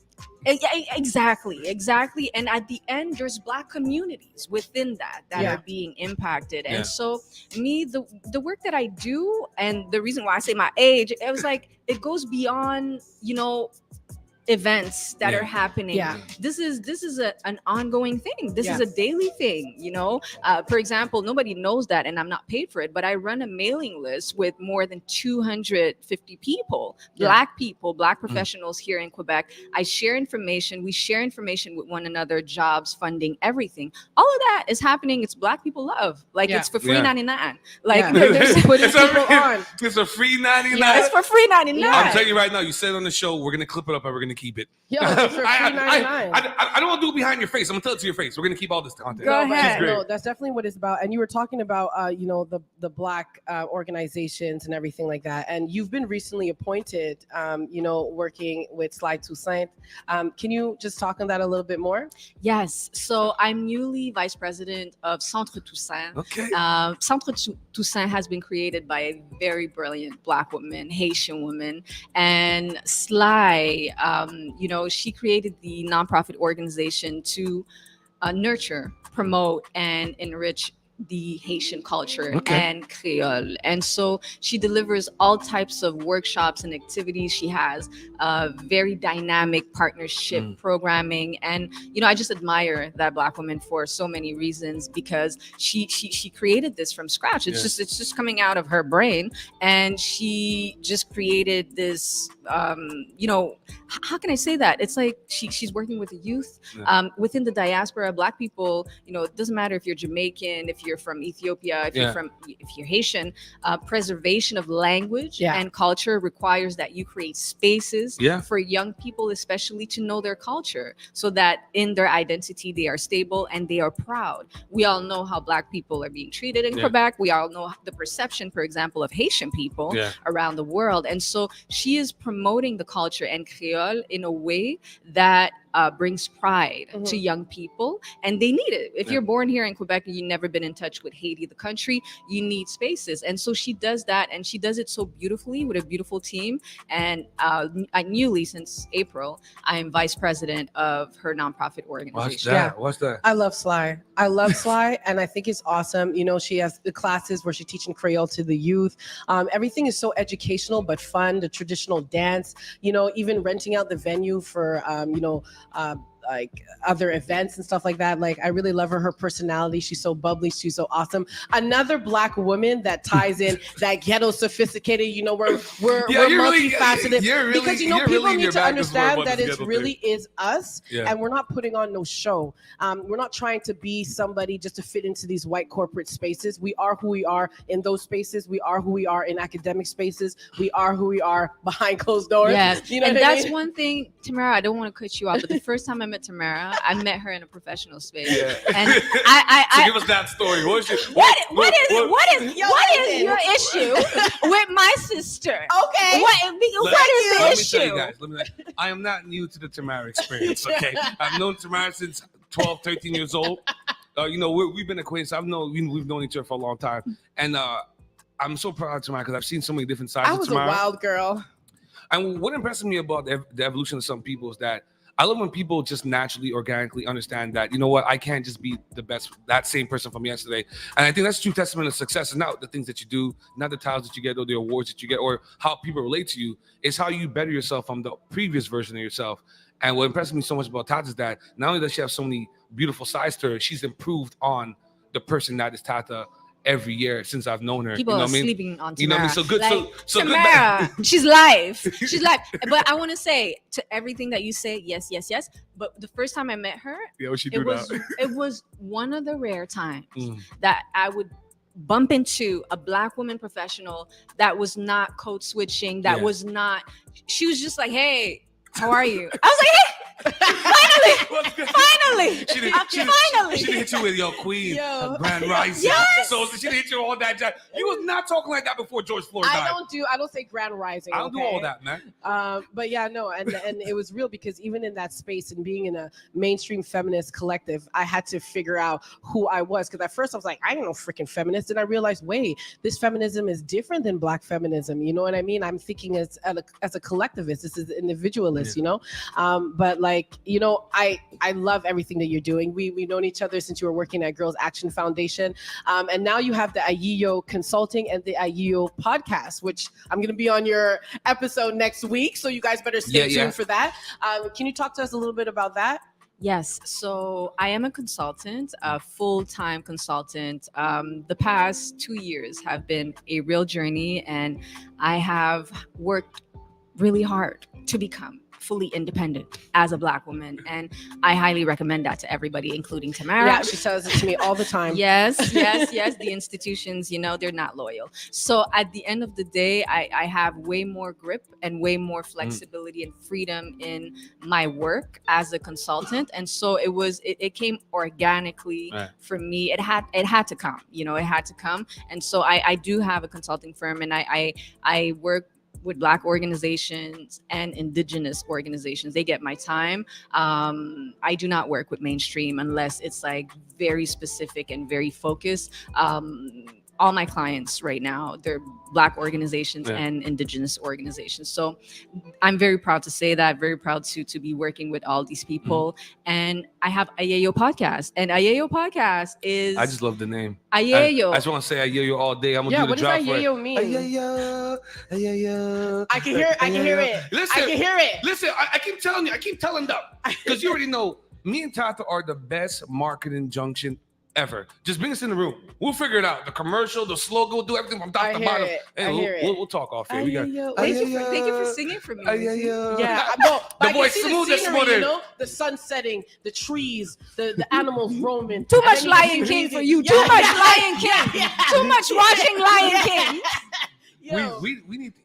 Exactly. And at the end, there's black communities within that are being impacted. And so me, the work that I do, and the reason why I say my age, it was like, it goes beyond, events that are happening. This is an ongoing thing. This is a daily thing. For example, nobody knows that, and I'm not paid for it, but I run a mailing list with more than 250 people, black professionals here in Quebec. I share information. We share information with one another, jobs, funding, everything. All of that is happening. It's Black people love. It's for free 99. There's putting people on. It's a free 99. It's for free 99. I'm telling you right now, you said it on the show, we're gonna clip it up and we're gonna keep it. Yo, it's for $3.99. I don't want to do it behind your face. I'm gonna tell it to your face. We're gonna keep all this content. Go ahead. No, that's definitely what it's about. And you were talking about, the black organizations and everything like that. And you've been recently appointed, working with Sly Toussaint. Can you just talk on that a little bit more? Yes. So I'm newly vice president of Centre Toussaint. Okay. Centre Toussaint has been created by a very brilliant black woman, Haitian woman, and Sly. She created the nonprofit organization to nurture, promote, and enrich the Haitian culture and Creole. And so she delivers all types of workshops and activities. She has very dynamic partnership programming. And, I just admire that black woman for so many reasons, because she created this from scratch. It's just coming out of her brain. And she just created this, how can I say that? It's like she's working with the youth within the diaspora. Black people, it doesn't matter if you're Jamaican, if you're from Ethiopia, if you're Haitian, preservation of language and culture requires that you create spaces for young people, especially, to know their culture, so that in their identity they are stable and they are proud. We all know how black people are being treated in Quebec. We all know the perception, for example, of Haitian people around the world. And so she is promoting the culture and Creole in a way that brings pride to young people, and they need it. If you're born here in Quebec and you've never been in touch with Haiti, the country, you need spaces. And so she does that, and she does it so beautifully with a beautiful team. And newly, since April, I am vice president of her nonprofit organization. What's that? I love Sly. And I think it's awesome. She has the classes where she's teaching Creole to the youth. Everything is so educational but fun. The traditional dance, even renting out the venue for like other events and stuff like that. Like, I really love her personality. She's so bubbly. She's so awesome. Another black woman that ties in that ghetto sophisticated, we're multifaceted. Because people need to understand that it really is us, and we're not putting on no show. We're not trying to be somebody just to fit into these white corporate spaces. We are who we are in those spaces. We are who we are in academic spaces. We are who we are behind closed doors. Yes. And that's one thing, Tamara, I don't want to cut you off, but the first time I met Tamara, I met her in a professional space. And so give us that story. What is your issue with my sister? Okay. What is the issue? Let me tell you guys. I am not new to the Tamara experience. Okay. I've known Tamara since 12, 13 years old. We've been acquaintances. We've known each other for a long time. And I'm so proud of Tamara because I've seen so many different sides of Tamara. I was a wild girl. And what impresses me about the evolution of some people is that I love when people just naturally, organically understand that, I can't just be that same person from yesterday. And I think that's a true testament of success. It's not the things that you do, not the titles that you get or the awards that you get or how people relate to you. It's how you better yourself from the previous version of yourself. And what impresses me so much about Tata is that not only does she have so many beautiful sides to her, she's improved on the person that is Tata every year since I've known her. People are sleeping on Tamara. You know what I mean? So good. Like, so Tamara, good. she's live. She's live. But I want to say to everything that you say, yes. But the first time I met her, it was one of the rare times that I would bump into a Black woman professional that was not code switching, that was not, she was just like, hey, how are you? I was like, hey, finally. She didn't hit you with your queen, Grand Rising. Yes. So she didn't hit you all that jazz. You was not talking like that before George Floyd died. I don't say Grand Rising. I don't do all that, man. But yeah, no, and it was real because even in that space and being in a mainstream feminist collective, I had to figure out who I was. Because at first I was like, I ain't no freaking feminist. And I realized, wait, this feminism is different than Black feminism. You know what I mean? I'm thinking as a collectivist. This is individualist, you know? But like, you know, I love everything that you're doing. We've known each other since you were working at Girls Action Foundation. And now you have the Ayeeyo Consulting and the Ayeeyo Podcast, which I'm going to be on your episode next week. So you guys better stay tuned for that. Can you talk to us a little bit about that? Yes. So I am a consultant, a full-time consultant. The past 2 years have been a real journey, and I have worked really hard to become fully independent as a Black woman, and I highly recommend that to everybody, including Tamara. Yeah, she says it to me all the time. Yes. The institutions, you know, they're not loyal. So at the end of the day, I have way more grip and way more flexibility and freedom in my work as a consultant, and so it came organically for me. It had to come, you know, and so I do have a consulting firm, and I work with Black organizations and Indigenous organizations. They get my time. I do not work with mainstream unless it's like very specific and very focused. All my clients right now, they're Black organizations and Indigenous organizations. So I'm very proud to say that, very proud to be working with all these people. And I have Ayeeyo Podcast. And Ayeeyo Podcast is... I just love the name. Ayeeyo. I just want to say Ayeeyo all day. I'm going to do the drop for it. What does Ayeeyo mean? Ayeeyo. I can hear it. Listen, I can hear it. Listen, I keep telling them. Because you already know, me and Tata are the best marketing junction ever. Just bring us in the room. We'll figure it out. The commercial, the slogan, we'll do everything from top to bottom. And we'll talk off here. Thank you for singing for me. Yeah, the voice smooth this morning. You know, the sun setting, the trees, the animals roaming. Too much Lion King for you. Too much Lion King. Too much watching Lion King.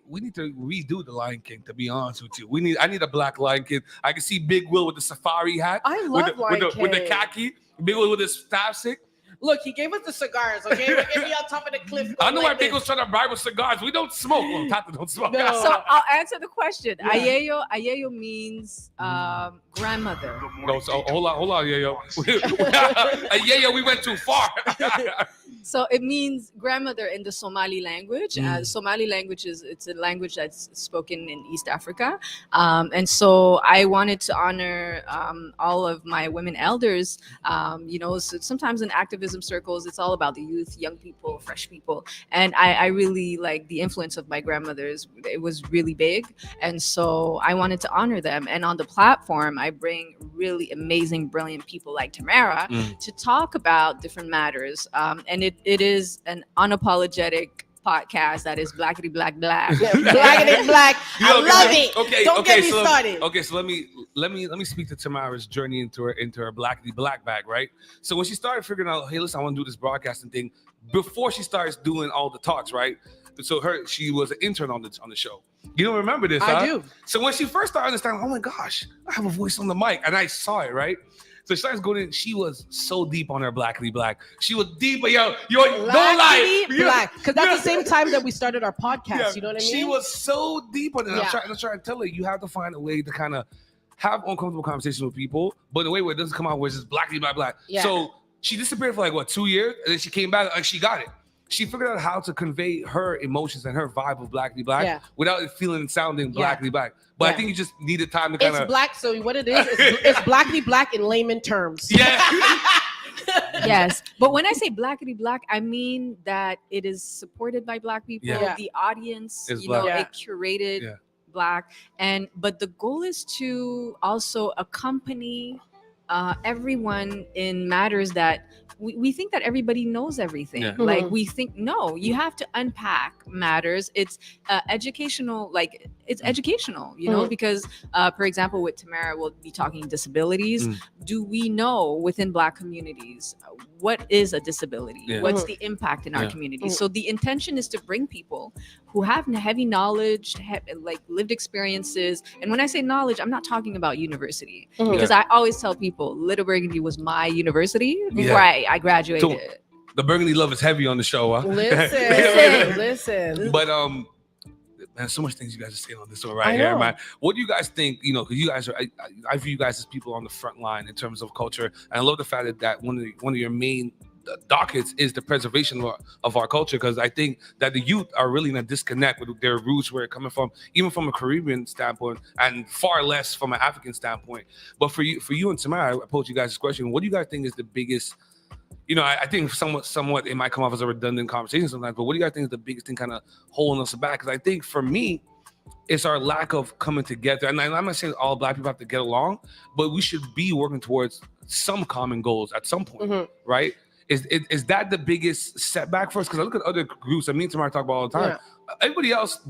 We need to redo the Lion King, to be honest with you. I need a Black Lion King. I can see Big Will with the safari hat. I love Lion King. With the khaki. Big Will with his staff stick. Look, he gave us the cigars, okay? We're gonna be on top of the cliff. I know why Big trying to bribe with cigars. We don't smoke. Well, Tata don't smoke. No. So I'll answer the question. Yeah. Ayeeyo means grandmother. No, so hold on, Ayeeyo. Ayeeyo, we went too far. So it means grandmother in the Somali language. Somali language it's a language that's spoken in East Africa. And so I wanted to honor all of my women elders. You know, so sometimes in activism circles, it's all about the youth, young people, fresh people. And I really like the influence of my grandmothers. It was really big. And so I wanted to honor them. And on the platform, I bring really amazing, brilliant people like Tamara to talk about different matters. And it is an unapologetic podcast that is blackity black. Blackity black. I love it. Okay, Don't get me started. Okay, so let me speak to Tamara's journey into her blackity black bag, right? So when she started figuring out, hey, listen, I want to do this broadcasting thing, before she starts doing all the talks, right? So she was an intern on the show. You don't remember this, I do. So when she first started understanding, oh my gosh, I have a voice on the mic, and I saw it, right? So she starts going in. She was so deep on her blackity black. She was deep, but don't lie. Black. Because that's the same time that we started our podcast. You know what I mean? She was so deep on it. I'm trying to tell her, you have to find a way to kind of have uncomfortable conversations with people, but in a way where it doesn't come out where it's just blackity black. Yeah. So she disappeared for like 2 years, and then she came back and she got it. She figured out how to convey her emotions and her vibe of blackity black without it feeling and sounding blackity black. But I think you just needed time to kind of. It's black. So what it is, it's blackity black in layman terms. Yeah. Yes, but when I say blackity black, I mean that it is supported by Black people. Yeah. The audience, It's you know, black. it curated Black, but the goal is to also accompany everyone in matters that we think that everybody knows everything. Yeah. Like we think, no, you have to unpack matters. It's educational, like it's educational, you know, because for example, with Tamara, we'll be talking disabilities. Do we know within Black communities what is a disability? Yeah. What's the impact in our community? So the intention is to bring people who have heavy knowledge, like lived experiences. And when I say knowledge, I'm not talking about university, because I always tell people Little Burgundy was my university before I graduated. So, the Burgundy love is heavy on the show. Huh? Listen. But man, so much things you guys are saying on this one right here, man. What do you guys think? You know, because you guys are, I view you guys as people on the front line in terms of culture, and I love the fact that one of your main dockets is the preservation of our culture, because I think that the youth are really in a disconnect with their roots, where it's coming from, even from a Caribbean standpoint, and far less from an African standpoint. But for you and Tamara, I posed you guys this question: what do you guys think is the biggest? You know, I think somewhat it might come off as a redundant conversation sometimes, but what do you guys think is the biggest thing kind of holding us back? Because I think for me, it's our lack of coming together. And I'm not saying all Black people have to get along, but we should be working towards some common goals at some point, right? Is that the biggest setback for us? Because I look at other groups, I mean, Tamara talk about all the time. Everybody else,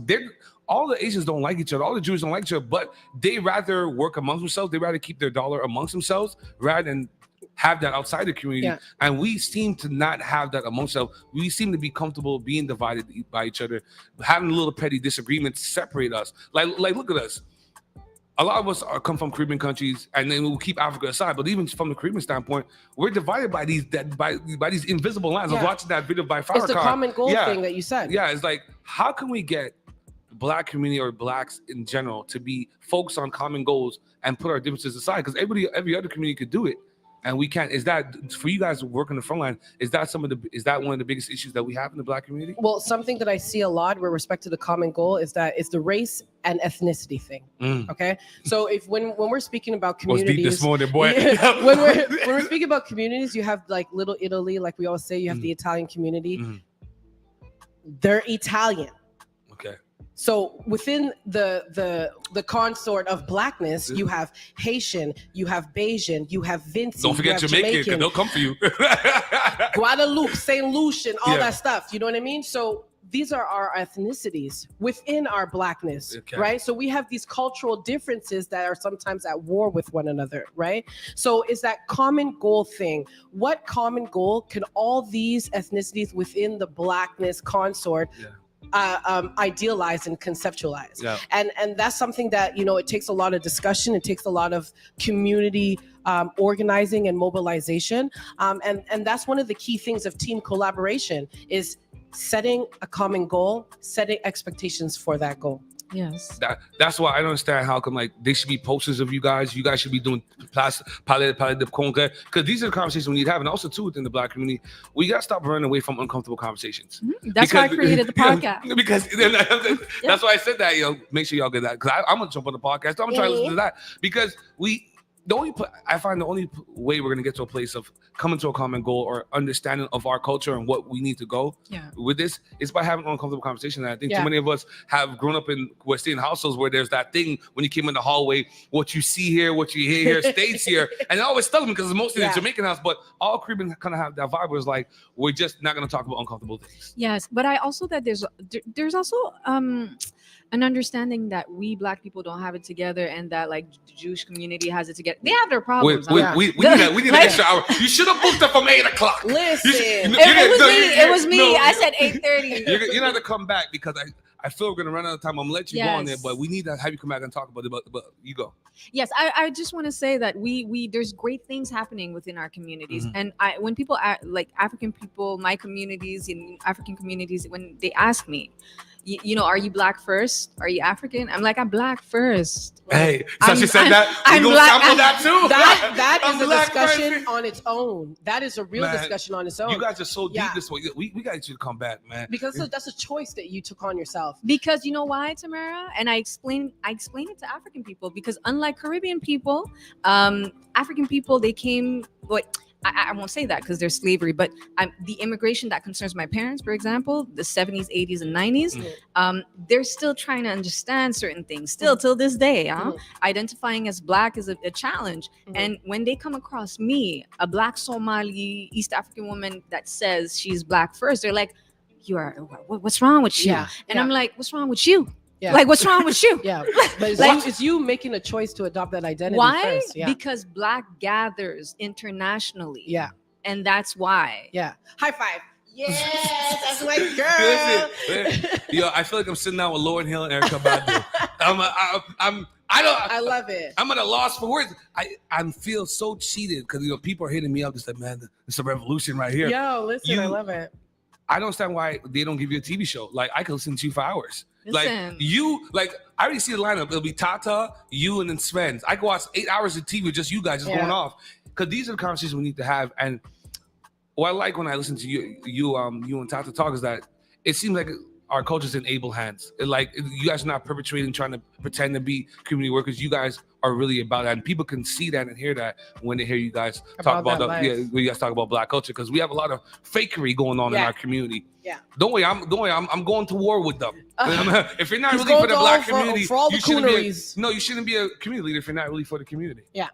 all the Asians don't like each other, all the Jews don't like each other, but they rather work amongst themselves. They rather keep their dollar amongst themselves rather than have that outside the community. And we seem to not have that amongst ourselves. We seem to be comfortable being divided by each other, having little petty disagreements separate us. Like look at us. A lot of us come from Caribbean countries, and then we'll keep Africa aside. But even from the Caribbean standpoint, we're divided by these by these invisible lines. I was watching that video by Farrakhan. It's the common goal thing that you said. Yeah, it's like, how can we get Black community or Blacks in general to be focused on common goals and put our differences aside? Because every other community could do it, and we can't. Is that for you guys working the front line? Is that one of the biggest issues that we have in the Black community? Well, something that I see a lot with respect to the common goal is that it's the race and ethnicity thing. Okay, so when we're speaking about communities, deep this morning, boy. when we're speaking about communities, you have like Little Italy, like we always say. You have the Italian community. They're Italian. Okay. So within the consort of Blackness, you have Haitian, you have Bayesian, you have Vinci. Don't forget Jamaican, because they'll come for you. Guadeloupe, St. Lucian, all that stuff. You know what I mean? So these are our ethnicities within our Blackness, right? So we have these cultural differences that are sometimes at war with one another, right? So is that common goal thing? What common goal can all these ethnicities within the Blackness consort idealize and conceptualize? And that's something that, you know, it takes a lot of discussion. It takes a lot of community organizing and mobilization. And that's one of the key things of team collaboration is setting a common goal, setting expectations for that goal. Yes. That's why I don't understand how come like they should be posters of you guys. You guys should be doing palais de congrès, because these are the conversations we need to have. And also too within the Black community, we gotta stop running away from uncomfortable conversations. That's why I created the podcast. Because that's why I said that. You know, make sure y'all get that, because I'm gonna jump on the podcast. I'm gonna try to listen to that, because I find the only way we're gonna get to a place of coming to a common goal or understanding of our culture and what we need to go with this is by having an uncomfortable conversation. And I think too many of us have grown up in West Indian households where there's that thing when you came in the hallway, what you see here, what you hear here stays here. And it always stuck me because it's mostly the Jamaican house, but all Caribbean kind of have that vibe where it's like, we're just not gonna talk about uncomfortable things. Yes, but I also that there's also an understanding that we Black people don't have it together, and that like the Jewish community has it together. They have their problems. We need an extra hour. You should have booked up from 8 o'clock. Listen, it was me. I said 8:30. You're gonna have to come back, because I feel we're gonna run out of time. I'm gonna let you go on there, but we need to have you come back and talk about it. But you go. Yes, I just want to say that we there's great things happening within our communities, and when people like African people, my communities in African communities, when they ask me, you know, are you Black first? Are you African? I'm like, I'm Black first. Hey, so she said that. I'm you Black. Sample that too. That is a discussion on its own. That is a real discussion on its own. You guys are so deep this way. We got you to come back, man. Because that's a choice that you took on yourself. Because you know why, Tamara? And I explain it to African people, because unlike Caribbean people, African people, they came I won't say that because there's slavery, but the immigration that concerns my parents, for example, the 70s, 80s, and 90s, they're still trying to understand certain things, still till this day. Identifying as Black is a challenge. And when they come across me, a Black Somali East African woman that says she's Black first, they're like, what's wrong with you? And I'm like, what's wrong with you? Yeah. Like, what's wrong with you? Yeah, but it's you making a choice to adopt that identity. Why? First. Yeah. Because Black gathers internationally. Yeah. And that's why. Yeah. High five. Yes, that's my girl. Listen, yo, I feel like I'm sitting down with Lauryn Hill and Erykah Badu. I love it. I'm at a loss for words. I feel so cheated because people are hitting me up. Just like, man, it's a revolution right here. Yo, listen, I love it. I don't understand why they don't give you a TV show. Like, I could listen to you for hours. Listen. I already see the lineup. It'll be Tata, you, and then Sven's. I could watch 8 hours of TV with just you guys just going off. Because these are the conversations we need to have. And what I like when I listen to you and Tata talk is that it seems like our culture's in able hands. You guys are not perpetrating, trying to pretend to be community workers. You guys are really about that, and people can see that and hear that when they hear you guys talk about when you guys talk about Black culture, because we have a lot of fakery going on in our community. Yeah. Don't worry, I'm going to war with them. If you're not really for the Black community, you shouldn't be a community leader if you're not really for the community. Yeah.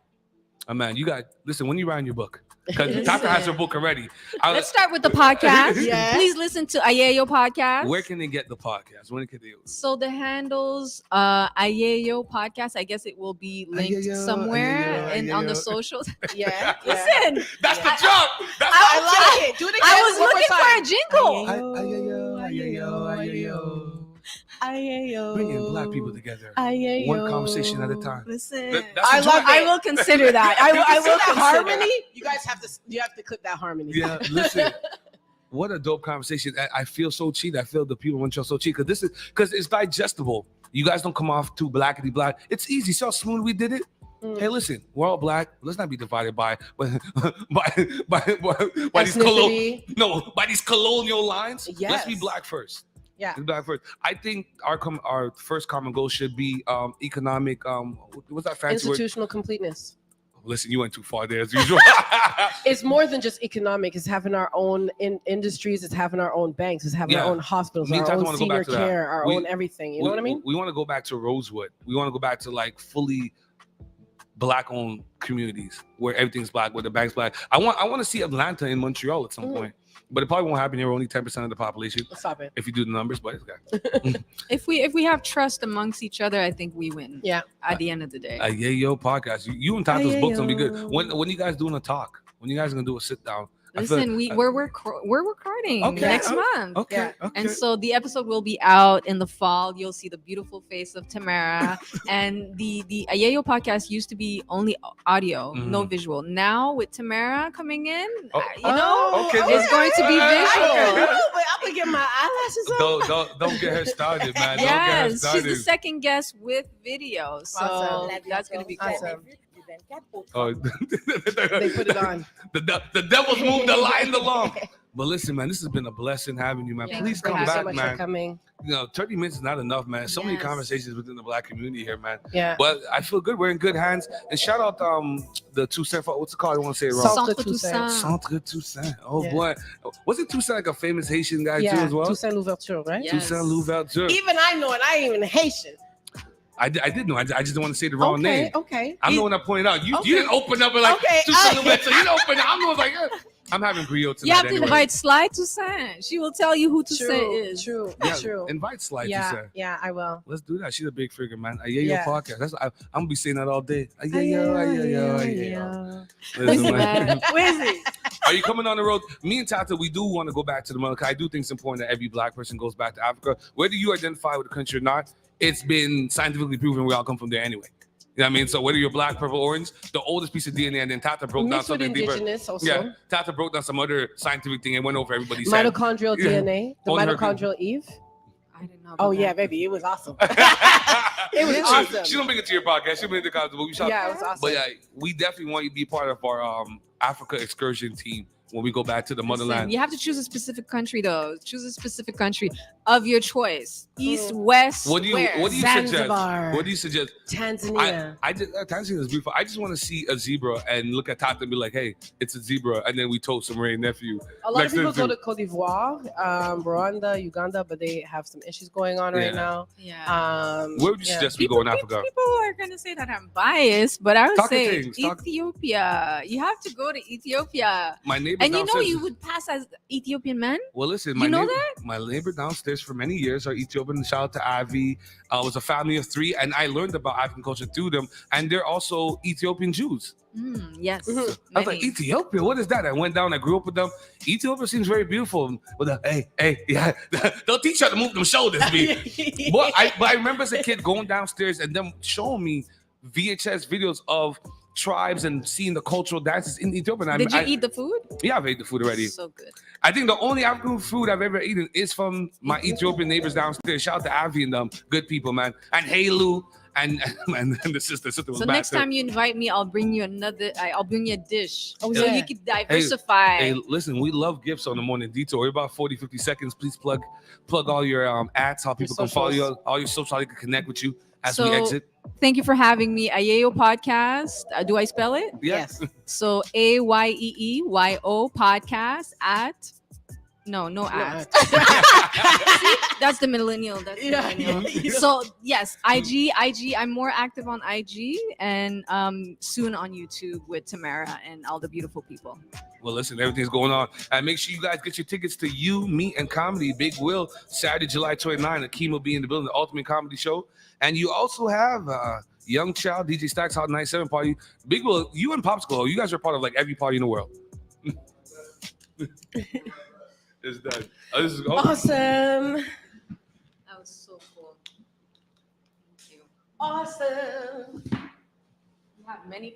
Man, you got listen when you write your book. Because Tata has her book already. Let's start with the podcast. Please listen to Ayeeyo Podcast. Where can they get the podcast? When can they? So the handles Ayeeyo Podcast. I guess it will be linked somewhere on the socials. Yeah. Listen, that's the job. I like it. Do it again. I was looking for a jingle. Ayeeyo. Ayeeyo. Bringing Black people together. Ayeeyo. One conversation at a time. Listen, I will consider that. I will consider harmony. You guys have to clip that harmony. Yeah, listen. What a dope conversation. I feel so cheated. I feel the people want you so cheated because it's digestible. You guys don't come off too blackety black. It's easy. See how smooth we did it? Hey, listen, we're all Black. Let's not be divided by these colonial lines. Yes. Let's be Black first. Yeah. Black first. I think our first common goal should be economic. What's that fancy institutional completeness. Listen, you went too far there as usual. It's more than just economic. It's having our own industries. It's having our own banks. It's having our own hospitals, our own senior care, our own everything. You know what I mean? We want to go back to Rosewood. We want to go back to fully Black-owned communities where everything's Black, where the bank's Black. I want to see Atlanta in Montreal at some point. But it probably won't happen here. We're only 10% of the population. Stop it. If you do the numbers, but it's okay. If we have trust amongst each other, I think we win. Yeah. At the end of the day. Ayeeyo Podcast. You and Tata's books gonna be good. When you guys doing a talk? When you guys are gonna do a sit down? Listen, we're recording next month. Okay. And so the episode will be out in the fall. You'll see the beautiful face of Tamara. And the Ayeeyo Podcast used to be only audio, no visual. Now with Tamara coming in, it's going to be visual. I'm gonna get my eyelashes on. Don't get her started, man. Yes, she's the second guest with video. So awesome. that's gonna be awesome. Oh, they put it on. The devil's moved the line along. But listen, man, this has been a blessing having you, man. Please come back, so much man. For coming. 30 minutes is not enough, man. So many conversations within the Black community here, man. Yeah. But I feel good. We're in good hands. And shout out the Toussaint. What's it called? I want to say it wrong. Centre Toussaint. Oh boy, was it Toussaint like a famous Haitian guy too as well? Toussaint Louverture, right? Yes. Toussaint Louverture. Even I know it. I ain't even Haitian. I did know. I just didn't want to say the wrong name. Okay. I'm the one that pointed out. You didn't open up and Toussaint Louverture. You didn't open up. I'm like, I'm having griot tonight. You have to invite Sly Toussaint. She will tell you who Toussaint is. True. Invite Sly Toussaint. Yeah, I will. Let's do that. She's a big figure, man. Ayeeyo Podcast. I'm gonna be saying that all day. Ayeeyo. Listen, man. Where is he? Are you coming on the road? Me and Tata, we do want to go back to the mother. I do think it's important that every Black person goes back to Africa. Whether you identify with the country or not, it's been scientifically proven we all come from there anyway. You know what I mean? So whether you're Black, purple, orange, the oldest piece of DNA, and then Tata broke down something deeper. Also. Yeah, Tata broke down some other scientific thing and went over everybody's mitochondrial DNA, the mitochondrial Eve. I didn't know. Oh yeah, baby, it was awesome. It was awesome. She don't bring it to your podcast. She bring it to the book. Yeah, it was awesome. But yeah, we definitely want you to be part of our Africa excursion team. when we go back to the motherland. You have to choose a specific country, though. Choose a specific country of your choice. East, west. What do you Zanzibar. suggest? What do you suggest? Tanzania. Tanzania is beautiful. I just want to see a zebra and look at Tata and be like, "Hey, it's a zebra," and then we told some Ray nephew. A lot of people go to Cote d'Ivoire, Rwanda, Uganda, but they have some issues going on right now. Yeah. Where would you suggest we go in Africa? People are gonna say that I'm biased, but I would say things, Ethiopia. You have to go to Ethiopia. My neighbor and downstairs. you would pass as Ethiopian men. Well, listen, you know that my neighbor downstairs for many years are Ethiopian. Shout out to Ivy. Was a family of 3, and I learned about African culture through them. And they're also Ethiopian Jews. Yes. I was like, Ethiopia, what is that? I went down, I grew up with them. Ethiopia seems very beautiful. With the yeah, they'll teach you how to move them shoulders, B. But I remember as a kid going downstairs and them showing me VHS videos of tribes and seeing the cultural dances in Ethiopia. Did you eat the food? Yeah, I've ate the food already. So good. I think the only African food I've ever eaten is from my Ethiopian neighbors downstairs. Shout out to Avi and them, good people, man. And Halu and the sister was so back next there. time you invite me, I'll bring you I'll bring you a dish. So yeah. you can diversify. Hey, listen, we love gifts on the Morning Detour. We're about 40, 50 seconds. Please plug all your ads, how people can follow you, all your socials, how they can connect with you as we exit. Thank you for having me. Ayeeyo Podcast. Do I spell it? Yes. So AYEEYO Podcast at. No at. That's the millennial. So yes, IG. I'm more active on IG and soon on YouTube with Tamara and all the beautiful people. Well, listen, everything's going on. And make sure you guys get your tickets to You, Me, and Comedy, Big Will, Saturday, July 29. Akeem will be in the building, the Ultimate Comedy Show. And you also have Young Child, DJ Stacks, Hot 97 Party. Big Will, you and Popsicle, you guys are part of like every party in the world. It's done. This is awesome. That was so cool. Thank you. Awesome. You have many